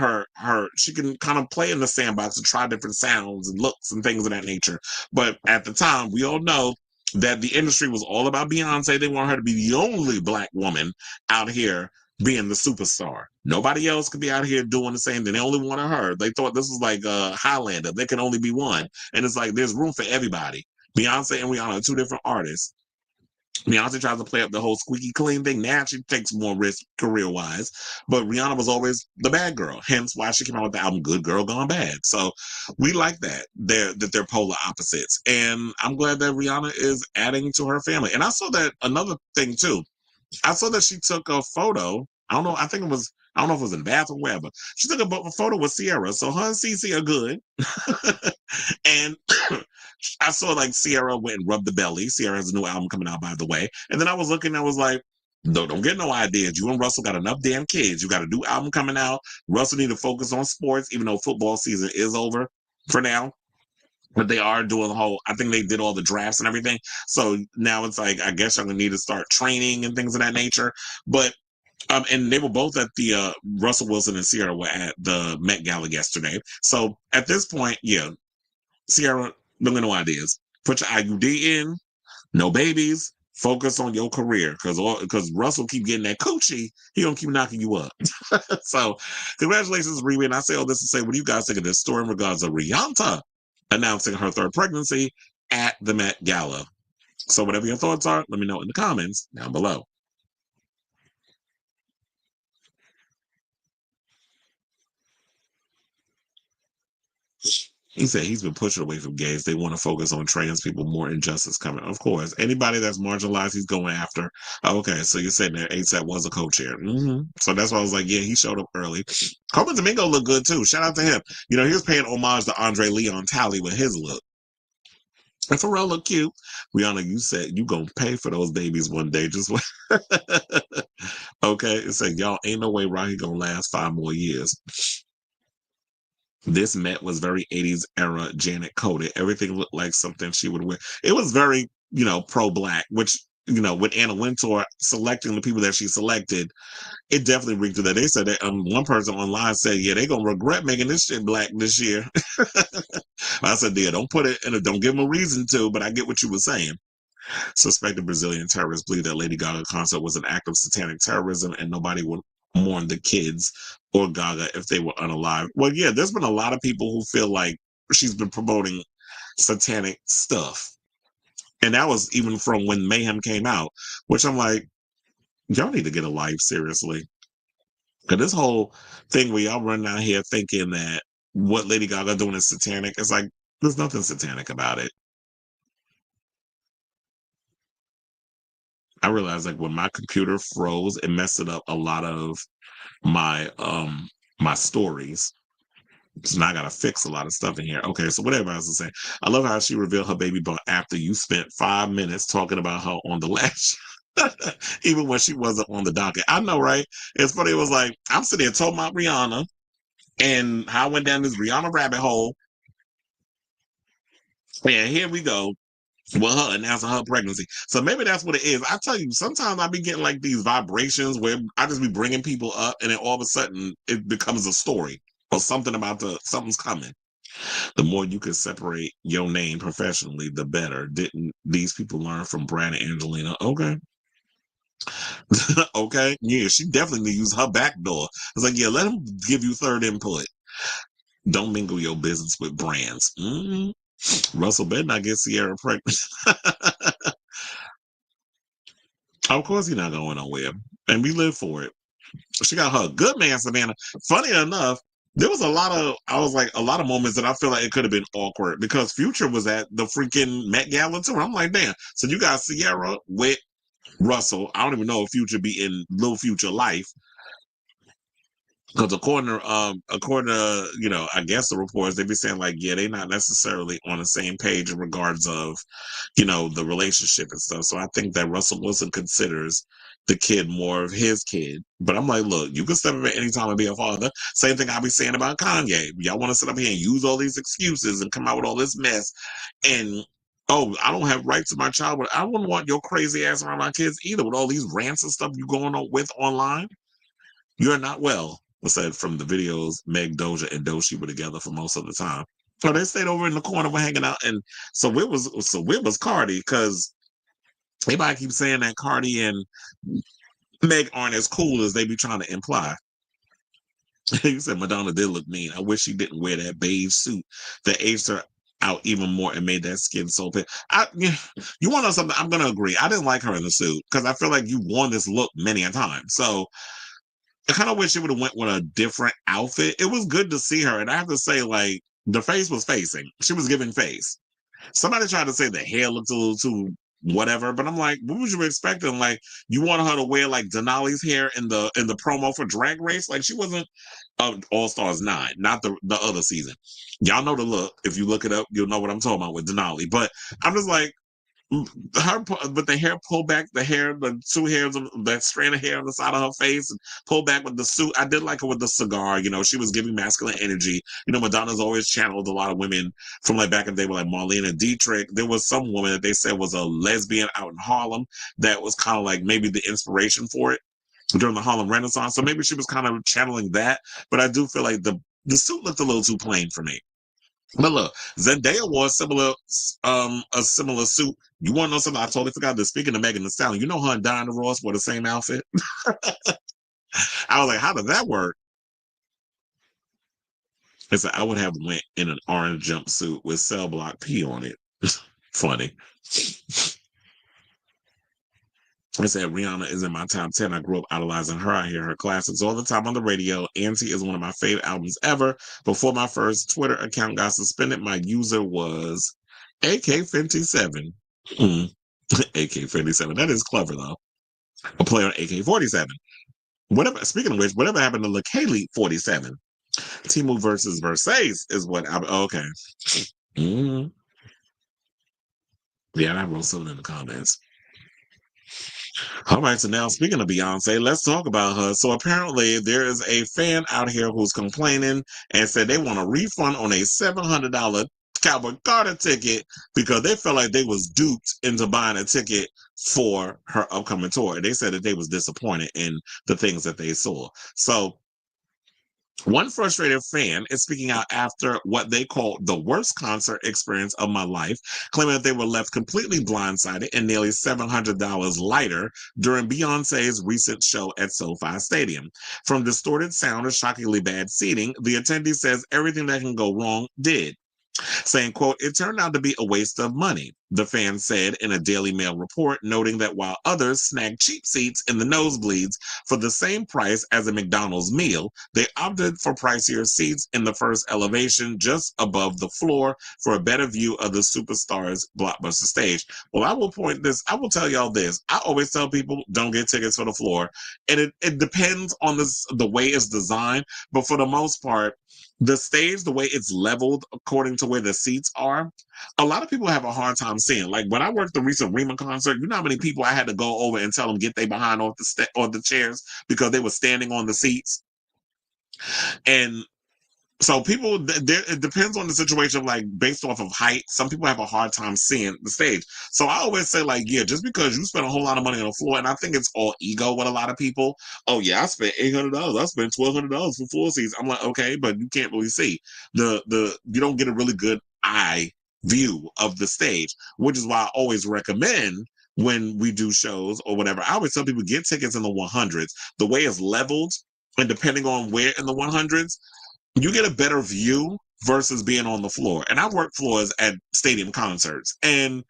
she can kind of play in the sandbox and try different sounds and looks and things of that nature. But at the time, we all know that the industry was all about Beyonce. They want her to be the only Black woman out here being the superstar. Nobody else could be out here doing the same thing. They only wanted her. They thought this was like Highlander. There can only be one. And it's like there's room for everybody. Beyonce and Rihanna are two different artists. Beyonce tries to play up the whole squeaky clean thing. Now she takes more risk career-wise. But Rihanna was always the bad girl. Hence why she came out with the album Good Girl Gone Bad. So we like that. They're polar opposites. And I'm glad that Rihanna is adding to her family. And I saw that another thing too. I saw that she took a photo. I don't know. I don't know if it was in the bathroom or wherever. She took a photo with Ciara. So her and Cece are good. And I saw like Ciara went and rubbed the belly. Ciara has a new album coming out, by the way. And then I was looking, I was like, no, don't get no ideas. You and Russell got enough damn kids. You got a new album coming out. Russell need to focus on sports, even though football season is over for now. But they are doing the whole, I think they did all the drafts and everything. So now it's like, I guess I'm going to need to start training and things of that nature. But, and they were both at the, Russell Wilson and Ciara were at the Met Gala yesterday. So at this point, yeah, Ciara, don't get no ideas. Put your IUD in, no babies, focus on your career. Because Russell keep getting that coochie, he gonna keep knocking you up. So congratulations, Riri. And I say all this to say, what do you guys think of this story in regards to Rihanna announcing her third pregnancy at the Met Gala? So whatever your thoughts are, let me know in the comments down below. He said he's been pushing away from gays. They want to focus on trans people, more injustice coming. Of course, anybody that's marginalized, he's going after. Okay, so you're saying that ASAP was a co-chair. So that's why I was like, yeah, he showed up early. Coleman Domingo looked good too. Shout out to him. He was paying homage to Andre Leon Talley with his look. And Pharrell looked cute. Rihanna, you said you gonna pay for those babies one day. Just okay. It said y'all ain't no way Rocky gonna last 5 more years. This Met was very 80s era Janet coded. Everything looked like something she would wear. It was very, pro-Black, which, with Anna Wintour selecting the people that she selected, it definitely reeked of that. They said that one person online said, yeah, they're going to regret making this shit Black this year. I said, yeah, don't put it in don't give them a reason to, but I get what you were saying. Suspected Brazilian terrorists believe that Lady Gaga concert was an act of satanic terrorism and nobody would mourn the kids or Gaga if they were unalive. Well, yeah, there's been a lot of people who feel like she's been promoting satanic stuff. And that was even from when Mayhem came out, which I'm like, y'all need to get a life, seriously. Because this whole thing where y'all run out here thinking that what Lady Gaga doing is satanic, it's like, there's nothing satanic about it. I realized like when my computer froze, it messed it up a lot of my my stories. So now I gotta fix a lot of stuff in here. Okay, so whatever I was saying. I love how she revealed her baby bump after you spent 5 minutes talking about her on the last even when she wasn't on the docket. I know, right? It's funny, it was like I'm sitting there talking about Rihanna and how I went down this Rihanna rabbit hole. And here we go. Well, her announcing her pregnancy. So maybe that's what it is. I tell you, sometimes I be getting like these vibrations where I just be bringing people up and then all of a sudden it becomes a story or something about something's coming. The more you can separate your name professionally, the better. Didn't these people learn from Brad and Angelina? Okay. Okay. Yeah, she definitely use her back door. It's like, yeah, let him give you third input. Don't mingle your business with brands. Russell better not get Sierra pregnant. Of course he's not going nowhere. And we live for it. She got her good man, Savannah. Funny enough, there was a lot of moments that I feel like it could have been awkward because Future was at the freaking Met Gala too. I'm like, damn. So you got Sierra with Russell. I don't even know if Future be in Lil Future life. Because according to I guess the reports, they be saying like, yeah, they're not necessarily on the same page in regards of, the relationship and stuff. So I think that Russell Wilson considers the kid more of his kid. But I'm like, look, you can step up at any time and be a father. Same thing I'll be saying about Kanye. Y'all want to sit up here and use all these excuses and come out with all this mess and oh, I don't have rights to my child, but I wouldn't want your crazy ass around my kids either with all these rants and stuff you going on with online. You're not well. Said from the videos, Meg, Doja, and Doshi were together for most of the time. So they stayed over in the corner, were hanging out, and so it was Cardi because everybody keeps saying that Cardi and Meg aren't as cool as they be trying to imply. You said Madonna did look mean. I wish she didn't wear that beige suit that aged her out even more and made that skin so pale. You want to know something? I'm gonna agree. I didn't like her in the suit because I feel like you worn this look many a time. So I kind of wish she would have went with a different outfit. It was good to see her, and I have to say, like, the face was facing. She was giving face. Somebody tried to say the hair looked a little too whatever, but I'm like, what was you expecting? Like, you wanted her to wear like Denali's hair in the promo for Drag Race? Like, she wasn't All Stars 9, not the other season. Y'all know the look. If you look it up, you'll know what I'm talking about with Denali. But I'm just like, but the hair pulled back, the two hairs, that strand of hair on the side of her face, and pulled back with the suit. I did like her with the cigar. She was giving masculine energy. Madonna's always channeled a lot of women from like back in the day, with like Marlene Dietrich. There was some woman that they said was a lesbian out in Harlem that was kind of like maybe the inspiration for it during the Harlem Renaissance. So maybe she was kind of channeling that. But I do feel like the suit looked a little too plain for me. But look, Zendaya wore a similar suit. You want to know something? I totally forgot this. Speaking of Megan Thee Stallion, her and Diana Ross wore the same outfit. I was like, how did that work? It's like I would have went in an orange jumpsuit with Cell Block P on it. Funny. I said Rihanna is in my top 10. I grew up idolizing her. I hear her classics all the time on the radio. Auntie is one of my favorite albums ever. Before my first Twitter account got suspended, my user was AK-57. AK-57. That is clever, though. A play on AK-47. Speaking of which, whatever happened to LeKaylee 47? Timu versus Versace is what okay. Mm-hmm. Yeah, I wrote something in the comments. All right, so now speaking of Beyonce, let's talk about her. So apparently there is a fan out here who's complaining and said they want a refund on a $700 Cowboy Carter ticket because they felt like they was duped into buying a ticket for her upcoming tour. They said that they was disappointed in the things that they saw. So one frustrated fan is speaking out after what they call the worst concert experience of my life, claiming that they were left completely blindsided and nearly $700 lighter during Beyonce's recent show at SoFi Stadium. From distorted sound to shockingly bad seating, the attendee says everything that can go wrong did, saying, quote, "It turned out to be a waste of money," the fan said in a Daily Mail report, noting that while others snagged cheap seats in the nosebleeds for the same price as a McDonald's meal, they opted for pricier seats in the first elevation just above the floor for a better view of the superstar's blockbuster stage. Well, I will tell y'all this. I always tell people don't get tickets for the floor. And it depends on the way it's designed, but for the most part, the stage, the way it's leveled according to where the seats are, a lot of people have a hard time seeing. Like when I worked the recent Rima concert, you know how many people I had to go over and tell them get they behind off the chairs because they were standing on the seats. And so people, it depends on the situation, like based off of height. Some people have a hard time seeing the stage. So I always say like, yeah, just because you spend a whole lot of money on the floor, and I think it's all ego with a lot of people. Oh yeah, I spent $800. I spent $1,200 for floor seats. I'm like, okay, but you can't really see you don't get a really good eye view of the stage, which is why I always recommend when we do shows or whatever. I always tell people get tickets in the 100s. The way it's leveled, and depending on where in the 100s, you get a better view versus being on the floor. And I work floors at stadium concerts. And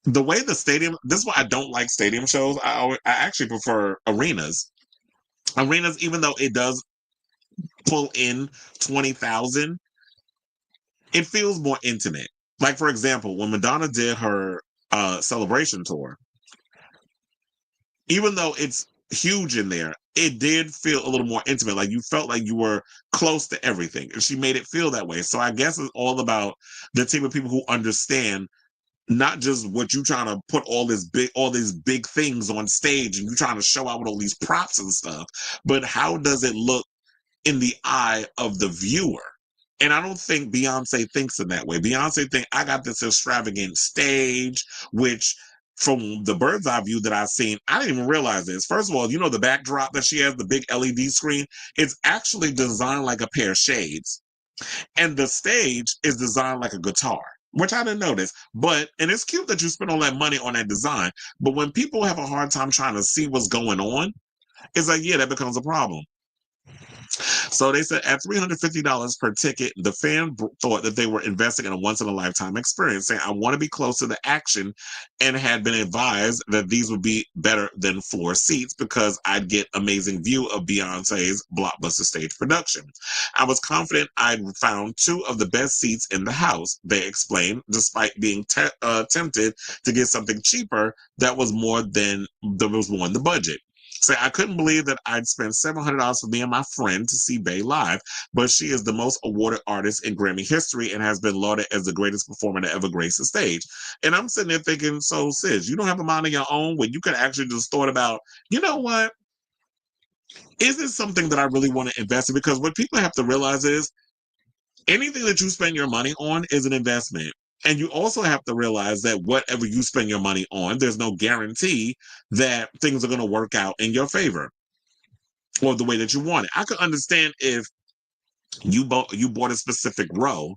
the way the stadium, this is why I don't like stadium shows. I actually prefer arenas. Arenas, even though it does pull in 20,000, it feels more intimate. Like, for example, when Madonna did her celebration tour, even though it's huge in there, it did feel a little more intimate. Like, you felt like you were close to everything. And she made it feel that way. So I guess it's all about the team of people who understand not just what you trying to put all these big things on stage and you trying to show out with all these props and stuff, but how does it look in the eye of the viewer? And I don't think Beyonce thinks in that way. Beyonce think I got this extravagant stage, which from the bird's eye view that I've seen, I didn't even realize this. First of all, the backdrop that she has, the big LED screen, it's actually designed like a pair of shades. And the stage is designed like a guitar, which I didn't notice. And it's cute that you spend all that money on that design. But when people have a hard time trying to see what's going on, it's like, yeah, that becomes a problem. So they said at $350 per ticket, the fan thought that they were investing in a once-in-a-lifetime experience, saying, I want to be close to the action, and had been advised that these would be better than floor seats because I'd get amazing view of Beyonce's blockbuster stage production. I was confident I'd found two of the best seats in the house, they explained, despite being tempted to get something cheaper that was more in the budget. Say, I couldn't believe that I'd spent $700 for me and my friend to see Bey live, but she is the most awarded artist in Grammy history and has been lauded as the greatest performer to ever grace the stage. And I'm sitting there thinking, so sis, you don't have a mind of your own when you could actually just thought about, you know what? Is this something that I really want to invest in? Because what people have to realize is anything that you spend your money on is an investment. And you also have to realize that whatever you spend your money on, there's no guarantee that things are going to work out in your favor or the way that you want it. I could understand if you bought a specific row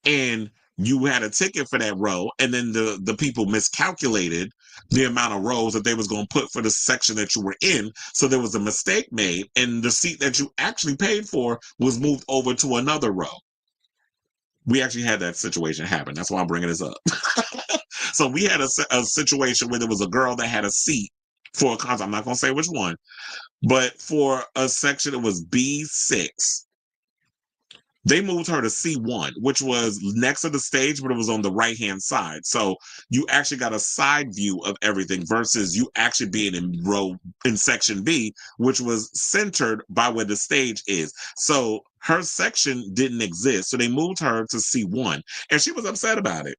and you had a ticket for that row, and then the people miscalculated the amount of rows that they was going to put for the section that you were in. So there was a mistake made, and the seat that you actually paid for was moved over to another row. We actually had that situation happen. That's why I'm bringing this up. So we had a situation where there was a girl that had a seat for a concert. I'm not going to say which one, but for a section, it was B6. They moved her to C1, which was next to the stage, but it was on the right-hand side. So you actually got a side view of everything versus you actually being in section B, which was centered by where the stage is. So her section didn't exist. So they moved her to C1. And she was upset about it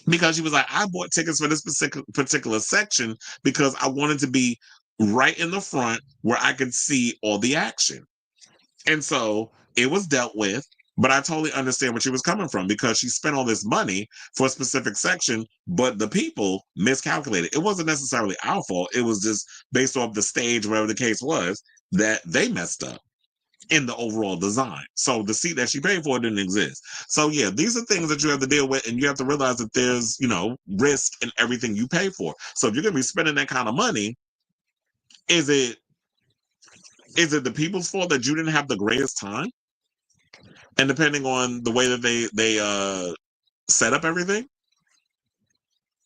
because she was like, I bought tickets for this particular section because I wanted to be right in the front where I could see all the action. And so it was dealt with, but I totally understand where she was coming from because she spent all this money for a specific section, but the people miscalculated. It wasn't necessarily our fault. It was just based off the stage, whatever the case was, that they messed up in the overall design. So the seat that she paid for didn't exist. So yeah, these are things that you have to deal with, and you have to realize that there's, risk in everything you pay for. So if you're going to be spending that kind of money, is it the people's fault that you didn't have the greatest time? And depending on the way that they set up everything.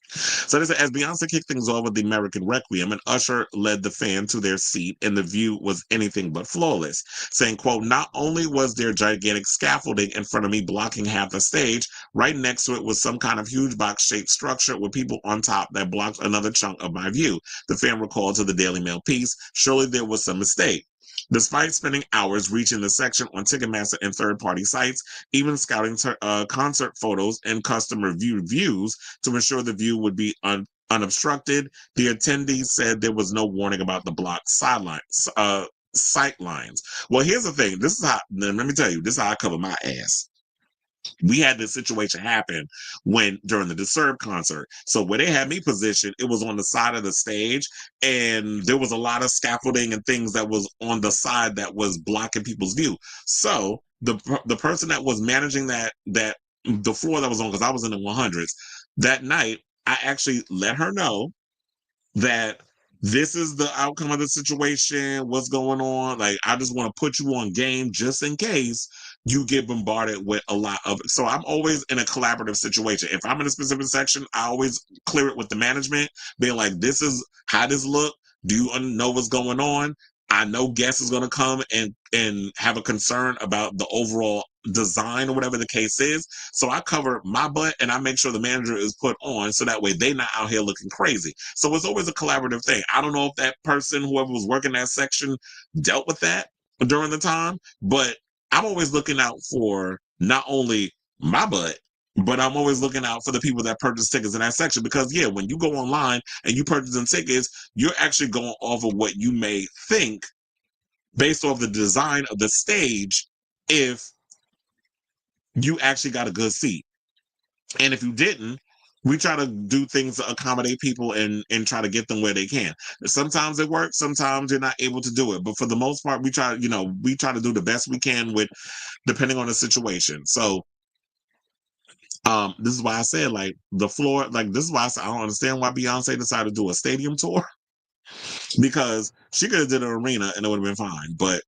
So they said, as Beyonce kicked things off with the American Requiem, an usher led the fan to their seat, and the view was anything but flawless, saying, quote, not only was there gigantic scaffolding in front of me blocking half the stage, right next to it was some kind of huge box-shaped structure with people on top that blocked another chunk of my view. The fan recalled to the Daily Mail piece, surely there was some mistake. Despite spending hours reaching the section on Ticketmaster and third-party sites, even scouting concert photos and customer views to ensure the view would be unobstructed, the attendees said there was no warning about the blocked sight lines. Well, here's the thing. Let me tell you, this is how I cover my ass. We had this situation happen during the Disturbed concert. So where they had me positioned, it was on the side of the stage, and there was a lot of scaffolding and things that was on the side that was blocking people's view. So the person that was managing that the floor that was on, because I was in the 100s that night, I actually let her know that this is the outcome of the situation, what's going on. Like, I just want to put you on game just in case you get bombarded with a lot of. So I'm always in a collaborative situation. If I'm in a specific section, I always clear it with the management, being like, this is how this look. Do you know what's going on? I know guests is going to come and have a concern about the overall design or whatever the case is. So I cover my butt and I make sure the manager is put on so that way they not out here looking crazy. So it's always a collaborative thing. I don't know if that person, whoever was working that section, dealt with that during the time, but I'm always looking out for not only my butt, but I'm always looking out for the people that purchase tickets in that section. Because yeah, when you go online and you purchasing tickets, you're actually going off of what you may think based off the design of the stage if you actually got a good seat. And if you didn't, we try to do things to accommodate people and try to get them where they can. Sometimes it works, sometimes you're not able to do it. But for the most part, we try to do the best we can with depending on the situation. So this is why I said, like, the floor, like, this is why I said I don't understand why Beyonce decided to do a stadium tour, because she could have did an arena and it would have been fine. But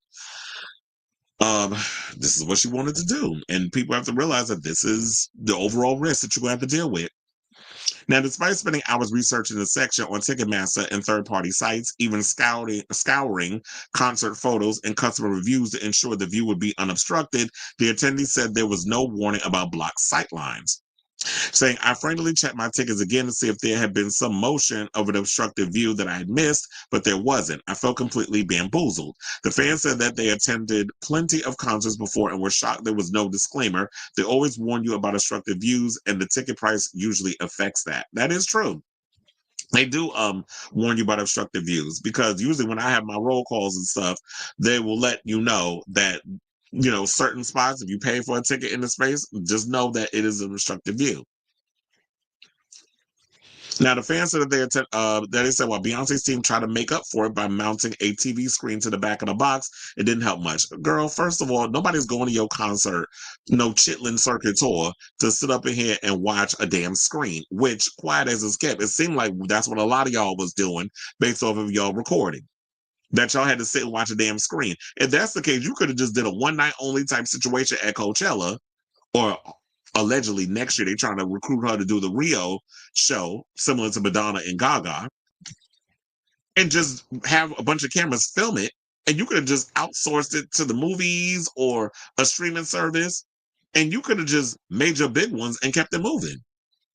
this is what she wanted to do. And people have to realize that this is the overall risk that you're going to have to deal with. Now, despite spending hours researching the section on Ticketmaster and third-party sites, even scouring concert photos and customer reviews to ensure the view would be unobstructed, the attendees said there was no warning about blocked sightlines, saying, I frantically checked my tickets again to see if there had been some motion of an obstructive view that I had missed, but there wasn't. I felt completely bamboozled. The fans said that they attended plenty of concerts before and were shocked there was no disclaimer. They always warn you about obstructive views, and the ticket price usually affects that. That is true. They do warn you about obstructive views, because usually when I have my roll calls and stuff, they will let you know that, certain spots, if you pay for a ticket in the space, just know that it is a obstructive view. Now, the fans said that they said, while Beyonce's team tried to make up for it by mounting a TV screen to the back of the box, it didn't help much. Girl, first of all, nobody's going to your concert, no Chitlin Circuit Tour, to sit up in here and watch a damn screen, which, quiet as it's kept, it seemed like that's what a lot of y'all was doing based off of y'all recording, that y'all had to sit and watch a damn screen. If that's the case, you could have just did a one night only type situation at Coachella, or allegedly next year they're trying to recruit her to do the Rio show, similar to Madonna and Gaga, and just have a bunch of cameras film it, and you could have just outsourced it to the movies or a streaming service, and you could have just made your big ones and kept it moving.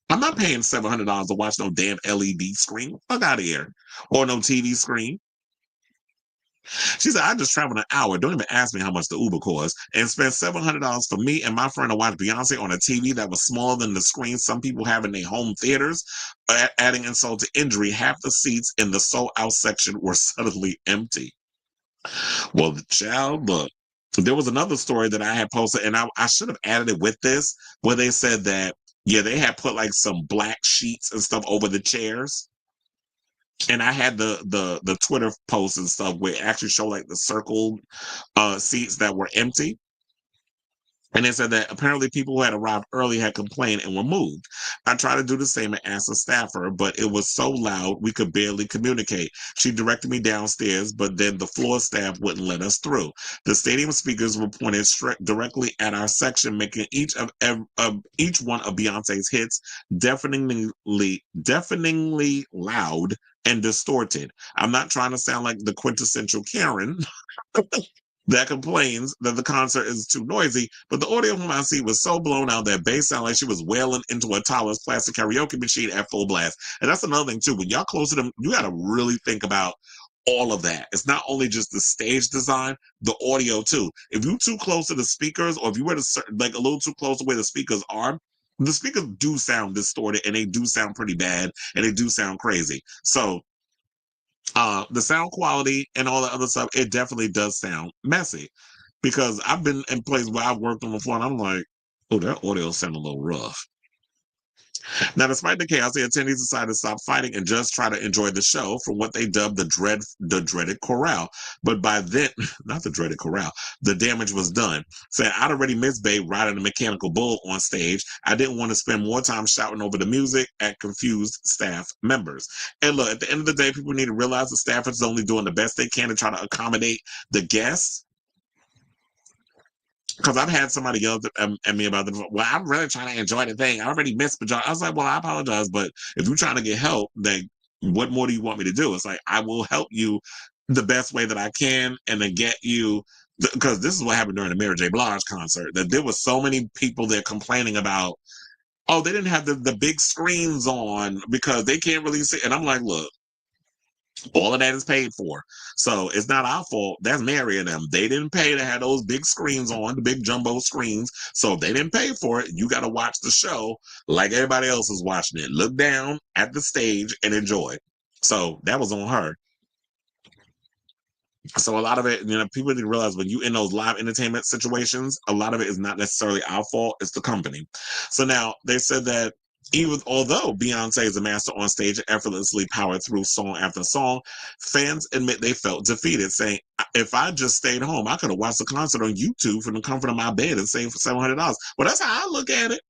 I'm not paying $700 to watch no damn LED screen. Fuck out of here. Or no TV screen. She said, I just traveled an hour. Don't even ask me how much the Uber cost. And spent $700 for me and my friend to watch Beyonce on a TV that was smaller than the screen some people have in their home theaters. Adding insult to injury, half the seats in the sold out section were suddenly empty. Well, the child, look, there was another story that I had posted, and I should have added it with this, where they said that, yeah, they had put like some black sheets and stuff over the chairs. And I had the Twitter posts and stuff where it actually showed like the circled seats that were empty. And they said that apparently people who had arrived early had complained and were moved. I tried to do the same and ask a staffer, but it was so loud we could barely communicate. She directed me downstairs, but then the floor staff wouldn't let us through. The stadium speakers were pointed directly at our section, making each one of Beyonce's hits deafeningly loud and distorted. I'm not trying to sound like the quintessential Karen that complains that the concert is too noisy, but the audio from my seat was so blown out that bass sounded like she was wailing into a Tyler's plastic karaoke machine at full blast. And that's another thing too. When y'all close to them, you got to really think about all of that. It's not only just the stage design, the audio too. If you're too close to the speakers, or if you were like a little too close to where the speakers are, the speakers do sound distorted, and they do sound pretty bad, and they do sound crazy. So the sound quality and all the other stuff, it definitely does sound messy, because I've been in places where I've worked on before and I'm like, oh, that audio sound a little rough. Now, despite the chaos, the attendees decided to stop fighting and just try to enjoy the show for what they dubbed the dreaded corral. But by then, not the dreaded corral, the damage was done. Saying, I'd already missed Babe riding a mechanical bull on stage. I didn't want to spend more time shouting over the music at confused staff members. And look, at the end of the day, people need to realize the staff is only doing the best they can to try to accommodate the guests. because I've had somebody yell at me about the. Well, I'm really trying to enjoy the thing. I already missed the job. I was like, well, I apologize, but if you're trying to get help, then what more do you want me to do? It's like I will help you the best way that I can, and then get you. Because this is what happened during the Mary J. Blige concert. That there was so many people there complaining about, oh, they didn't have the big screens on because they can't really see. And I'm like, look, all of that is paid for. So it's not our fault. That's Mary and them. They didn't pay to have those big screens on, the big jumbo screens. So if they didn't pay for it, you got to watch the show like everybody else is watching it. Look down at the stage and enjoy. So that was on her. So a lot of it, people didn't realize when you in those live entertainment situations, a lot of it is not necessarily our fault, it's the company. So now they said that even although Beyonce is a master on stage and effortlessly powered through song after song, fans admit they felt defeated, saying, if I just stayed home, I could have watched the concert on YouTube from the comfort of my bed and saved for $700. Well, that's how I look at it.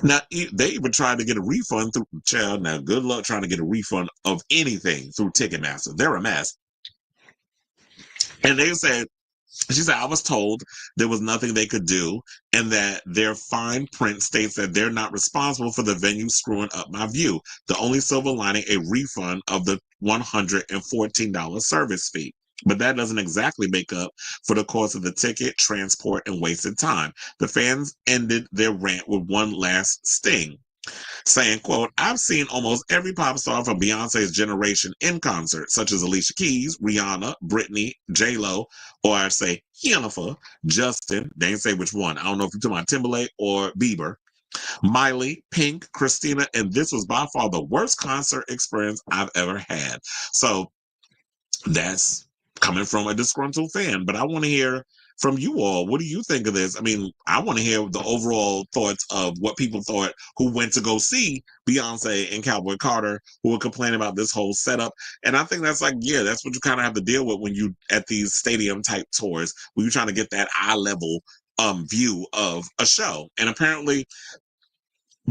Now, they even tried to get a refund through, child, now good luck trying to get a refund of anything through Ticketmaster. They're a mess. And she said, I was told there was nothing they could do and that their fine print states that they're not responsible for the venue screwing up my view. The only silver lining, a refund of the $114 service fee. But that doesn't exactly make up for the cost of the ticket, transport, and wasted time. The fans ended their rant with one last sting, saying, quote, I've seen almost every pop star from Beyonce's generation in concert, such as Alicia Keys, Rihanna, Britney, J-Lo, or I say Jennifer, Justin, they didn't say which one. I don't know if you're talking about Timberlake or Bieber, Miley, Pink, Christina, and this was by far the worst concert experience I've ever had. So that's coming from a disgruntled fan, but I want to hear from you all. What do you think of this? I mean, I want to hear the overall thoughts of what people thought who went to go see Beyonce and Cowboy Carter, who were complaining about this whole setup. And I think that's like, yeah, that's what you kind of have to deal with when you at these stadium type tours, when you're trying to get that eye level view of a show. And apparently,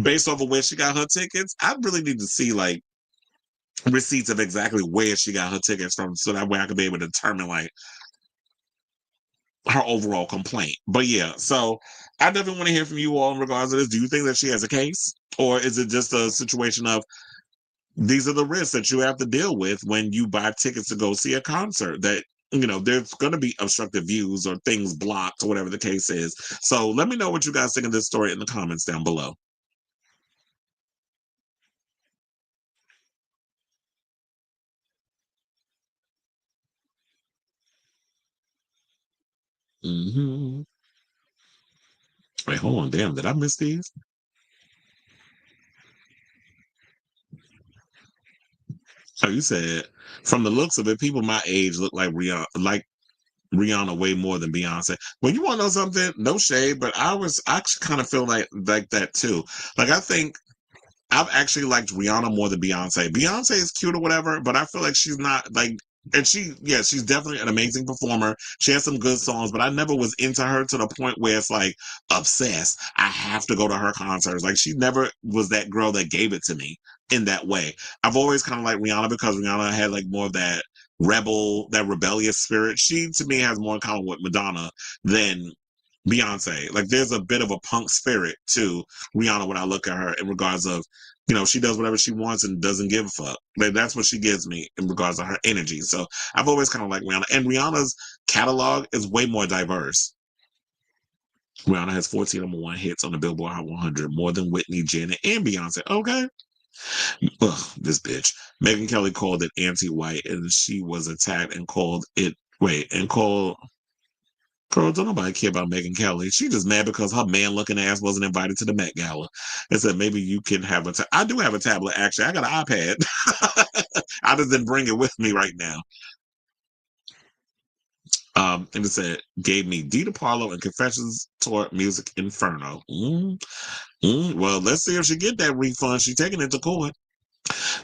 based off of where she got her tickets, I really need to see like receipts of exactly where she got her tickets from, so that way I could be able to determine like her overall complaint. But yeah, so I definitely want to hear from you all in regards to this. Do you think that she has a case, or is it just a situation of these are the risks that you have to deal with when you buy tickets to go see a concert, that there's going to be obstructive views or things blocked or whatever the case is. So let me know what you guys think of this story in the comments down below. Wait, hold on. Damn, did I miss these? So you said, from the looks of it, people my age look like Rihanna way more than Beyonce. Well, you want to know something? No shade, but I actually kind of feel like that too. Like I think I've actually liked Rihanna more than Beyonce. Beyonce is cute or whatever, but I feel like she's not like. And she's definitely an amazing performer. She has some good songs, but I never was into her to the point where it's like obsessed. I have to go to her concerts. Like she never was that girl that gave it to me in that way. I've always kind of liked Rihanna because Rihanna had like more of that that rebellious spirit. She to me has more in common with Madonna than Beyonce. Like there's a bit of a punk spirit to Rihanna when I look at her in regards of, she does whatever she wants and doesn't give a fuck. Like that's what she gives me in regards to her energy. So I've always kind of liked Rihanna. And Rihanna's catalog is way more diverse. Rihanna has 14 number one hits on the Billboard Hot 100, more than Whitney, Janet, and Beyonce. Okay. Ugh, this bitch. Megyn Kelly called it anti-white, and she was attacked and called it, girl, don't nobody care about Megyn Kelly. She just mad because her man-looking ass wasn't invited to the Met Gala. And said maybe you can have I do have a tablet, actually. I got an iPad. I just didn't bring it with me right now. And it said, gave me Dita Parlo and Confessions Tour Music Inferno. Well, let's see if she get that refund. She taking it to court.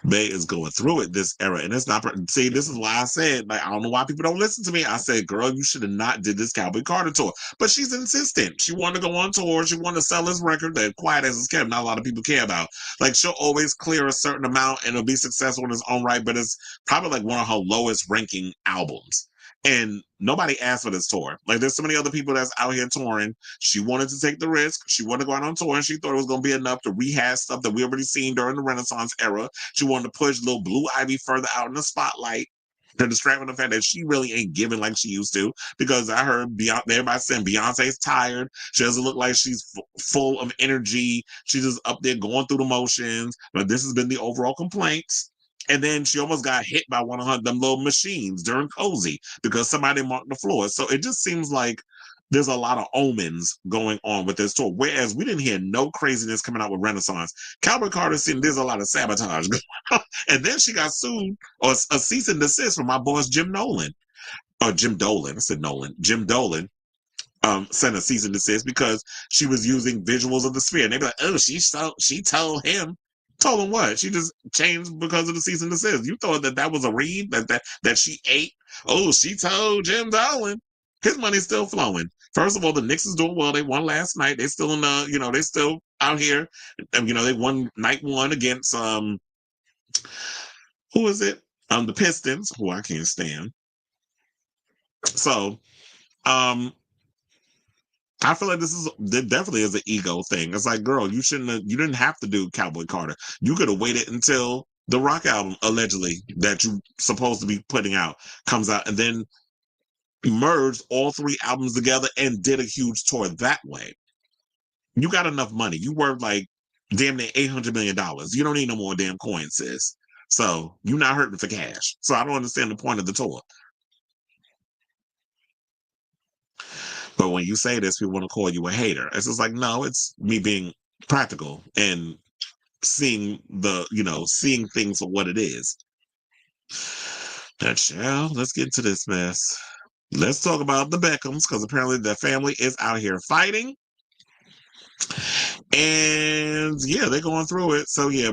Bay is going through it this era, and it's not. See, this is why I said, like, I don't know why people don't listen to me. I said, girl, you should have not did this Cowboy Carter tour, but she's insistent. She wanted to go on tour. She wanted to sell this record that Quiet as It's Kept not a lot of people care about. Like, she'll always clear a certain amount, and it'll be successful in its own right, but it's probably like one of her lowest ranking albums. And nobody asked for this tour. Like, there's so many other people that's out here touring. She wanted to take the risk. She wanted to go out on tour, and she thought it was going to be enough to rehash stuff that we already seen during the Renaissance era. She wanted to push little Blue Ivy further out in the spotlight to distract from the fact that she really ain't giving like she used to. Because I heard everybody saying Beyonce's tired. She doesn't look like she's full of energy. She's just up there going through the motions. But this has been the overall complaints. And then she almost got hit by one of them little machines during Cozy because somebody marked the floor. So it just seems like there's a lot of omens going on with this tour. Whereas we didn't hear no craziness coming out with Renaissance. Cowboy Carter said there's a lot of sabotage going on. And then she got sued or a cease and desist from my boss, Jim Nolan. Or Jim Dolan. I said Nolan. Jim Dolan sent a cease and desist because she was using visuals of the sphere. And they'd be like, oh, she told him. Told him what? She just changed because of the cease and desist. You thought that was a read that she ate? Oh, she told Jim Dolan. His money's still flowing. First of all, the Knicks is doing well. They won last night. They still in the, they still out here. They won night one against who is it? The Pistons, who I can't stand. So, I feel like there definitely is an ego thing. It's like, girl, you didn't have to do Cowboy Carter. You could have waited until the rock album, allegedly, that you supposed to be putting out comes out and then merged all three albums together and did a huge tour that way. You got enough money. You worth like damn near $800 million. You don't need no more damn coins, sis. So you're not hurting for cash. So I don't understand the point of the tour. But when you say this, people want to call you a hater. It's just like, no, it's me being practical and seeing seeing things for what it is. Now, let's get into this mess. Let's talk about the Beckhams, because apparently the family is out here fighting. And yeah, they're going through it. So yeah,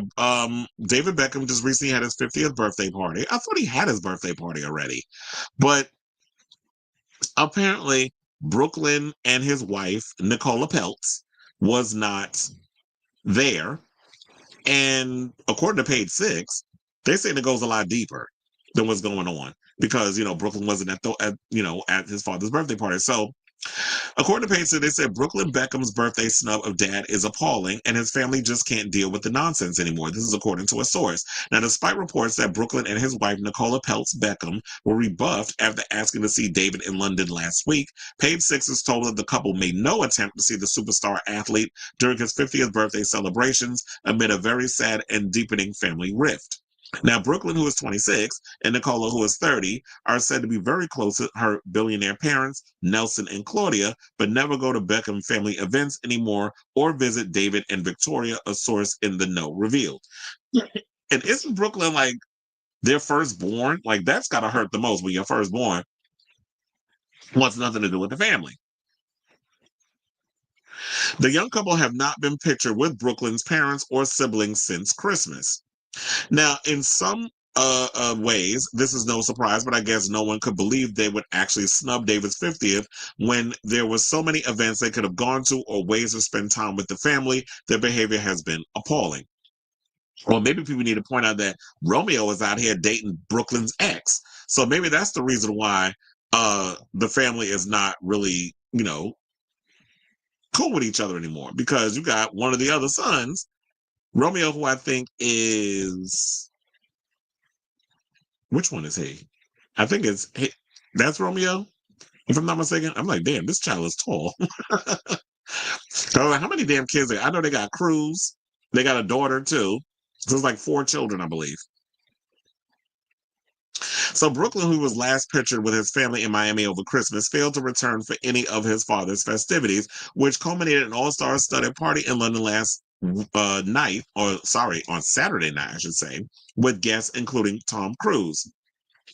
David Beckham just recently had his 50th birthday party. I thought he had his birthday party already. But apparently Brooklyn and his wife, Nicola Peltz, was not there. And according to page 6, they say it goes a lot deeper than what's going on because, Brooklyn wasn't at his father's birthday party. So according to page 6, they said Brooklyn Beckham's birthday snub of dad is appalling and his family just can't deal with the nonsense anymore. This is according to a source. Now, despite reports that Brooklyn and his wife, Nicola Peltz Beckham, were rebuffed after asking to see David in London last week, page 6 is told that the couple made no attempt to see the superstar athlete during his 50th birthday celebrations amid a very sad and deepening family rift. Now, Brooklyn, who is 26, and Nicola, who is 30, are said to be very close to her billionaire parents, Nelson and Claudia, but never go to Beckham family events anymore or visit David and Victoria, a source in the know revealed. And isn't Brooklyn like their firstborn? Like, that's got to hurt the most when your firstborn wants nothing to do with the family. The young couple have not been pictured with Brooklyn's parents or siblings since Christmas. Now, in some ways, this is no surprise, but I guess no one could believe they would actually snub David's 50th when there were so many events they could have gone to or ways to spend time with the family. Their behavior has been appalling. Well, maybe people need to point out that Romeo is out here dating Brooklyn's ex. So maybe that's the reason why the family is not really, cool with each other anymore, because you got one of the other sons, Romeo, who I think is, which one is he? I think that's Romeo, if I'm not mistaken. I'm like, damn, this child is tall. So how many damn kids? I know they got Cruz. They got a daughter too. So it's like 4 children, I believe. So Brooklyn, who was last pictured with his family in Miami over Christmas, failed to return for any of his father's festivities, which culminated in an all-star studded party in London on Saturday night, I should say, with guests including Tom Cruise.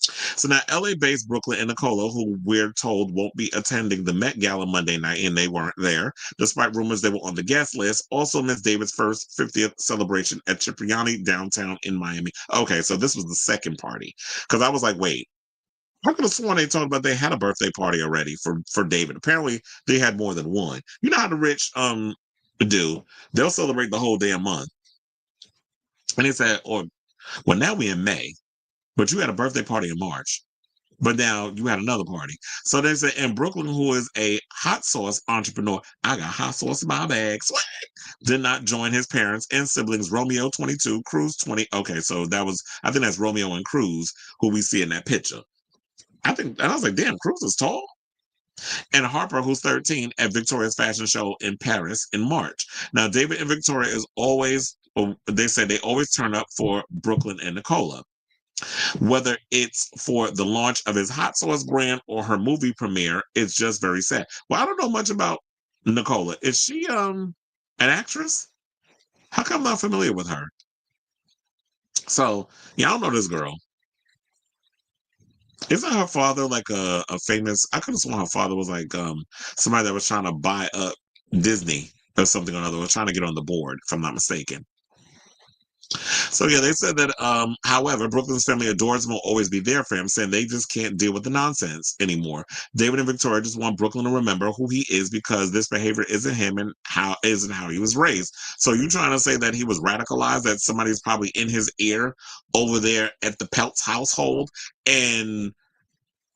So now LA-based Brooklyn and Nicola, who we're told won't be attending the Met Gala Monday night, and they weren't there, despite rumors they were on the guest list, also missed David's first 50th celebration at Cipriani downtown in Miami. Okay, so this was the second party. Because I was like, wait, I could have sworn they talked about they had a birthday party already for David. Apparently, they had more than one. You know how the rich do. They'll celebrate the whole damn month. And they said, well, now we're in May, but you had a birthday party in March. But now you had another party. So they said in Brooklyn, who is a hot sauce entrepreneur, I got hot sauce in my bag, swag, did not join his parents and siblings, Romeo 22, Cruz 20. Okay, so I think that's Romeo and Cruz, who we see in that picture. And I was like, damn, Cruz is tall. And Harper, who's 13, at Victoria's fashion show in Paris in March. Now, David and Victoria they say they always turn up for Brooklyn and Nicola. Whether it's for the launch of his hot sauce brand or her movie premiere, it's just very sad. Well, I don't know much about Nicola. Is she an actress? How come I'm not familiar with her? So, yeah, I don't know this girl. Isn't her father like a famous? I could have sworn her father was like somebody that was trying to buy up Disney or something or another, was trying to get on the board, if I'm not mistaken. So yeah, they said that however, Brooklyn's family adores him, will always be there for him, saying they just can't deal with the nonsense anymore. David and Victoria just want Brooklyn to remember who he is because this behavior isn't him and how he was raised. So you trying to say that he was radicalized, that somebody's probably in his ear over there at the Peltz household, and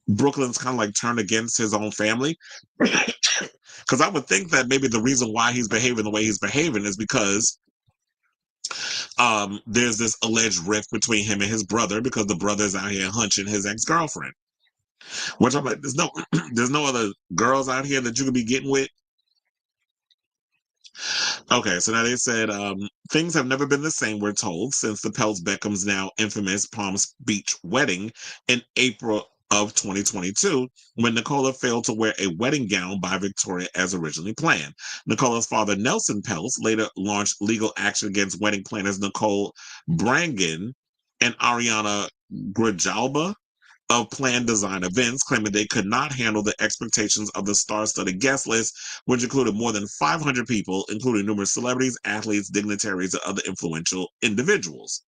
Brooklyn's kind of like turned against his own family? Because I would think that maybe the reason why he's behaving the way he's behaving is because there's this alleged rift between him and his brother because the brother's out here hunching his ex-girlfriend. Which I'm like, there's no other girls out here that you could be getting with. Okay, so now they said things have never been the same, we're told, since the Peltz Beckham's now infamous Palm Beach wedding in April of 2022, when Nicola failed to wear a wedding gown by Victoria as originally planned. Nicola's father, Nelson Peltz, later launched legal action against wedding planners Nicole Brangan and Ariana Grijalba of Planned Design Events, claiming they could not handle the expectations of the star-studded guest list, which included more than 500 people, including numerous celebrities, athletes, dignitaries, and other influential individuals.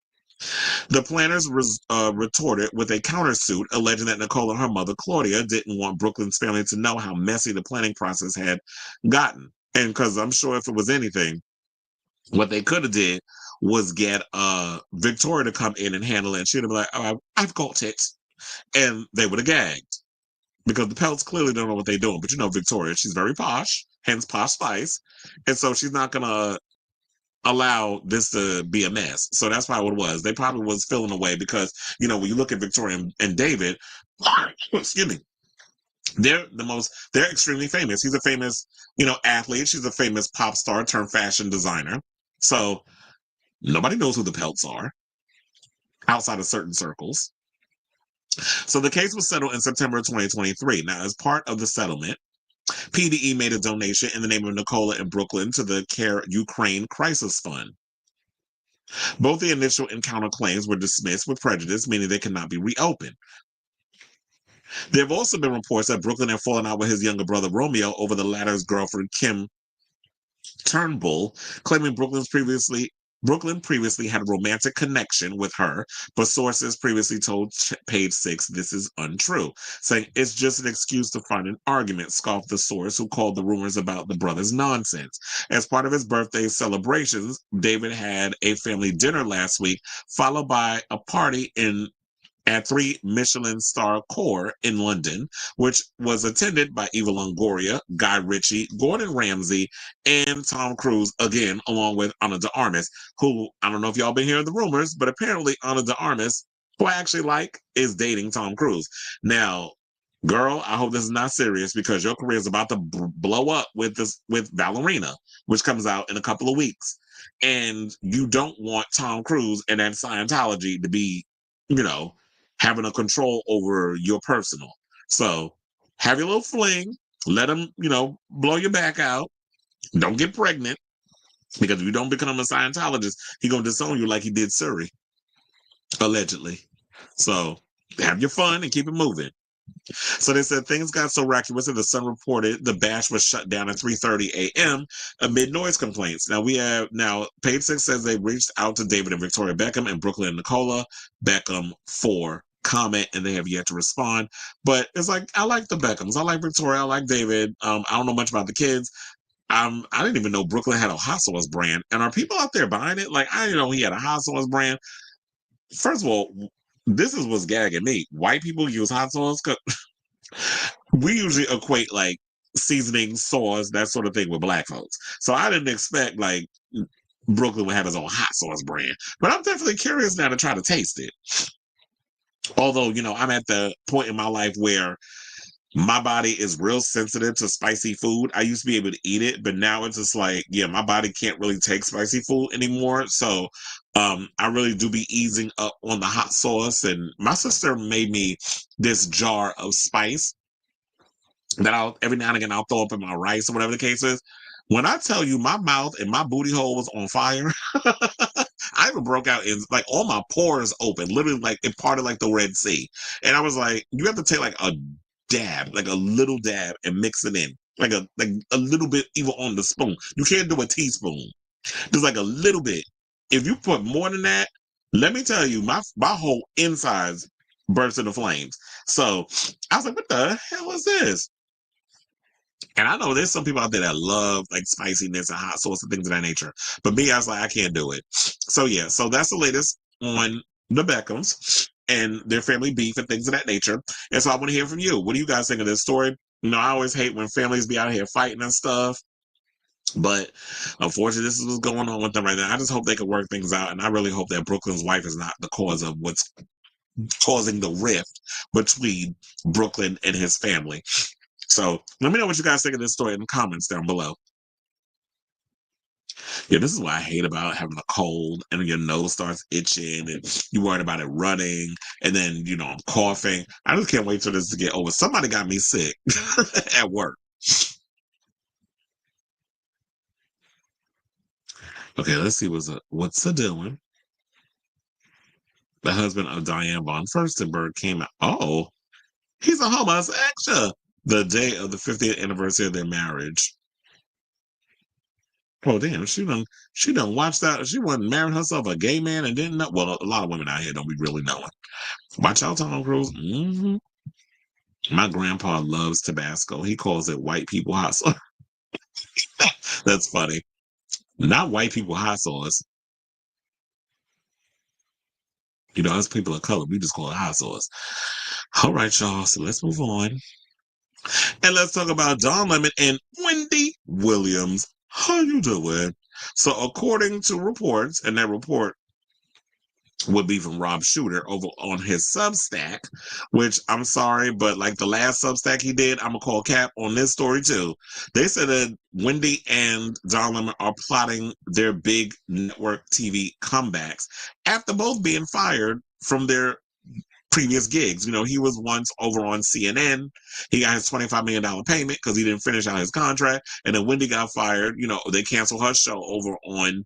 The planners retorted with a countersuit, alleging that Nicola and her mother, Claudia, didn't want Brooklyn's family to know how messy the planning process had gotten. And because I'm sure if it was anything, what they could have did was get Victoria to come in and handle it, and she'd have been like, oh, I've got it. And they would have gagged. Because the Peltz clearly don't know what they're doing. But you know Victoria, she's very posh, hence Posh Spice. And so she's not going to allow this to be a mess. So that's probably what it was. They probably was feeling away because, you know, when you look at Victoria and David, excuse me, they're extremely famous. He's a famous, athlete. She's a famous pop star turned fashion designer. So nobody knows who the Peltz are outside of certain circles. So the case was settled in September of 2023. Now, as part of the settlement, PDE made a donation in the name of Nicola in Brooklyn to the Care Ukraine Crisis Fund. Both the initial and counter claims were dismissed with prejudice, meaning they cannot be reopened. There have also been reports that Brooklyn had fallen out with his younger brother Romeo over the latter's girlfriend Kim Turnbull, claiming Brooklyn previously had a romantic connection with her, but sources previously told Page Six this is untrue, saying it's just an excuse to find an argument, scoffed the source who called the rumors about the brothers nonsense. As part of his birthday celebrations, David had a family dinner last week, followed by a party at 3 Michelin star Core in London, which was attended by Eva Longoria, Guy Ritchie, Gordon Ramsay, and Tom Cruise, again, along with Ana de Armas, who, I don't know if y'all been hearing the rumors, but apparently Ana de Armas, who I actually like, is dating Tom Cruise. Now, girl, I hope this is not serious because your career is about to blow up with Ballerina, which comes out in a couple of weeks. And you don't want Tom Cruise and that Scientology to be, having a control over your personal. So have your little fling, let him, blow your back out. Don't get pregnant, because if you don't become a Scientologist, he's going to disown you like he did Suri, allegedly. So have your fun and keep it moving. So they said things got so miraculous that the Sun reported the bash was shut down at 3:30 a.m. amid noise complaints. Now Page Six says they reached out to David and Victoria Beckham and Brooklyn and Nicola Beckham for comment, and they have yet to respond. But it's like, I like the Beckhams, I like Victoria, I like David. I don't know much about the kids. I didn't even know Brooklyn had a hot sauce brand. And are people out there buying it? Like, I didn't know he had a hot sauce brand. First of all, this is what's gagging me. White people use hot sauce. We usually equate like seasoning, sauce, that sort of thing with black folks. So I didn't expect like Brooklyn would have his own hot sauce brand. But I'm definitely curious now to try to taste it. Although, I'm at the point in my life where my body is real sensitive to spicy food. I used to be able to eat it, but now it's just like, yeah, my body can't really take spicy food anymore. So I really do be easing up on the hot sauce. And my sister made me this jar of spice that every now and again I'll throw up in my rice or whatever the case is. When I tell you my mouth and my booty hole was on fire, I even broke out in like all my pores open, literally like it parted like the Red Sea. And I was like, you have to take like a dab, like a little dab and mix it in. Like a little bit even on the spoon. You can't do a teaspoon. Just like a little bit. If you put more than that, let me tell you, my whole insides burst into flames. So I was like, what the hell is this? And I know there's some people out there that love like spiciness and hot sauce and things of that nature. But me, I was like, I can't do it. So yeah, so that's the latest on the Beckhams and their family beef and things of that nature. And so I want to hear from you. What do you guys think of this story? I always hate when families be out here fighting and stuff. But unfortunately, this is what's going on with them right now. I just hope they can work things out. And I really hope that Brooklyn's wife is not the cause of what's causing the rift between Brooklyn and his family. So let me know what you guys think of this story in the comments down below. Yeah, this is what I hate about having a cold and your nose starts itching and you worried about it running and then, I'm coughing. I just can't wait for this to get over. Somebody got me sick at work. Okay, let's see what's Dillon. The husband of Diane von Furstenberg came out. Oh, he's a homosexual. The day of the 50th anniversary of their marriage. Oh damn, she done watched that. She wasn't marrying herself a gay man and didn't know. Well, a lot of women out here don't be really knowing. Watch out, Tom Cruise. Mm-hmm. My grandpa loves Tabasco. He calls it white people hot sauce. That's funny. Not white people hot sauce. Us people of color, we just call it hot sauce. All right, y'all. So let's move on. And let's talk about Don Lemon and Wendy Williams. How you doing? So according to reports, and that report would be from Rob Shooter over on his Substack, which I'm sorry, but like the last Substack he did, I'm gonna call cap on this story too. They said that Wendy and Don Lemon are plotting their big network TV comebacks after both being fired from their previous gigs. He was once over on CNN. He got his $25 million payment because he didn't finish out his contract. And then Wendy got fired. They canceled her show over on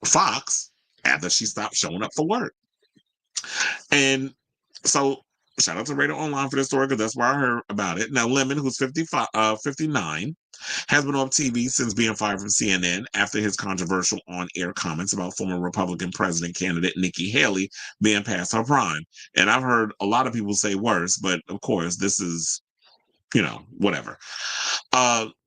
Fox after she stopped showing up for work. And so shout out to Radar Online for this story because that's where I heard about it. Now, Lemon, who's 59, has been on TV since being fired from CNN after his controversial on-air comments about former Republican president candidate Nikki Haley being past her prime. And I've heard a lot of people say worse, but of course, this is, whatever.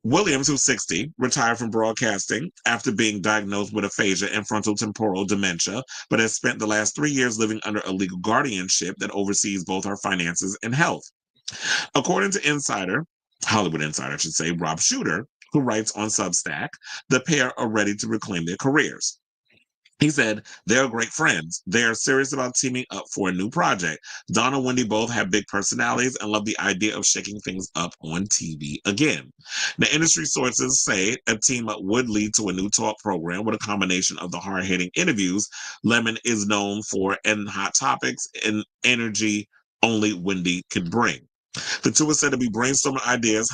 Williams, who's 60, retired from broadcasting after being diagnosed with aphasia and frontotemporal dementia, but has spent the last 3 years living under a legal guardianship that oversees both her finances and health. According to Hollywood Insider, I should say, Rob Shooter, who writes on Substack, the pair are ready to reclaim their careers. He said, they're great friends. They are serious about teaming up for a new project. Don and Wendy both have big personalities and love the idea of shaking things up on TV again. The industry sources say a team up would lead to a new talk program with a combination of the hard-hitting interviews Lemon is known for and hot topics and energy only Wendy can bring. The two are said to be brainstorming ideas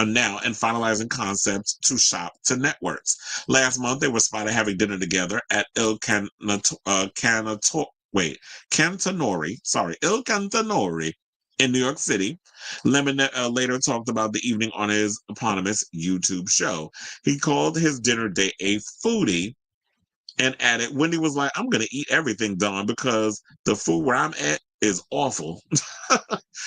now and finalizing concepts to shop to networks. Last month, they were spotted having dinner together at Il Cantonori in New York City. Lemon later talked about the evening on his eponymous YouTube show. He called his dinner date a foodie and added, Wendy was like, I'm going to eat everything, Don, because the food where I'm at is awful.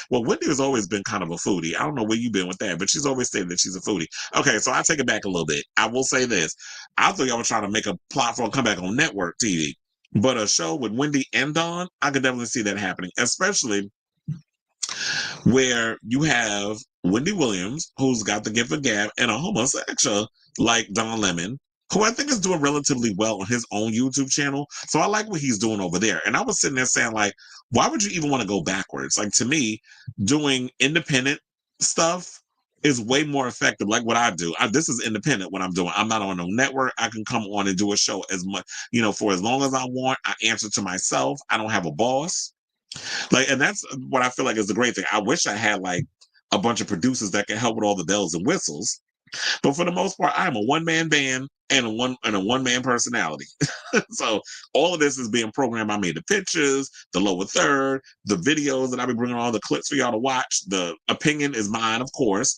Well, Wendy has always been kind of a foodie. I don't know where you've been with that, but she's always stated that she's a foodie. Okay, so I take it back a little bit. I will say this. I thought y'all were trying to make a plot for a comeback on network TV. But a show with Wendy and Dawn, I could definitely see that happening, especially where you have Wendy Williams, who's got the gift of gab, and a homosexual like Don Lemon, who I think is doing relatively well on his own YouTube channel. So I like what he's doing over there. And I was sitting there saying, like, why would you even want to go backwards? Like, to me, doing independent stuff is way more effective. Like what I do. This is independent what I'm doing. I'm not on no network. I can come on and do a show as much, for as long as I want. I answer to myself. I don't have a boss. Like, and that's what I feel like is the great thing. I wish I had like a bunch of producers that can help with all the bells and whistles. But for the most part, I'm a one-man band and a one-man personality. So all of this is being programmed by me. The pictures, the lower third, the videos that I'll be bringing all the clips for y'all to watch. The opinion is mine, of course.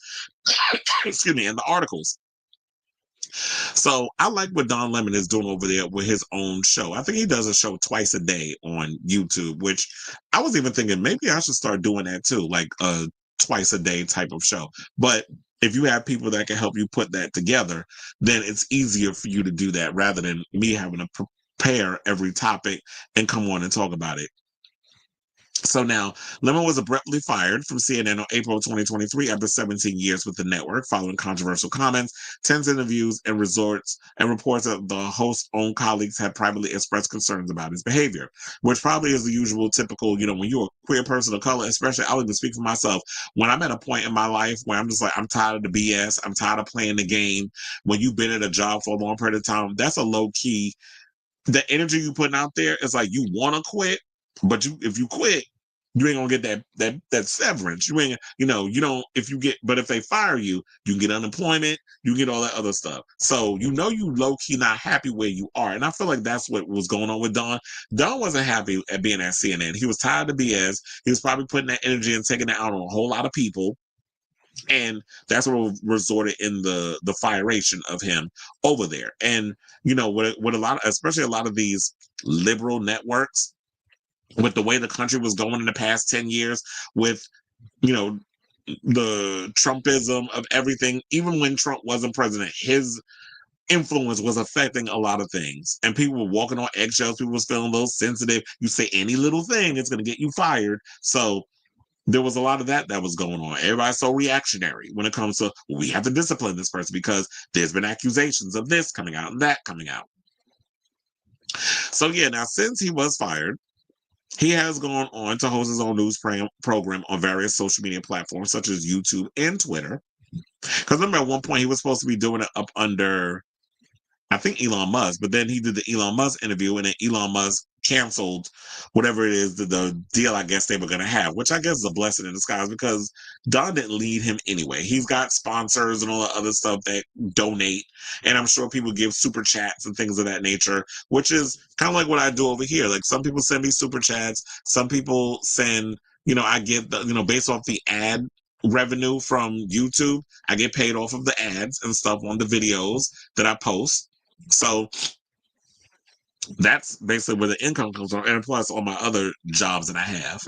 Excuse me, and the articles. So I like what Don Lemon is doing over there with his own show. I think he does a show twice a day on YouTube, which I was even thinking maybe I should start doing that too, like a twice a day type of show. But if you have people that can help you put that together, then it's easier for you to do that rather than me having to prepare every topic and come on and talk about it. So now, Lemon was abruptly fired from CNN on April 2023 after 17 years with the network, following controversial comments, tense interviews, and reports that the host's own colleagues had privately expressed concerns about his behavior, which probably is the usual typical, when you're a queer person of color, especially, I'll even speak for myself, when I'm at a point in my life where I'm just like, I'm tired of the BS, I'm tired of playing the game, when you've been at a job for a long period of time, that's a low key, the energy you putting out there is like, you want to quit, but if you quit, you ain't gonna get that severance. You ain't, you don't, but if they fire you, you can get unemployment, you get all that other stuff. So, you low key not happy where you are. And I feel like that's what was going on with Don. Don wasn't happy at being at CNN. He was tired of BS. He was probably putting that energy and taking it out on a whole lot of people. And that's what resorted in the firation of him over there. And, with a lot of, especially a lot of these liberal networks, with the way the country was going in the past 10 years, with, the Trumpism of everything, even when Trump wasn't president, his influence was affecting a lot of things. And people were walking on eggshells. People was feeling a little sensitive. You say any little thing, it's going to get you fired. So there was a lot of that was going on. Everybody's so reactionary when it comes to, we have to discipline this person because there's been accusations of this coming out and that coming out. So yeah, now since he was fired, he has gone on to host his own news program on various social media platforms such as YouTube and Twitter. Because remember, at one point he was supposed to be doing it up under, I think, Elon Musk, but then he did the Elon Musk interview, and then Elon Musk canceled whatever it is, the deal I guess they were going to have, which I guess is a blessing in disguise because Don didn't lead him anyway. He's got sponsors and all the other stuff that donate, and I'm sure people give super chats and things of that nature, which is kind of like what I do over here. Like, some people send me super chats, some people send, I get the, based off the ad revenue from YouTube, I get paid off of the ads and stuff on the videos that I post. So that's basically where the income comes from, and plus all my other jobs that I have.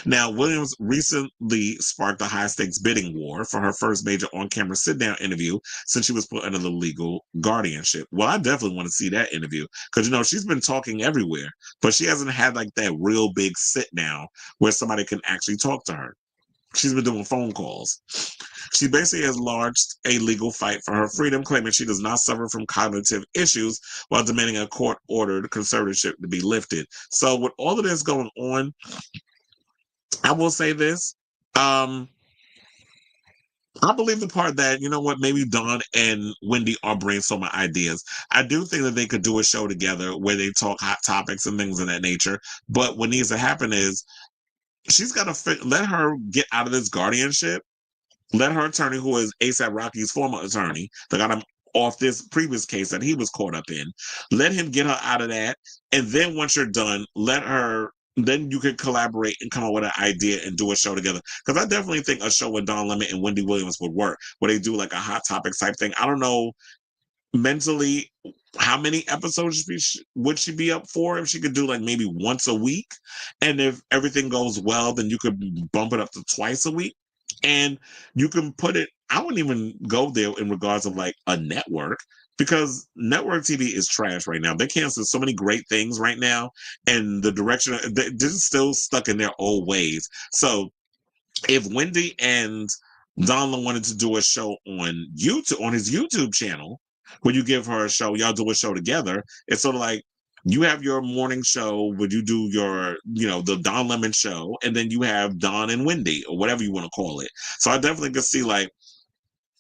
Now, Williams recently sparked a high-stakes bidding war for her first major on-camera sit-down interview since she was put under the legal guardianship. Well, I definitely want to see that interview because, she's been talking everywhere, but she hasn't had like that real big sit-down where somebody can actually talk to her. She's been doing phone calls. She basically has launched a legal fight for her freedom, claiming she does not suffer from cognitive issues while demanding a court-ordered conservatorship to be lifted. So with all of this going on, I will say this. I believe the part that, maybe Dawn and Wendy are brainstorming ideas. I do think that they could do a show together where they talk hot topics and things of that nature. But what needs to happen is she's got to let her get out of this guardianship. Let her attorney, who is ASAP Rocky's former attorney, that got him off this previous case that he was caught up in, let him get her out of that. And then once you're done, then you could collaborate and come up with an idea and do a show together. Because I definitely think a show with Don Lemon and Wendy Williams would work, where they do like a hot topic type thing. I don't know mentally how many episodes would she be up for if she could do like maybe once a week. And if everything goes well, then you could bump it up to twice a week. And you can put it, I wouldn't even go there in regards of like a network, because network TV is trash right now. They cancel so many great things right now, and the direction, they're just still stuck in their old ways. So if Wendy and Donald wanted to do a show on YouTube, on his YouTube channel, where you give her a show, y'all do a show together, it's sort of like you have your morning show where you do your, the Don Lemon show, and then you have Don and Wendy, or whatever you want to call it. So I definitely could see like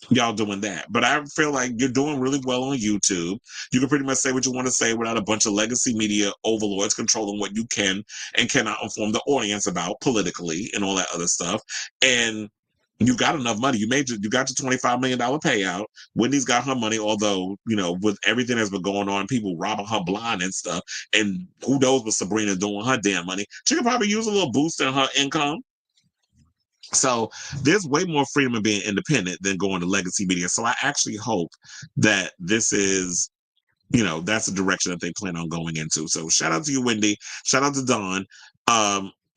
y'all doing that. But I feel like you're doing really well on YouTube. You can pretty much say what you want to say without a bunch of legacy media overlords controlling what you can and cannot inform the audience about politically and all that other stuff. And you got enough money. You got your $25 million payout. Wendy's got her money, although, with everything that's been going on, people robbing her blind and stuff. And who knows what Sabrina doing her damn money. She could probably use a little boost in her income. So there's way more freedom in being independent than going to legacy media. So I actually hope that this is, that's the direction that they plan on going into. So shout out to you, Wendy. Shout out to Dawn.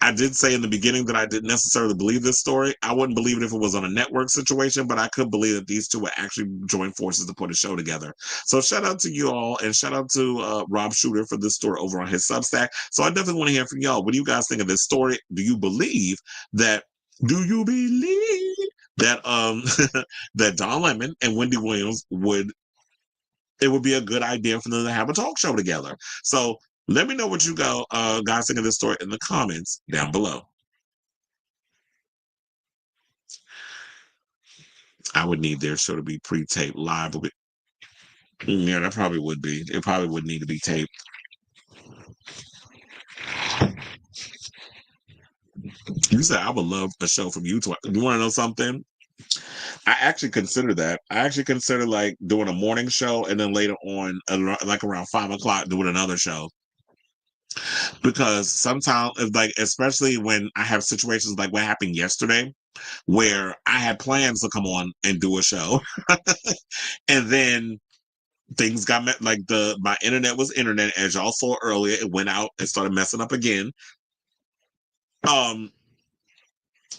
I did say in the beginning that I didn't necessarily believe this story. I wouldn't believe it if it was on a network situation, but I could believe that these two would actually join forces to put a show together. So shout out to you all, and shout out to Rob Shooter for this story over on his Substack. So I definitely want to hear from y'all. What do you guys think of this story? Do you believe that that Don Lemon and Wendy Williams would be a good idea for them to have a talk show together? So let me know what you guys think of this story in the comments down below. I would need their show to be pre-taped live. Yeah, that probably would be. It probably would need to be taped. You said I would love a show from you. You want to know something? I actually consider that. I actually consider like doing a morning show and then later on, like around 5 o'clock, doing another show. Because sometimes, like, especially when I have situations like what happened yesterday, where I had plans to come on and do a show, and then things got like my internet was internet, as y'all saw earlier. It went out and started messing up again.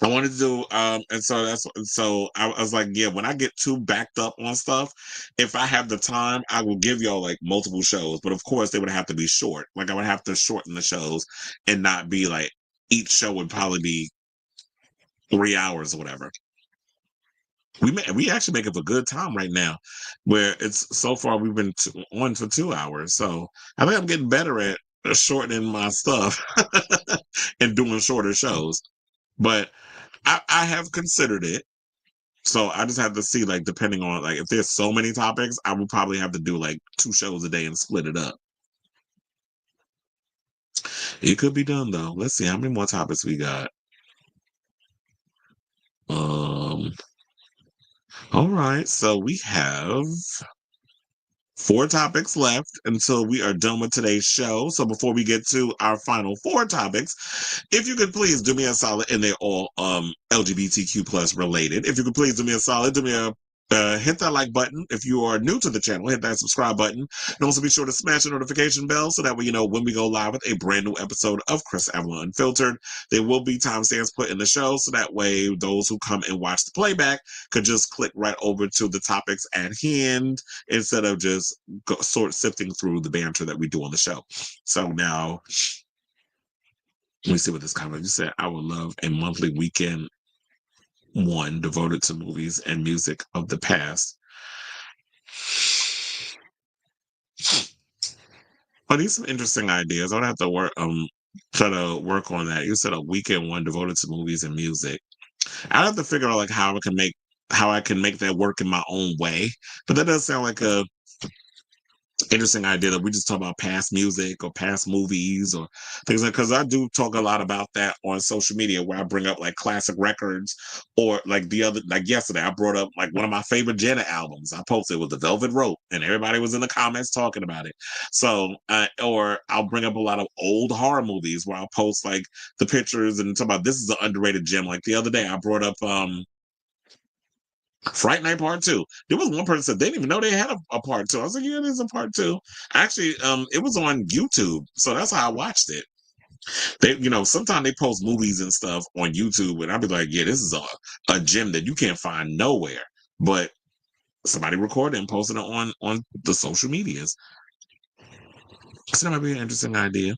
I wanted to do, and so I was like, yeah, when I get too backed up on stuff, if I have the time, I will give y'all like multiple shows, but of course they would have to be short. Like I would have to shorten the shows and not be like, each show would probably be 3 hours or whatever. We actually make up a good time right now, where it's so far we've been on for 2 hours. So I think I'm getting better at shortening my stuff and doing shorter shows. But I have considered it. So I just have to see, like, depending on, like, if there's so many topics, I would probably have to do, like, 2 shows a day and split it up. It could be done, though. Let's see how many more topics we got. All right. So we have 4 topics left until we are done with today's show. So before we get to our final 4 topics, if you could please do me a solid, and they're all LGBTQ plus related. If you could please do me a solid, hit that like button. If you are new to the channel, hit that subscribe button. And also be sure to smash the notification bell so that way you know when we go live with a brand new episode of Chris Avalon Unfiltered. There will be timestamps put in the show, so that way those who come and watch the playback could just click right over to the topics at hand instead of just sifting through the banter that we do on the show. So now, let me see what this comment. You said, I would love a monthly weekend one devoted to movies and music of the past. Oh, these are some interesting ideas. I would have to try to work on that. You said a weekend one devoted to movies and music. I'd have to figure out like how I can make that work in my own way. But that does sound like a interesting idea that we just talk about past music or past movies or things like, because I do talk a lot about that on social media, where I bring up like classic records, or like yesterday I brought up like one of my favorite Janet albums. I posted with The Velvet Rope, and everybody was in the comments talking about it. So or I'll bring up a lot of old horror movies where I'll post like the pictures and talk about, this is an underrated gem. Like the other day I brought up Fright Night Part 2. There was one person that said they didn't even know they had a Part 2. I was like, yeah, there's a Part 2. Actually, it was on YouTube, so that's how I watched it. They, sometimes they post movies and stuff on YouTube, and I'll be like, yeah, this is a gem that you can't find nowhere. But somebody recorded and posted it on the social medias. So that might be an interesting idea.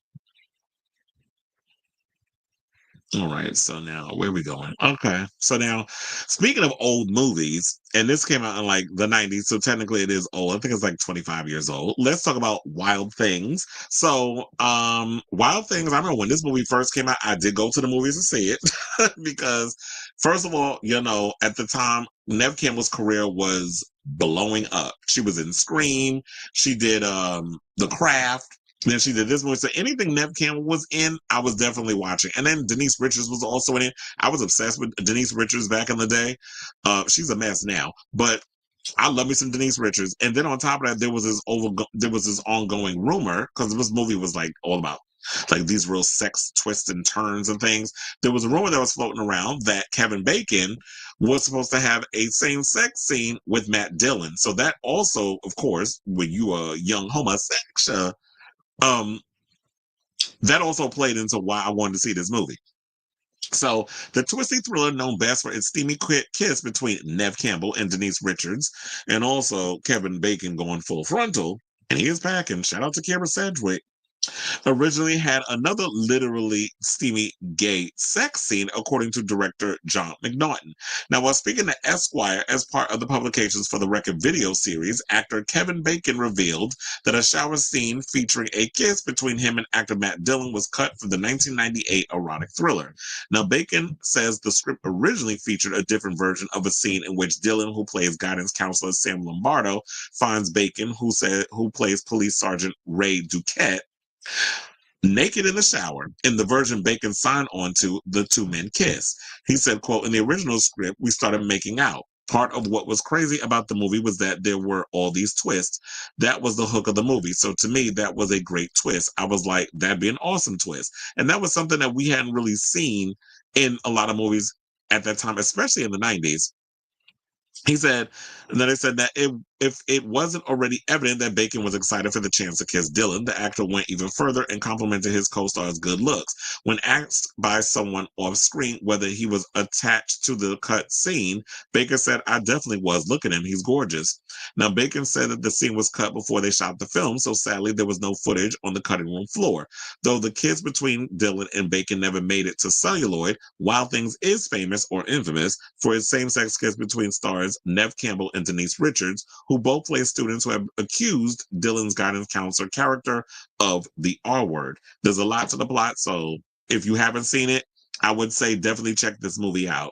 All right, so now where are we going? Okay, so now speaking of old movies, and this came out in like the 90s, so technically it is old. I think it's like 25 years old. Let's talk about Wild Things. So, Wild Things, I remember when this movie first came out, I did go to the movies to see it because, first of all, at the time, Neve Campbell's career was blowing up. She was in Scream, she did The Craft. Then she did this movie. So anything Neve Campbell was in, I was definitely watching. And then Denise Richards was also in it. I was obsessed with Denise Richards back in the day. She's a mess now, but I love me some Denise Richards. And then on top of that, there was this ongoing rumor because this movie was like all about like these real sex twists and turns and things. There was a rumor that was floating around that Kevin Bacon was supposed to have a same-sex scene with Matt Dillon. So that also, of course, when you are a young homosexual, that also played into why I wanted to see this movie. So the twisty thriller known best for its steamy kiss between Neve Campbell and Denise Richards, and also Kevin Bacon going full frontal, and he is packing. Shout out to Kira Sedgwick. Originally had another literally steamy gay sex scene, according to director John McNaughton. Now, while speaking to Esquire as part of the publications for the record video series, actor Kevin Bacon revealed that a shower scene featuring a kiss between him and actor Matt Dillon was cut from the 1998 erotic thriller. Now, Bacon says the script originally featured a different version of a scene in which Dillon, who plays guidance counselor Sam Lombardo, finds Bacon, who plays police sergeant Ray Duquette, naked in the shower. In the version Bacon signed on to, the two men kiss. He said, quote, in the original script, we started making out. Part of what was crazy about the movie was that there were all these twists. That was the hook of the movie. So to me, that was a great twist. I was like, that'd be an awesome twist. And that was something that we hadn't really seen in a lot of movies at that time, especially in the 90s. He said, and then they said that if it wasn't already evident that Bacon was excited for the chance to kiss Dillon, the actor went even further and complimented his co-star's good looks. When asked by someone off screen whether he was attached to the cut scene, Bacon said, I definitely was. Look at him. He's gorgeous. Now, Bacon said that the scene was cut before they shot the film, so sadly there was no footage on the cutting room floor. Though the kiss between Dillon and Bacon never made it to celluloid, Wild Things is famous or infamous for its same-sex kiss between stars Neve Campbell and Denise Richards, who both play students who have accused Dillon's guidance counselor character of the R word. There's a lot to the plot, so if you haven't seen it, I would say definitely check this movie out.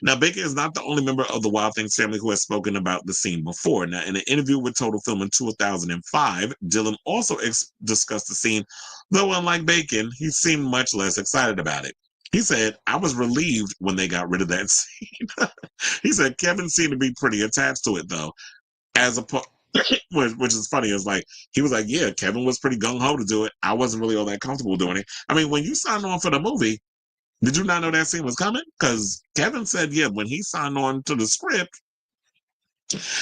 Now, Bacon is not the only member of the Wild Things family who has spoken about the scene before. Now, in an interview with Total Film in 2005, Dillon also discussed the scene, though unlike Bacon, he seemed much less excited about it. He said, I was relieved when they got rid of that scene. He said, Kevin seemed to be pretty attached to it, though. Which is funny. It's like, he was like, yeah, Kevin was pretty gung-ho to do it. I wasn't really all that comfortable doing it. I mean, when you signed on for the movie, did you not know that scene was coming? Because Kevin said, yeah, when he signed on to the script,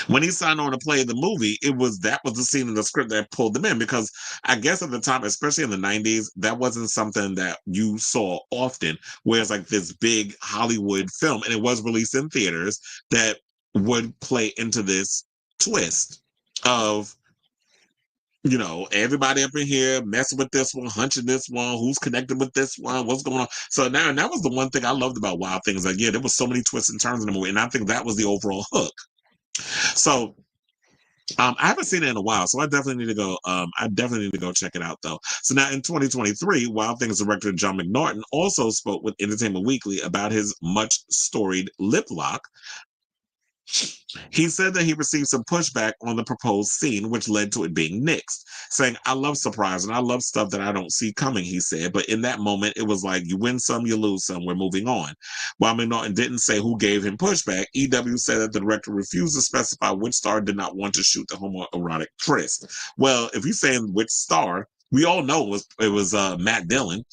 when he signed on to play the movie, that was the scene in the script that pulled them in. Because I guess at the time, especially in the 90s, that wasn't something that you saw often. Whereas like this big Hollywood film, and it was released in theaters, that would play into this twist of, everybody up in here messing with this one, hunching this one, who's connected with this one, what's going on. So now, and that was the one thing I loved about Wild Things. Like, yeah, there was so many twists and turns in the movie, and I think that was the overall hook. So I haven't seen it in a while, so I definitely need to go. I definitely need to go check it out, though. So now in 2023, Wild Things director John McNaughton also spoke with Entertainment Weekly about his much storied lip lock. He said that he received some pushback on the proposed scene, which led to it being nixed, saying, I love surprise and I love stuff that I don't see coming, he said. But in that moment, it was like, you win some, you lose some, we're moving on. While McNaughton didn't say who gave him pushback, EW said that the director refused to specify which star did not want to shoot the homoerotic tryst. Well, if you're saying which star, we all know it was Matt Dillon.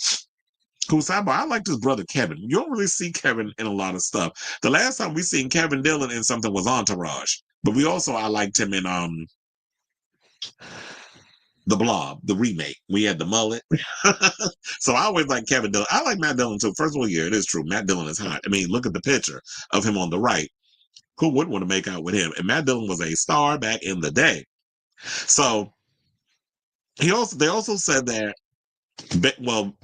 Who, sidebar, I liked his brother Kevin. You don't really see Kevin in a lot of stuff. The last time we seen Kevin Dillon in something was Entourage. But I liked him in The Blob, the remake. We had the mullet. So I always like Kevin Dillon. I like Matt Dillon too. First of all, yeah, it is true. Matt Dillon is hot. I mean, look at the picture of him on the right. Who wouldn't want to make out with him? And Matt Dillon was a star back in the day. So they also said that,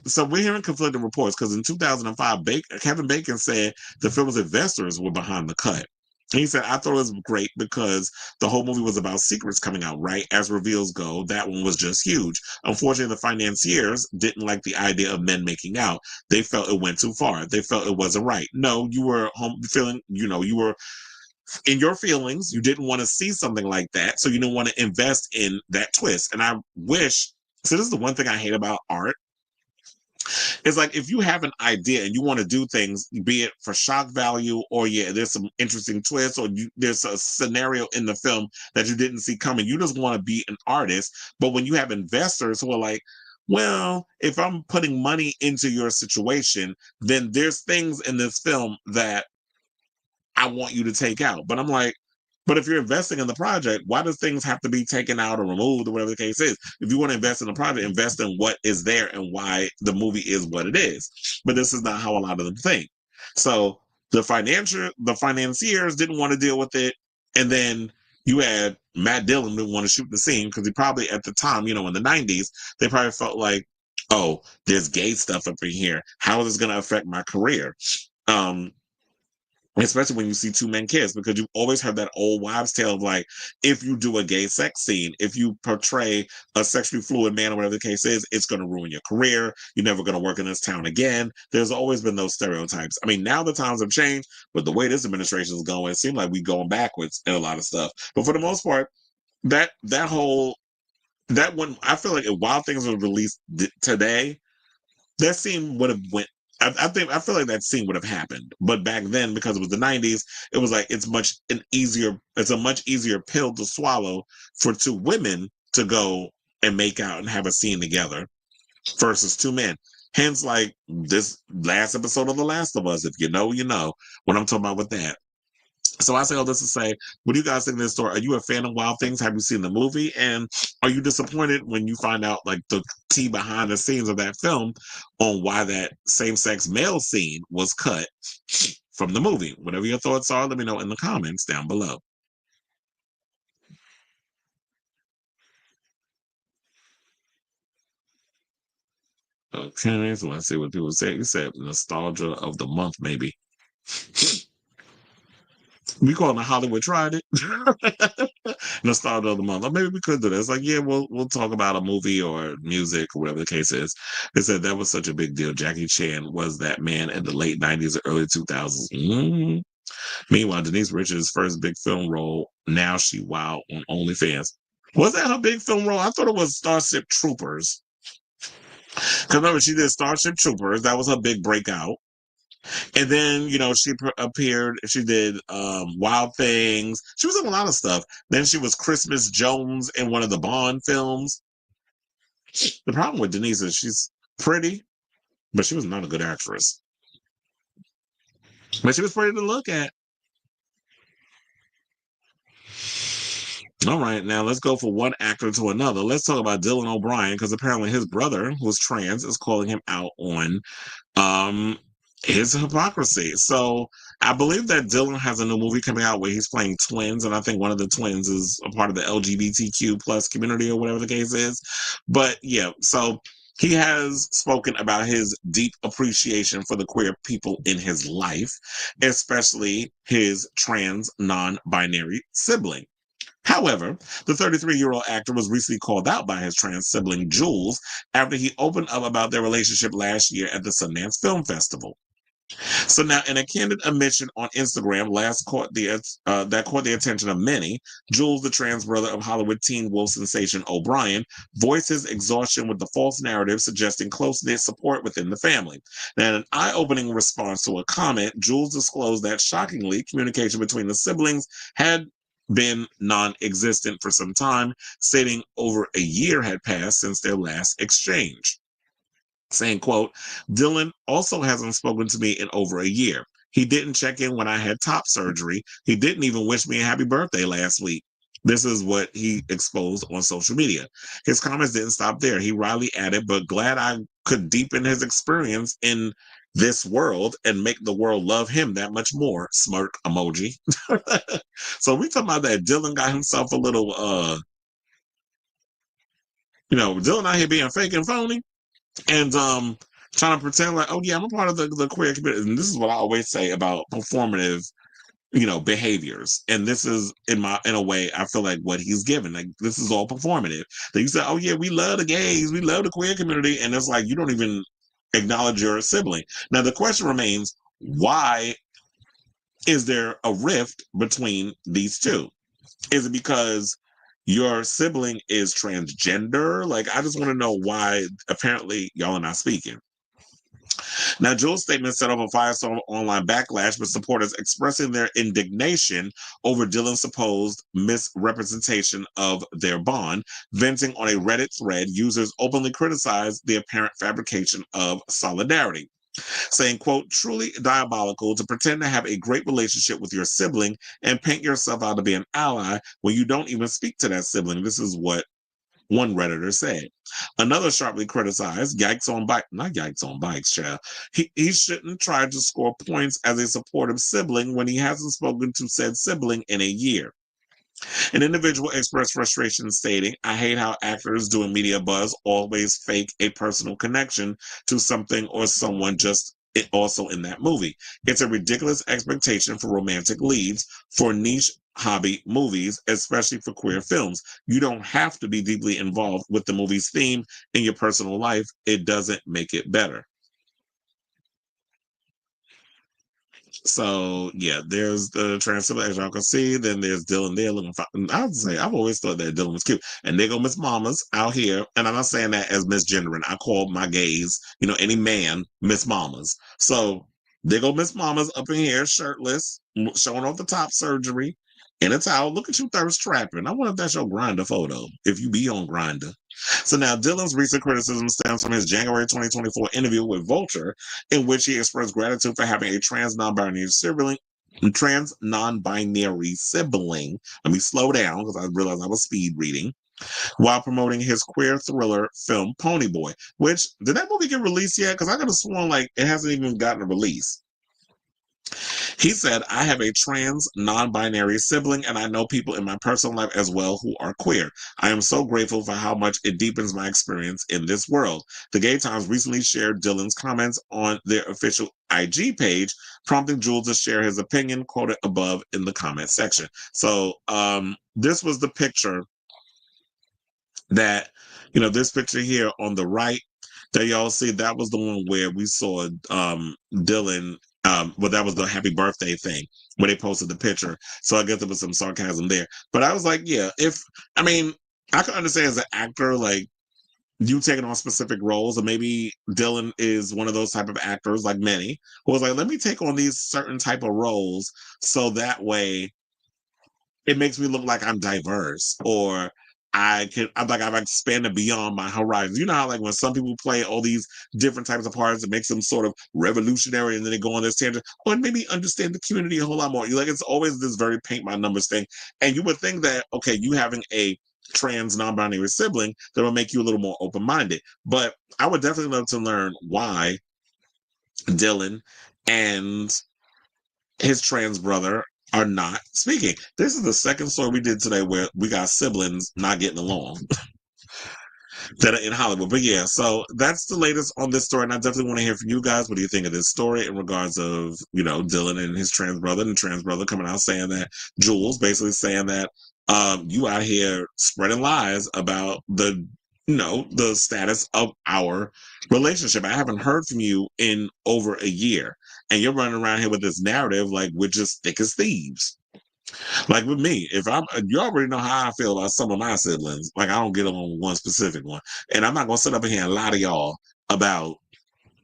so we're hearing conflicting reports because in 2005, Kevin Bacon said the film's investors were behind the cut. And he said, I thought it was great because the whole movie was about secrets coming out, right? As reveals go, that one was just huge. Unfortunately, the financiers didn't like the idea of men making out. They felt it went too far. They felt it wasn't right. No, you were feeling, you were in your feelings. You didn't want to see something like that. So you didn't want to invest in that twist. And I wish, so this is the one thing I hate about art. It's like if you have an idea and you want to do things, be it for shock value or there's some interesting twists or there's a scenario in the film that you didn't see coming. You just want to be an artist. But when you have investors who are like, well, if I'm putting money into your situation, then there's things in this film that I want you to take out. But I'm like, but if you're investing in the project, why does things have to be taken out or removed or whatever the case is? If you want to invest in the project, invest in what is there and why the movie is what it is. But this is not how a lot of them think. So the financiers didn't want to deal with it. And then you had Matt Dillon didn't want to shoot the scene because he probably at the time, in the 90s, they probably felt like, oh, there's gay stuff up in here. How is this going to affect my career? Especially when you see two men kiss, because you've always heard that old wives' tale of like, if you do a gay sex scene, if you portray a sexually fluid man or whatever the case is, it's going to ruin your career. You're never going to work in this town again. There's always been those stereotypes. I mean, now the times have changed, but the way this administration is going, it seems like we're going backwards in a lot of stuff. But for the most part, that one, I feel like if Wild Things was released today, that scene would have went. I feel like that scene would have happened, but back then, because it was the 90s, it was like it's a much easier pill to swallow for two women to go and make out and have a scene together versus two men. Hence, like this last episode of The Last of Us, if you know, you know what I'm talking about with that. So I say all this to say, what do you guys think of this story? Are you a fan of Wild Things? Have you seen the movie? And are you disappointed when you find out like the tea behind the scenes of that film on why that same-sex male scene was cut from the movie? Whatever your thoughts are, let me know in the comments down below. Okay, so let's see what people say. You said nostalgia of the month, maybe. We call it Hollywood tried it. Nostalgia of the month. Or maybe we could do this. Like, yeah, we'll talk about a movie or music or whatever the case is. They said that was such a big deal. Jackie Chan was that man in the late 90s or early 2000s. Meanwhile, Denise Richards' first big film role, Now She Wild on OnlyFans. Was that her big film role? I thought it was Starship Troopers. Because remember, she did Starship Troopers. That was her big breakout. And then, she appeared, she did Wild Things. She was in a lot of stuff. Then she was Christmas Jones in one of the Bond films. The problem with Denise is she's pretty, but she was not a good actress. But she was pretty to look at. All right, now let's go from one actor to another. Let's talk about Dylan O'Brien, because apparently his brother, who's trans, is calling him out on his hypocrisy. So I believe that Dillon has a new movie coming out where he's playing twins, and I think one of the twins is a part of the LGBTQ plus community or whatever the case is. But yeah, so he has spoken about his deep appreciation for the queer people in his life, especially his trans non-binary sibling. However, the 33-year-old actor was recently called out by his trans sibling, Jules, after he opened up about their relationship last year at the Sundance Film Festival. So now, in a candid admission on Instagram, that caught the attention of many, Jules, the trans brother of Hollywood teen wolf sensation O'Brien, voiced his exhaustion with the false narrative suggesting close-knit support within the family. Now, in an eye-opening response to a comment, Jules disclosed that, shockingly, communication between the siblings had been non-existent for some time, stating over a year had passed since their last exchange. Saying, quote, Dillon also hasn't spoken to me in over a year. He didn't check in when I had top surgery. He didn't even wish me a happy birthday last week. This is what he exposed on social media. His comments didn't stop there. He wryly added, but glad I could deepen his experience in this world and make the world love him that much more. Smirk emoji. So we talking about that Dillon got himself a little, Dillon out here being fake and phony and trying to pretend like, oh yeah, I'm a part of the queer community. And this is what I always say about performative behaviors. And this is in a way, I feel like what he's given, like this is all performative. That you say, oh yeah, we love the gays, we love the queer community, and it's like you don't even acknowledge your sibling. Now the question remains, why is there a rift between these two? Is it because your sibling is transgender? Like, I just want to know why apparently y'all are not speaking. Now, Jules' statement set off a firestorm online backlash, with supporters expressing their indignation over Dillon's supposed misrepresentation of their bond. Venting on a Reddit thread, users openly criticized the apparent fabrication of solidarity, saying, quote, truly diabolical to pretend to have a great relationship with your sibling and paint yourself out to be an ally when you don't even speak to that sibling. This is what one Redditor said. Another sharply criticized, yikes on bike, not yikes on bikes, child. He shouldn't try to score points as a supportive sibling when he hasn't spoken to said sibling in a year. An individual expressed frustration, stating, I hate how actors doing media buzz always fake a personal connection to something or someone just also in that movie. It's a ridiculous expectation for romantic leads for niche hobby movies, especially for queer films. You don't have to be deeply involved with the movie's theme in your personal life. It doesn't make it better. So yeah, there's the transgender, as y'all can see. Then there's Dillon there looking fine. I would say I've always thought that Dillon was cute. And there go Miss Mamas out here. And I'm not saying that as misgendering. I call my gays, any man, Miss Mamas. So there go Miss Mamas up in here, shirtless, showing off the top surgery in a towel. Look at you thirst trapping. I wonder if that's your grinder photo, if you be on grinder. So now Dillon's recent criticism stems from his January 2024 interview with Vulture, in which he expressed gratitude for having a trans non-binary sibling. Let me slow down because I realized I was speed reading. While promoting his queer thriller film Pony Boy, which, did that movie get released yet? Because I could have sworn like it hasn't even gotten a release. He said, I have a trans non-binary sibling, and I know people in my personal life as well who are queer. I am so grateful for how much it deepens my experience in this world. The Gay Times recently shared Dillon's comments on their official IG page, prompting Jules to share his opinion, quoted above in the comment section. So this was the picture that, this picture here on the right that y'all see, that was the one where we saw Dillon. That was the happy birthday thing where they posted the picture. So I guess there was some sarcasm there. But I was like, yeah, I can understand as an actor, like you taking on specific roles, or maybe Dillon is one of those type of actors, like many, who was like, let me take on these certain type of roles so that way it makes me look like I'm diverse, or I've expanded beyond my horizons. You know how like when some people play all these different types of parts, it makes them sort of revolutionary, and then they go on this tangent, or maybe understand the community a whole lot more. It's always this very paint by numbers thing. And you would think that, okay, you having a trans non-binary sibling, that will make you a little more open-minded. But I would definitely love to learn why Dillon and his trans brother are not speaking. This is the second story we did today where we got siblings not getting along that are in Hollywood. But yeah, so that's the latest on this story. And I definitely want to hear from you guys. What do you think of this story in regards of, Dillon and his trans brother, and the trans brother coming out saying that, Jules basically saying that you out here spreading lies about the status of our relationship. I haven't heard from you in over a year, and you're running around here with this narrative like we're just thick as thieves. Like with me, you already know how I feel about some of my siblings. Like I don't get along with one specific one, and I'm not gonna sit up in here and lie to y'all about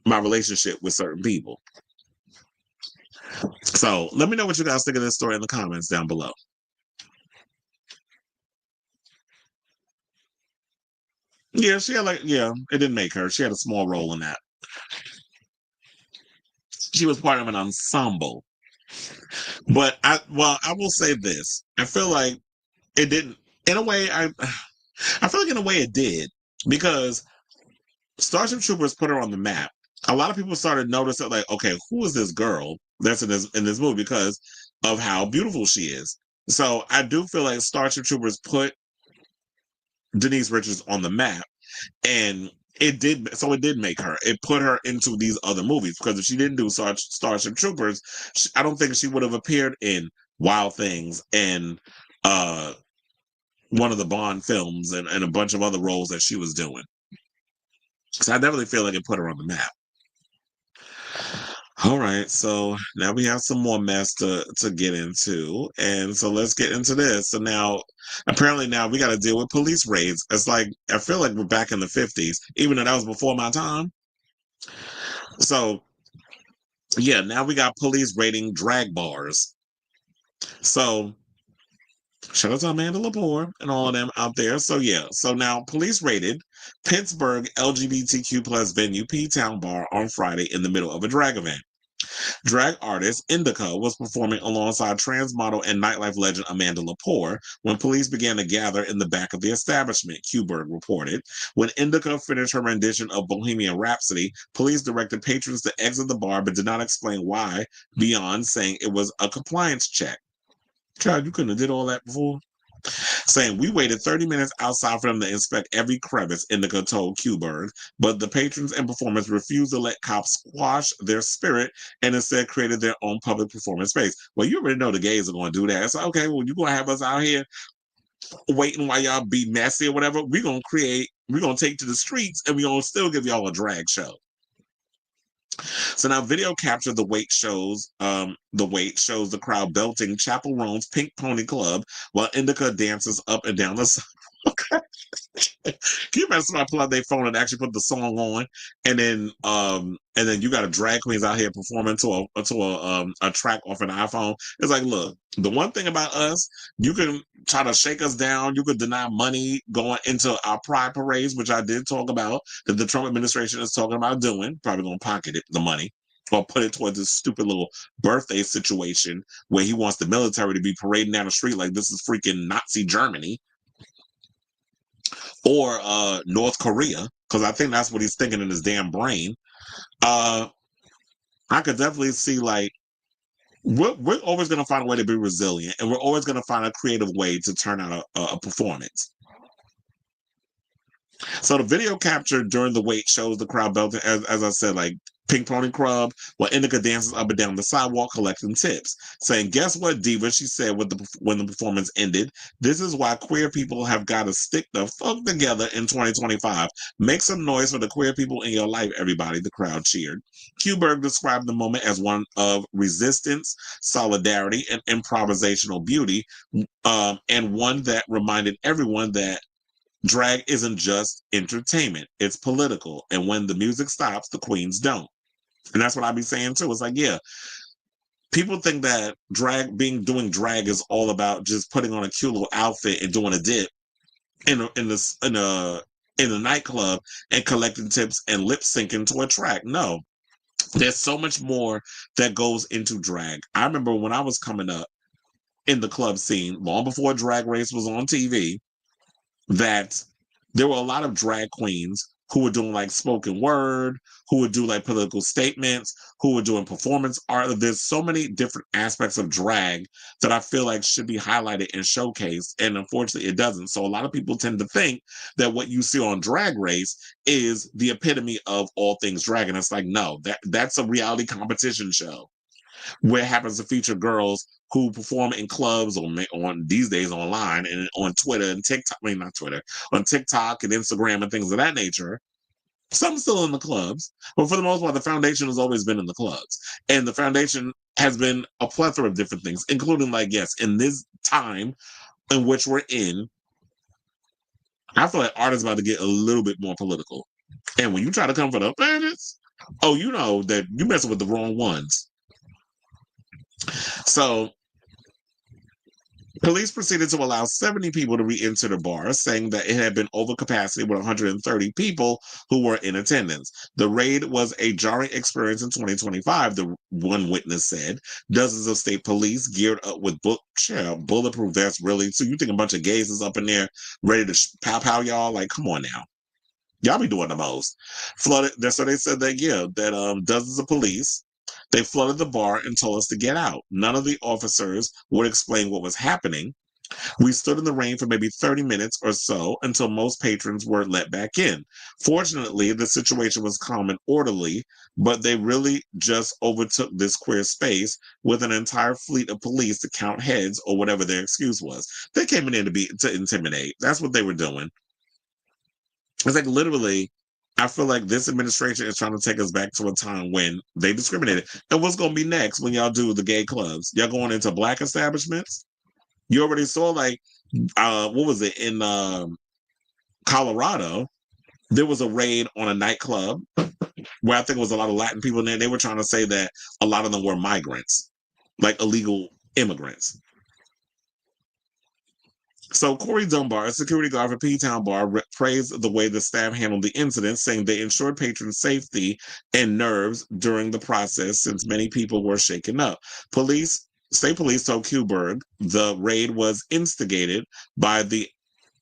my relationship with certain people. So let me know what you guys think of this story in the comments down below. Yeah, it didn't make her. She had a small role in that. She was part of an ensemble. But I will say this. I feel like it didn't. In a way, I feel like in a way it did, because Starship Troopers put her on the map. A lot of people started noticing, like, okay, who is this girl that's in this movie because of how beautiful she is. So I do feel like Starship Troopers put Denise Richards on the map, and it did. So it did make her. It put her into these other movies, because if she didn't do Starship Troopers, I don't think she would have appeared in Wild Things and uh one of the Bond films and a bunch of other roles that she was doing. So I definitely feel like it put her on the map. All right, so now we have some more mess to get into, and so let's get into this. So now, apparently, now we got to deal with police raids. It's like I feel like we're back in the 50s, even though that was before my time. So yeah, now we got police raiding drag bars. So shout out to Amanda Lepore and all of them out there. So yeah, so now police raided Pittsburgh LGBTQ plus venue P Town Bar on Friday in the middle of a drag event. Drag artist Indica was performing alongside trans model and nightlife legend Amanda Lepore when police began to gather in the back of the establishment, Qberg reported. When Indica finished her rendition of Bohemian Rhapsody, police directed patrons to exit the bar but did not explain why, beyond saying it was a compliance check. Child, you couldn't have did all that before? Saying we waited 30 minutes outside for them to inspect every crevice, Indica told Qberg, but the patrons and performers refused to let cops squash their spirit and instead created their own public performance space. Well, you already know the gays are going to do that. So, okay, well, you're going to have us out here waiting while y'all be messy or whatever. We're going to take to the streets, and we're going to still give y'all a drag show. So now video captured the wait shows the crowd belting Chappell Roan's Pink Pony Club while Indica dances up and down the sidewalk. Can you imagine somebody pull out their phone and actually put the song on, and then you got a drag queens out here performing to a track off an iPhone? It's like, look, the one thing about us, you can try to shake us down, you could deny money going into our pride parades, which I did talk about that the Trump administration is talking about doing, probably gonna pocket the money or put it towards this stupid little birthday situation where he wants the military to be parading down the street like this is freaking Nazi Germany or North Korea, because I think that's what he's thinking in his damn brain. I could definitely see, like, we're always going to find a way to be resilient, and we're always going to find a creative way to turn out a performance. So the video captured during the wait shows the crowd belting, as I said, like Pink Pony Club, while Indica dances up and down the sidewalk collecting tips, saying, "Guess what, diva?" She said when the performance ended. "This is why queer people have got to stick the fuck together in 2025. Make some noise for the queer people in your life, everybody." The crowd cheered. Qberg described the moment as one of resistance, solidarity, and improvisational beauty, and one that reminded everyone that drag isn't just entertainment, it's political. And when the music stops, the queens don't. And that's what I be saying too. It's like, yeah, people think that doing drag is all about just putting on a cute little outfit and doing a dip in a nightclub and collecting tips and lip syncing to a track. No, there's so much more that goes into drag. I remember when I was coming up in the club scene, long before Drag Race was on TV, that there were a lot of drag queens who were doing like spoken word, who would do like political statements, who were doing performance art. There's so many different aspects of drag that I feel like should be highlighted and showcased. And unfortunately, it doesn't. So a lot of people tend to think that what you see on Drag Race is the epitome of all things drag. And it's like, no, that's a reality competition show where it happens to feature girls who perform in clubs or on these days online and on Twitter and TikTok. I mean, not Twitter, on TikTok and Instagram and things of that nature. Some still in the clubs, but for the most part, the foundation has always been in the clubs. And the foundation has been a plethora of different things, including, like, yes, in this time in which we're in, I feel like art is about to get a little bit more political. And when you try to come for the planets, oh, you know that you're messing with the wrong ones. So Police proceeded to allow 70 people to re-enter the bar, saying that it had been over capacity with 130 people who were in attendance. The raid was a jarring experience in 2025, the one witness said. Dozens of state police geared up with bulletproof vests, really? So you think a bunch of gays is up in there ready to pow y'all? Like, come on now. Y'all be doing the most. Flooded. So they said that, that dozens of police, they flooded the bar and told us to get out. None of the officers would explain what was happening. We stood in the rain for maybe 30 minutes or so until most patrons were let back in. Fortunately, the situation was calm and orderly, but they really just overtook this queer space with an entire fleet of police to count heads or whatever their excuse was. They came in there to intimidate. That's what they were doing. It's like literally, I feel like this administration is trying to take us back to a time when they discriminated. And what's going to be next when y'all do the gay clubs? Y'all going into black establishments? You already saw, like, what was it, in Colorado? There was a raid on a nightclub where I think it was a lot of Latin people in there. They were trying to say that a lot of them were migrants, like illegal immigrants. So Corey Dunbar, a security guard for P-Town Bar, praised the way the staff handled the incident, saying they ensured patrons' safety and nerves during the process since many people were shaken up. State police told Pittsburgh the raid was instigated by the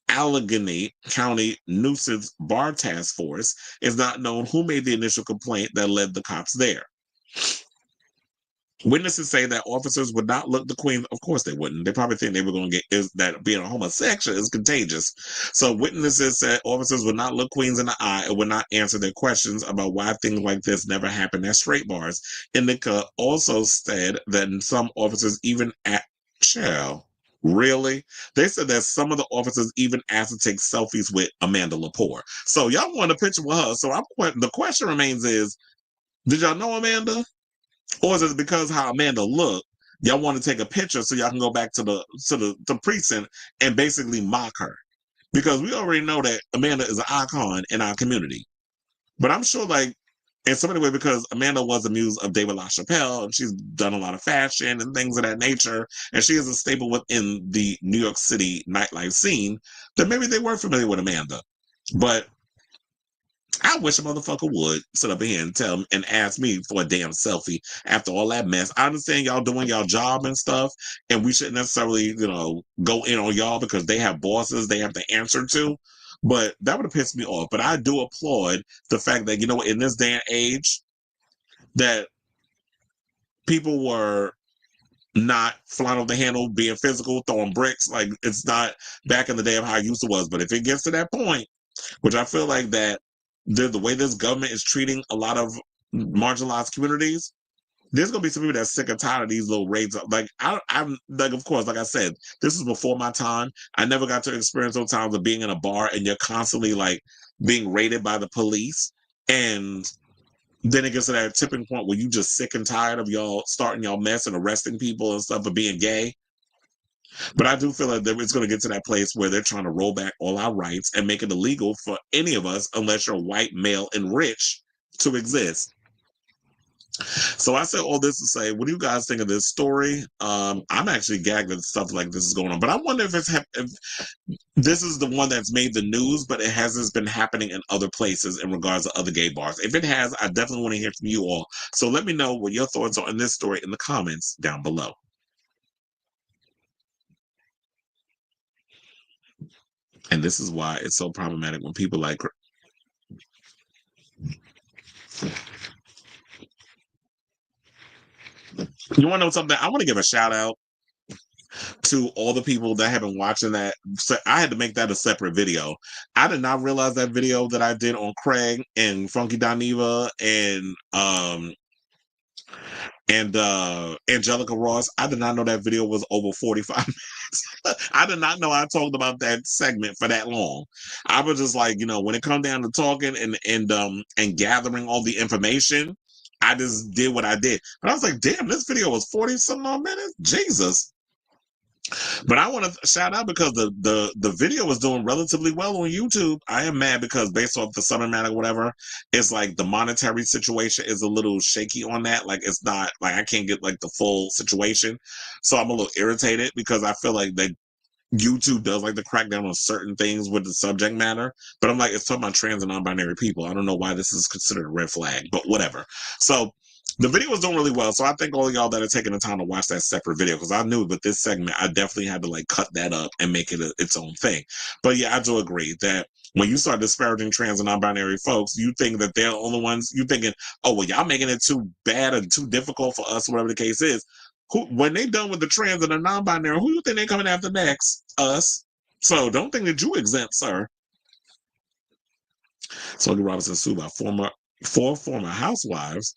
Allegheny County Nuisance Bar Task Force. It's not known who made the initial complaint that led the cops there. Witnesses say that officers would not look the queen. Of course they wouldn't. They probably think they were going to that being a homosexual is contagious. So witnesses said officers would not look queens in the eye and would not answer their questions about why things like this never happen at straight bars. Nicola also said that some officers even really? They said that some of the officers even asked to take selfies with Amanda Lepore. So y'all want a picture with her. So the question remains is, did y'all know Amanda? Or is it because how Amanda looked, y'all want to take a picture so y'all can go back to the precinct and basically mock her? Because we already know that Amanda is an icon in our community. But I'm sure, like, in some way, because Amanda was the muse of David LaChapelle, and she's done a lot of fashion and things of that nature, and she is a staple within the New York City nightlife scene, that maybe they were familiar with Amanda. But I wish a motherfucker would sit up here and tell me and ask me for a damn selfie after all that mess. I understand y'all doing y'all job and stuff, and we shouldn't necessarily, go in on y'all because they have bosses they have to answer to. But that would have pissed me off. But I do applaud the fact that, in this day and age, that people were not flying off the handle, being physical, throwing bricks. Like, it's not back in the day of how it used to was. But if it gets to that point, which I feel like that the way this government is treating a lot of marginalized communities, there's gonna be some people that's sick and tired of these little raids. Like, I'm like, of course, like I said, this is before my time. I never got to experience those times of being in a bar and you're constantly like being raided by the police, and then it gets to that tipping point where you just sick and tired of y'all starting y'all mess and arresting people and stuff for being gay. But I do feel like it's going to get to that place where they're trying to roll back all our rights and make it illegal for any of us, unless you're white, male, and rich, to exist. So I said all this to say, what do you guys think of this story? I'm actually gagged that stuff like this is going on, but I wonder if this is the one that's made the news, but it hasn't been happening in other places in regards to other gay bars. If it has, I definitely want to hear from you all. So let me know what your thoughts are on this story in the comments down below. And this is why it's so problematic when people like... You want to know something? I want to give a shout out to all the people that have been watching that. So I had to make that a separate video. I did not realize that video that I did on Craig and Funky Doniva and Angelica Ross. I did not know that video was over 45 minutes. I did not know I talked about that segment for that long. I was just like, when it comes down to talking and gathering all the information, I just did what I did. But I was like, damn, this video was 40 something odd minutes. Jesus. But I want to shout out because the video was doing relatively well on YouTube. I am mad because based off the Southern Matter, whatever, it's like the monetary situation is a little shaky on that. Like it's not like I can't get like the full situation, so I'm a little irritated because I feel like they YouTube does like to crack down on certain things with the subject matter, but I'm like, it's talking about trans and non-binary people. I don't know why this is considered a red flag, but whatever. So the video was doing really well. So I thank all of y'all that are taking the time to watch that separate video because I knew with this segment, I definitely had to like cut that up and make it its own thing. But yeah, I do agree that when you start disparaging trans and non-binary folks, you think that they're the only ones you thinking, oh, well, y'all making it too bad or too difficult for us, whatever the case is. Who, when they done with the trans and the non-binary, who you think they coming after next? Us. So don't think that you exempt, sir. Smokey Robinson sued by four former housewives.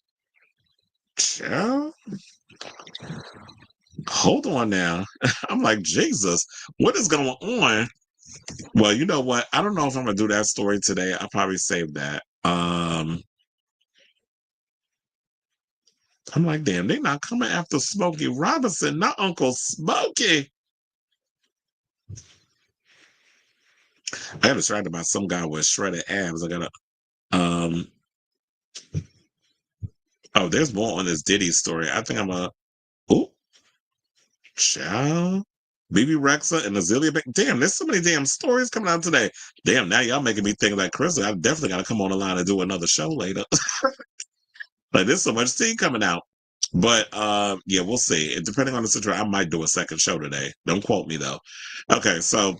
Child. Hold on now. I'm like, Jesus, what is going on? Well, you know what? I don't know if I'm gonna do that story today. I'll probably save that. I'm like, damn, they not coming after Smokey Robinson, not Uncle Smokey. I got distracted by some guy with shredded abs. I gotta oh, there's more on this Diddy story. I think I'm oh, child. BB Rexa and Azealia damn, there's so many damn stories coming out today. Damn, now y'all making me think like Chris, I definitely gotta come on the line and do another show later. Like there's so much tea coming out. But yeah, we'll see. And depending on the situation, I might do a second show today. Don't quote me though. Okay, so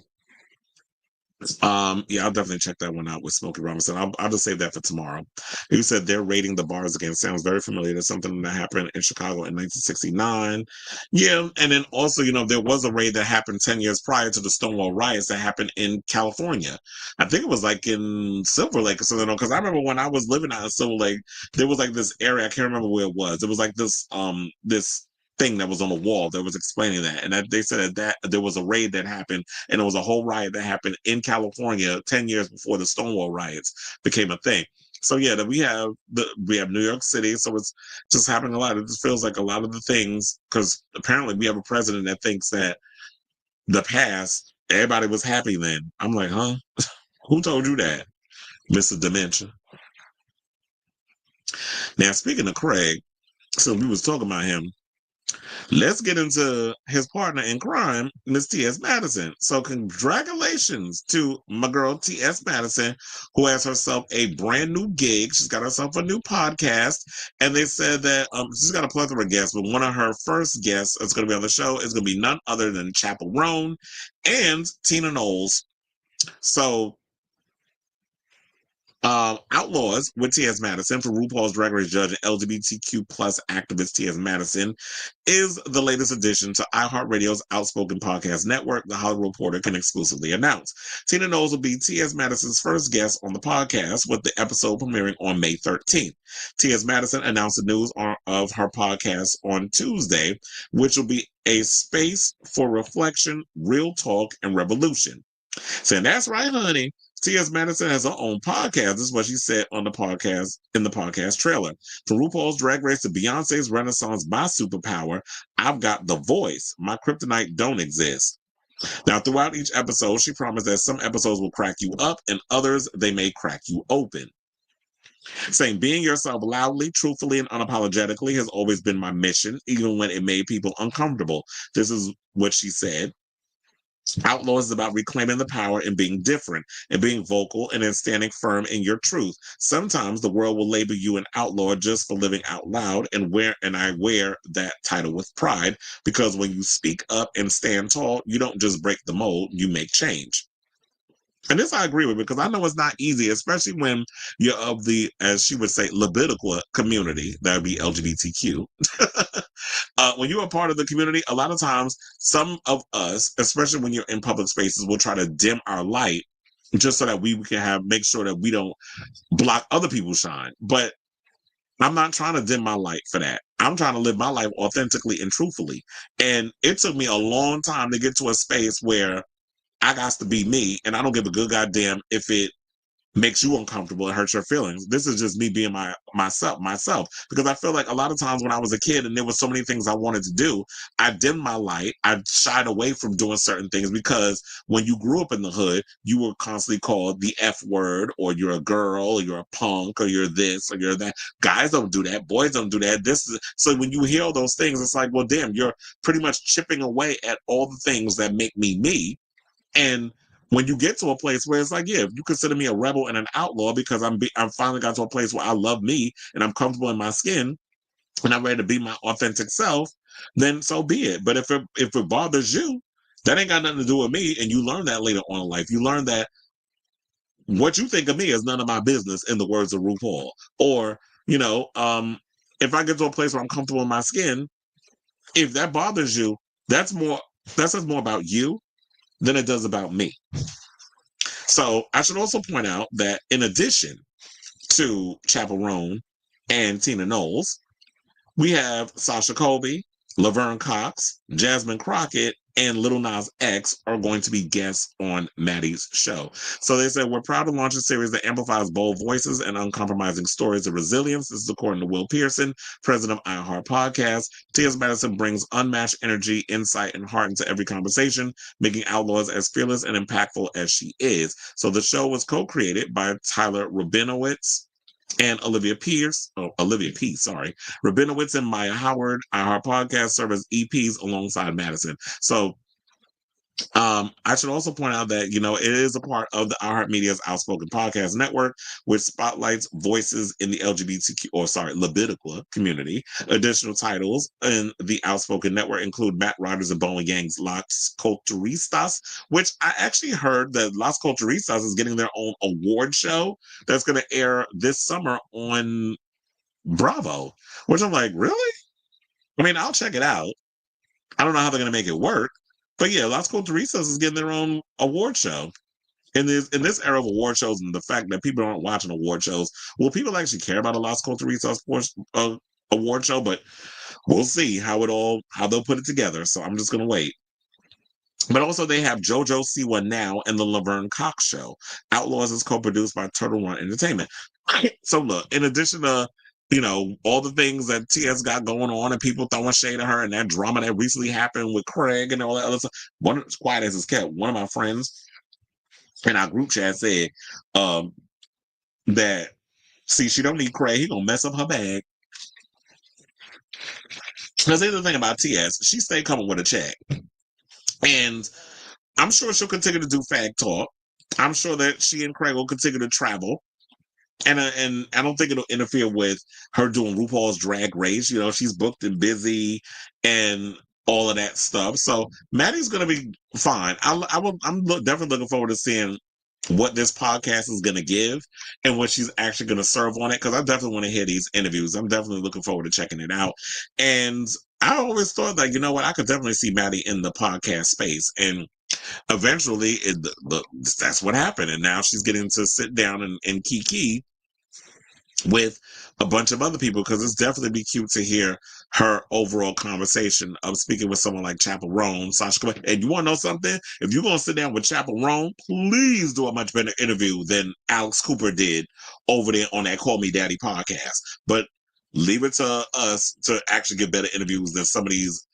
yeah, I'll definitely check that one out with Smokey Robinson. I'll just save that for tomorrow. You said they're raiding the bars again. Sounds very familiar to something that happened in Chicago in 1969. Yeah, and then also, you know, there was a raid that happened 10 years prior to the Stonewall riots that happened in California. I think it was like in Silver Lake or something. Because I remember when I was living out in Silver Lake, there was like this area. I can't remember where it was. It was like this thing that was on the wall that was explaining that, and that they said that there was a raid that happened, and it was a whole riot that happened in California 10 years before the Stonewall riots became a thing. So yeah, that we have New York City, so it's just happening a lot. It just feels like a lot of the things, because apparently we have a president that thinks that the past everybody was happy then. I'm like, huh? Who told you that, Mr. Dementia? Now speaking of Craig, so we was talking about him. Let's get into his partner in crime, Miss T.S. Madison. So congratulations to my girl T.S. Madison, who has herself a brand new gig. She's got herself a new podcast. And they said that she's got a plethora of guests, but one of her first guests that's going to be on the show is going to be none other than Chappell Roan and Tina Knowles. So Outlaws with T.S. Madison for RuPaul's Drag Race judge and LGBTQ plus activist T.S. Madison is the latest addition to iHeartRadio's Outspoken Podcast Network, the Hollywood Reporter can exclusively announce. Tina Knowles will be T.S. Madison's first guest on the podcast, with the episode premiering on May 13th. T.S. Madison announced the news of her podcast on Tuesday, which will be a space for reflection, real talk, and revolution. Saying that's right, honey. T.S. Madison has her own podcast. This is what she said on the podcast, in the podcast trailer. From RuPaul's Drag Race to Beyonce's Renaissance by Superpower, I've got the voice. My kryptonite don't exist. Now, throughout each episode, she promised that some episodes will crack you up and others, they may crack you open. Saying being yourself loudly, truthfully, and unapologetically has always been my mission, even when it made people uncomfortable. This is what she said. Outlaws is about reclaiming the power and being different and being vocal and then standing firm in your truth. Sometimes the world will label you an outlaw just for living out loud, and I wear that title with pride, because when you speak up and stand tall, you don't just break the mold, you make change. And this I agree with, because I know it's not easy, especially when you're of the, as she would say, libidical community. That would be LGBTQ. When you're a part of the community, a lot of times, some of us, especially when you're in public spaces, will try to dim our light just so that we can make sure that we don't block other people's shine. But I'm not trying to dim my light for that. I'm trying to live my life authentically and truthfully. And it took me a long time to get to a space where I got to be me, and I don't give a good goddamn if it makes you uncomfortable and hurts your feelings. This is just me being myself. Because I feel like a lot of times when I was a kid and there was so many things I wanted to do, I dimmed my light. I shied away from doing certain things because when you grew up in the hood, you were constantly called the F word, or you're a girl, or you're a punk, or you're this, or you're that. Guys don't do that. Boys don't do that. So when you hear all those things, it's like, well, damn, you're pretty much chipping away at all the things that make me me. And when you get to a place where it's like, yeah, if you consider me a rebel and an outlaw because I'm finally got to a place where I love me and I'm comfortable in my skin and I'm ready to be my authentic self, then so be it. But if it bothers you, that ain't got nothing to do with me. And you learn that later on in life. You learn that what you think of me is none of my business, in the words of RuPaul. Or, if I get to a place where I'm comfortable in my skin, if that bothers you, that says more about you than it does about me. So I should also point out that in addition to Chappell Roan and Tina Knowles, we have Sasha Colby, Laverne Cox, Jasmine Crockett, and Lil Nas X are going to be guests on Maddie's show. So they said, we're proud to launch a series that amplifies bold voices and uncompromising stories of resilience. This is according to Will Pearson, president of iHeart Podcast. T.S. Madison brings unmatched energy, insight, and heart into every conversation, making Outlaws as fearless and impactful as she is. So the show was co-created by Tyler Rabinowitz and Olivia P. Rabinowitz and Maya Howard. Our podcast serve as EPs alongside Madison. So I should also point out that, it is a part of the iHeartMedia's Outspoken Podcast Network, which spotlights voices in the LGBTQ community. Additional titles in the Outspoken Network include Matt Rogers and Bowen Yang's Las Culturistas, which I actually heard that Las Culturistas is getting their own award show that's going to air this summer on Bravo, which I'm like, really? I mean, I'll check it out. I don't know how they're going to make it work. But yeah, Las Culturistas is getting their own award show. In this era of award shows and the fact that people aren't watching award shows, will people actually care about a Las Culturistas award show? But we'll see how they'll put it together. So I'm just going to wait. But also they have JoJo Siwa Now and the Laverne Cox Show. Outlaws is co-produced by Turtle Run Entertainment. So look, in addition to all the things that TS got going on and people throwing shade at her and that drama that recently happened with Craig and all that other stuff. Quiet as it's kept, one of my friends in our group chat said that, see, she don't need Craig. He gonna mess up her bag. Because here's the thing about TS, she stayed coming with a check. And I'm sure she'll continue to do fag talk. I'm sure that she and Craig will continue to travel. And I don't think it'll interfere with her doing RuPaul's Drag Race. She's booked and busy and all of that stuff. So Maddie's going to be fine. I'm definitely looking forward to seeing what this podcast is going to give and what she's actually going to serve on it, because I definitely want to hear these interviews. I'm definitely looking forward to checking it out. And I always thought that, I could definitely see Maddie in the podcast space. And eventually that's what happened. And now she's getting to sit down and kiki with a bunch of other people, because it's definitely be cute to hear her overall conversation of speaking with someone like Chappell Roan, Sasha. And you want to know something? If you're going to sit down with Chappell Roan, please do a much better interview than Alex Cooper did over there on that Call Me Daddy podcast. But leave it to us to actually get better interviews than some of these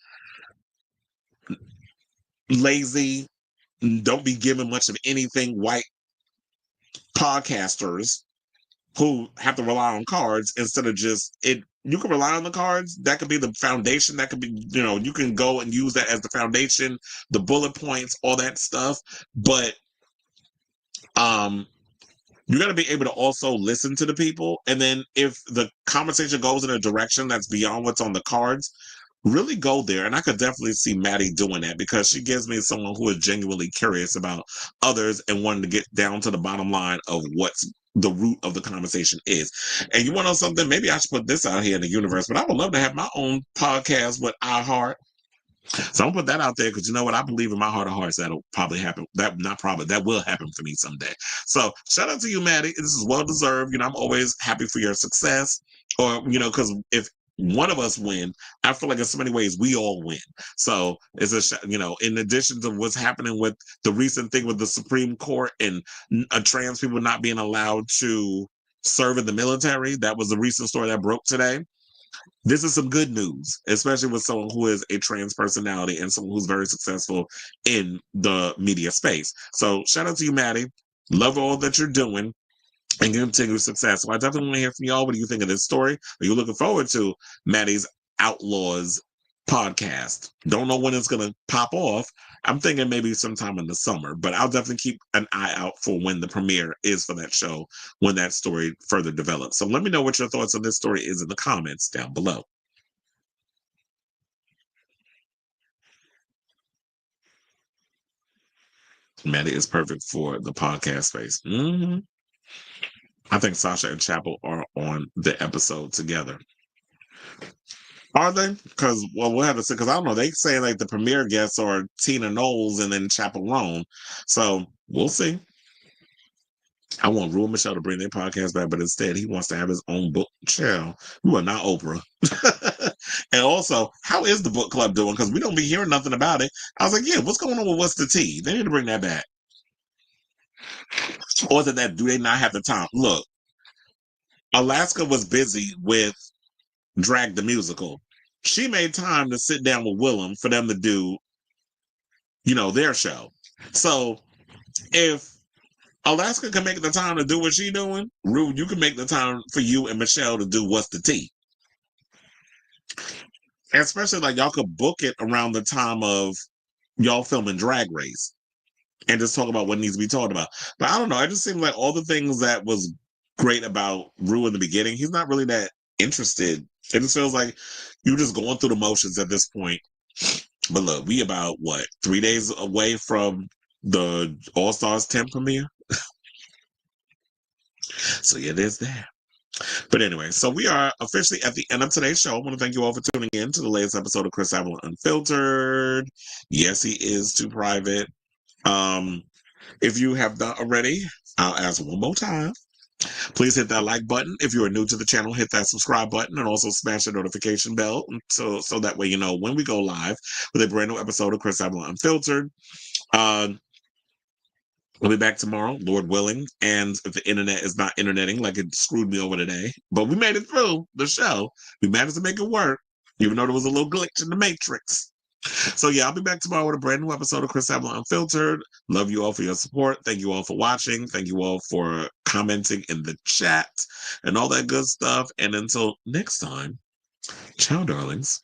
lazy, don't be giving much of anything white podcasters who have to rely on cards instead of just it. You can rely on the cards. That could be the foundation. That could be, you can go and use that as the foundation, the bullet points, all that stuff. But you got to be able to also listen to the people. And then if the conversation goes in a direction that's beyond what's on the cards, really go there. And I could definitely see Maddie doing that, because she gives me someone who is genuinely curious about others and wanting to get down to the bottom line of what's the root of the conversation is. And you want to know something? Maybe I should put this out here in the universe, but I would love to have my own podcast with iHeart. So I'm gonna put that out there, because you know what? I believe in my heart of hearts that'll probably happen. That will happen for me someday. So shout out to you, Maddie. This is well deserved. I'm always happy for your success. Or, because if one of us win, I feel like in so many ways we all win. So it's in addition to what's happening with the recent thing with the Supreme Court and trans people not being allowed to serve in the military, that was the recent story that broke today. This is some good news, especially with someone who is a trans personality and someone who's very successful in the media space. So shout out to you, Maddie. Love all that you're doing and continue success. So I definitely want to hear from y'all. What do you think of this story? Are you looking forward to Maddie's Outlaws podcast? Don't know when it's going to pop off. I'm thinking maybe sometime in the summer, but I'll definitely keep an eye out for when the premiere is for that show, when that story further develops. So let me know what your thoughts on this story is in the comments down below. Maddie is perfect for the podcast space. I think Sasha and Chappell are on the episode together. Are they? Because, well, we'll have to see. Because I don't know. They say like the premiere guests are Tina Knowles and then Chappell Roan. So we'll see. I want Rue and Michelle to bring their podcast back, but instead he wants to have his own book. Chill. We are not Oprah. And also, how is the book club doing? Because we don't be hearing nothing about it. I was like, yeah, what's going on with What's the Tea? They need to bring that back. Or is it that do they not have the time? Look, Alaska was busy with Drag the Musical. She made time to sit down with Willem for them to do, their show. So if Alaska can make the time to do what she's doing, Rue, you can make the time for you and Michelle to do What's the Tea. And especially like y'all could book it around the time of y'all filming Drag Race and just talk about what needs to be talked about. But I don't know. It just seems like all the things that was great about Rue in the beginning, he's not really that interested. It just feels like you're just going through the motions at this point. But look, we about, 3 days away from the All-Stars 10 premiere? So yeah, there's that. But anyway, so we are officially at the end of today's show. I want to thank you all for tuning in to the latest episode of Chris Avalon Unfiltered. Yes, he is too private. If you have not already, I'll ask one more time. Please hit that like button. If you are new to the channel, hit that subscribe button and also smash the notification bell so that way you know when we go live with a brand new episode of Chris Avalon Unfiltered. We'll be back tomorrow, Lord willing, and if the internet is not interneting like it screwed me over today, but we made it through the show. We managed to make it work, even though there was a little glitch in the matrix. So yeah, I'll be back tomorrow with a brand new episode of Chris Avalon Unfiltered. Love you all for your support. Thank you all for watching. Thank you all for commenting in the chat and all that good stuff. And until next time, ciao, darlings.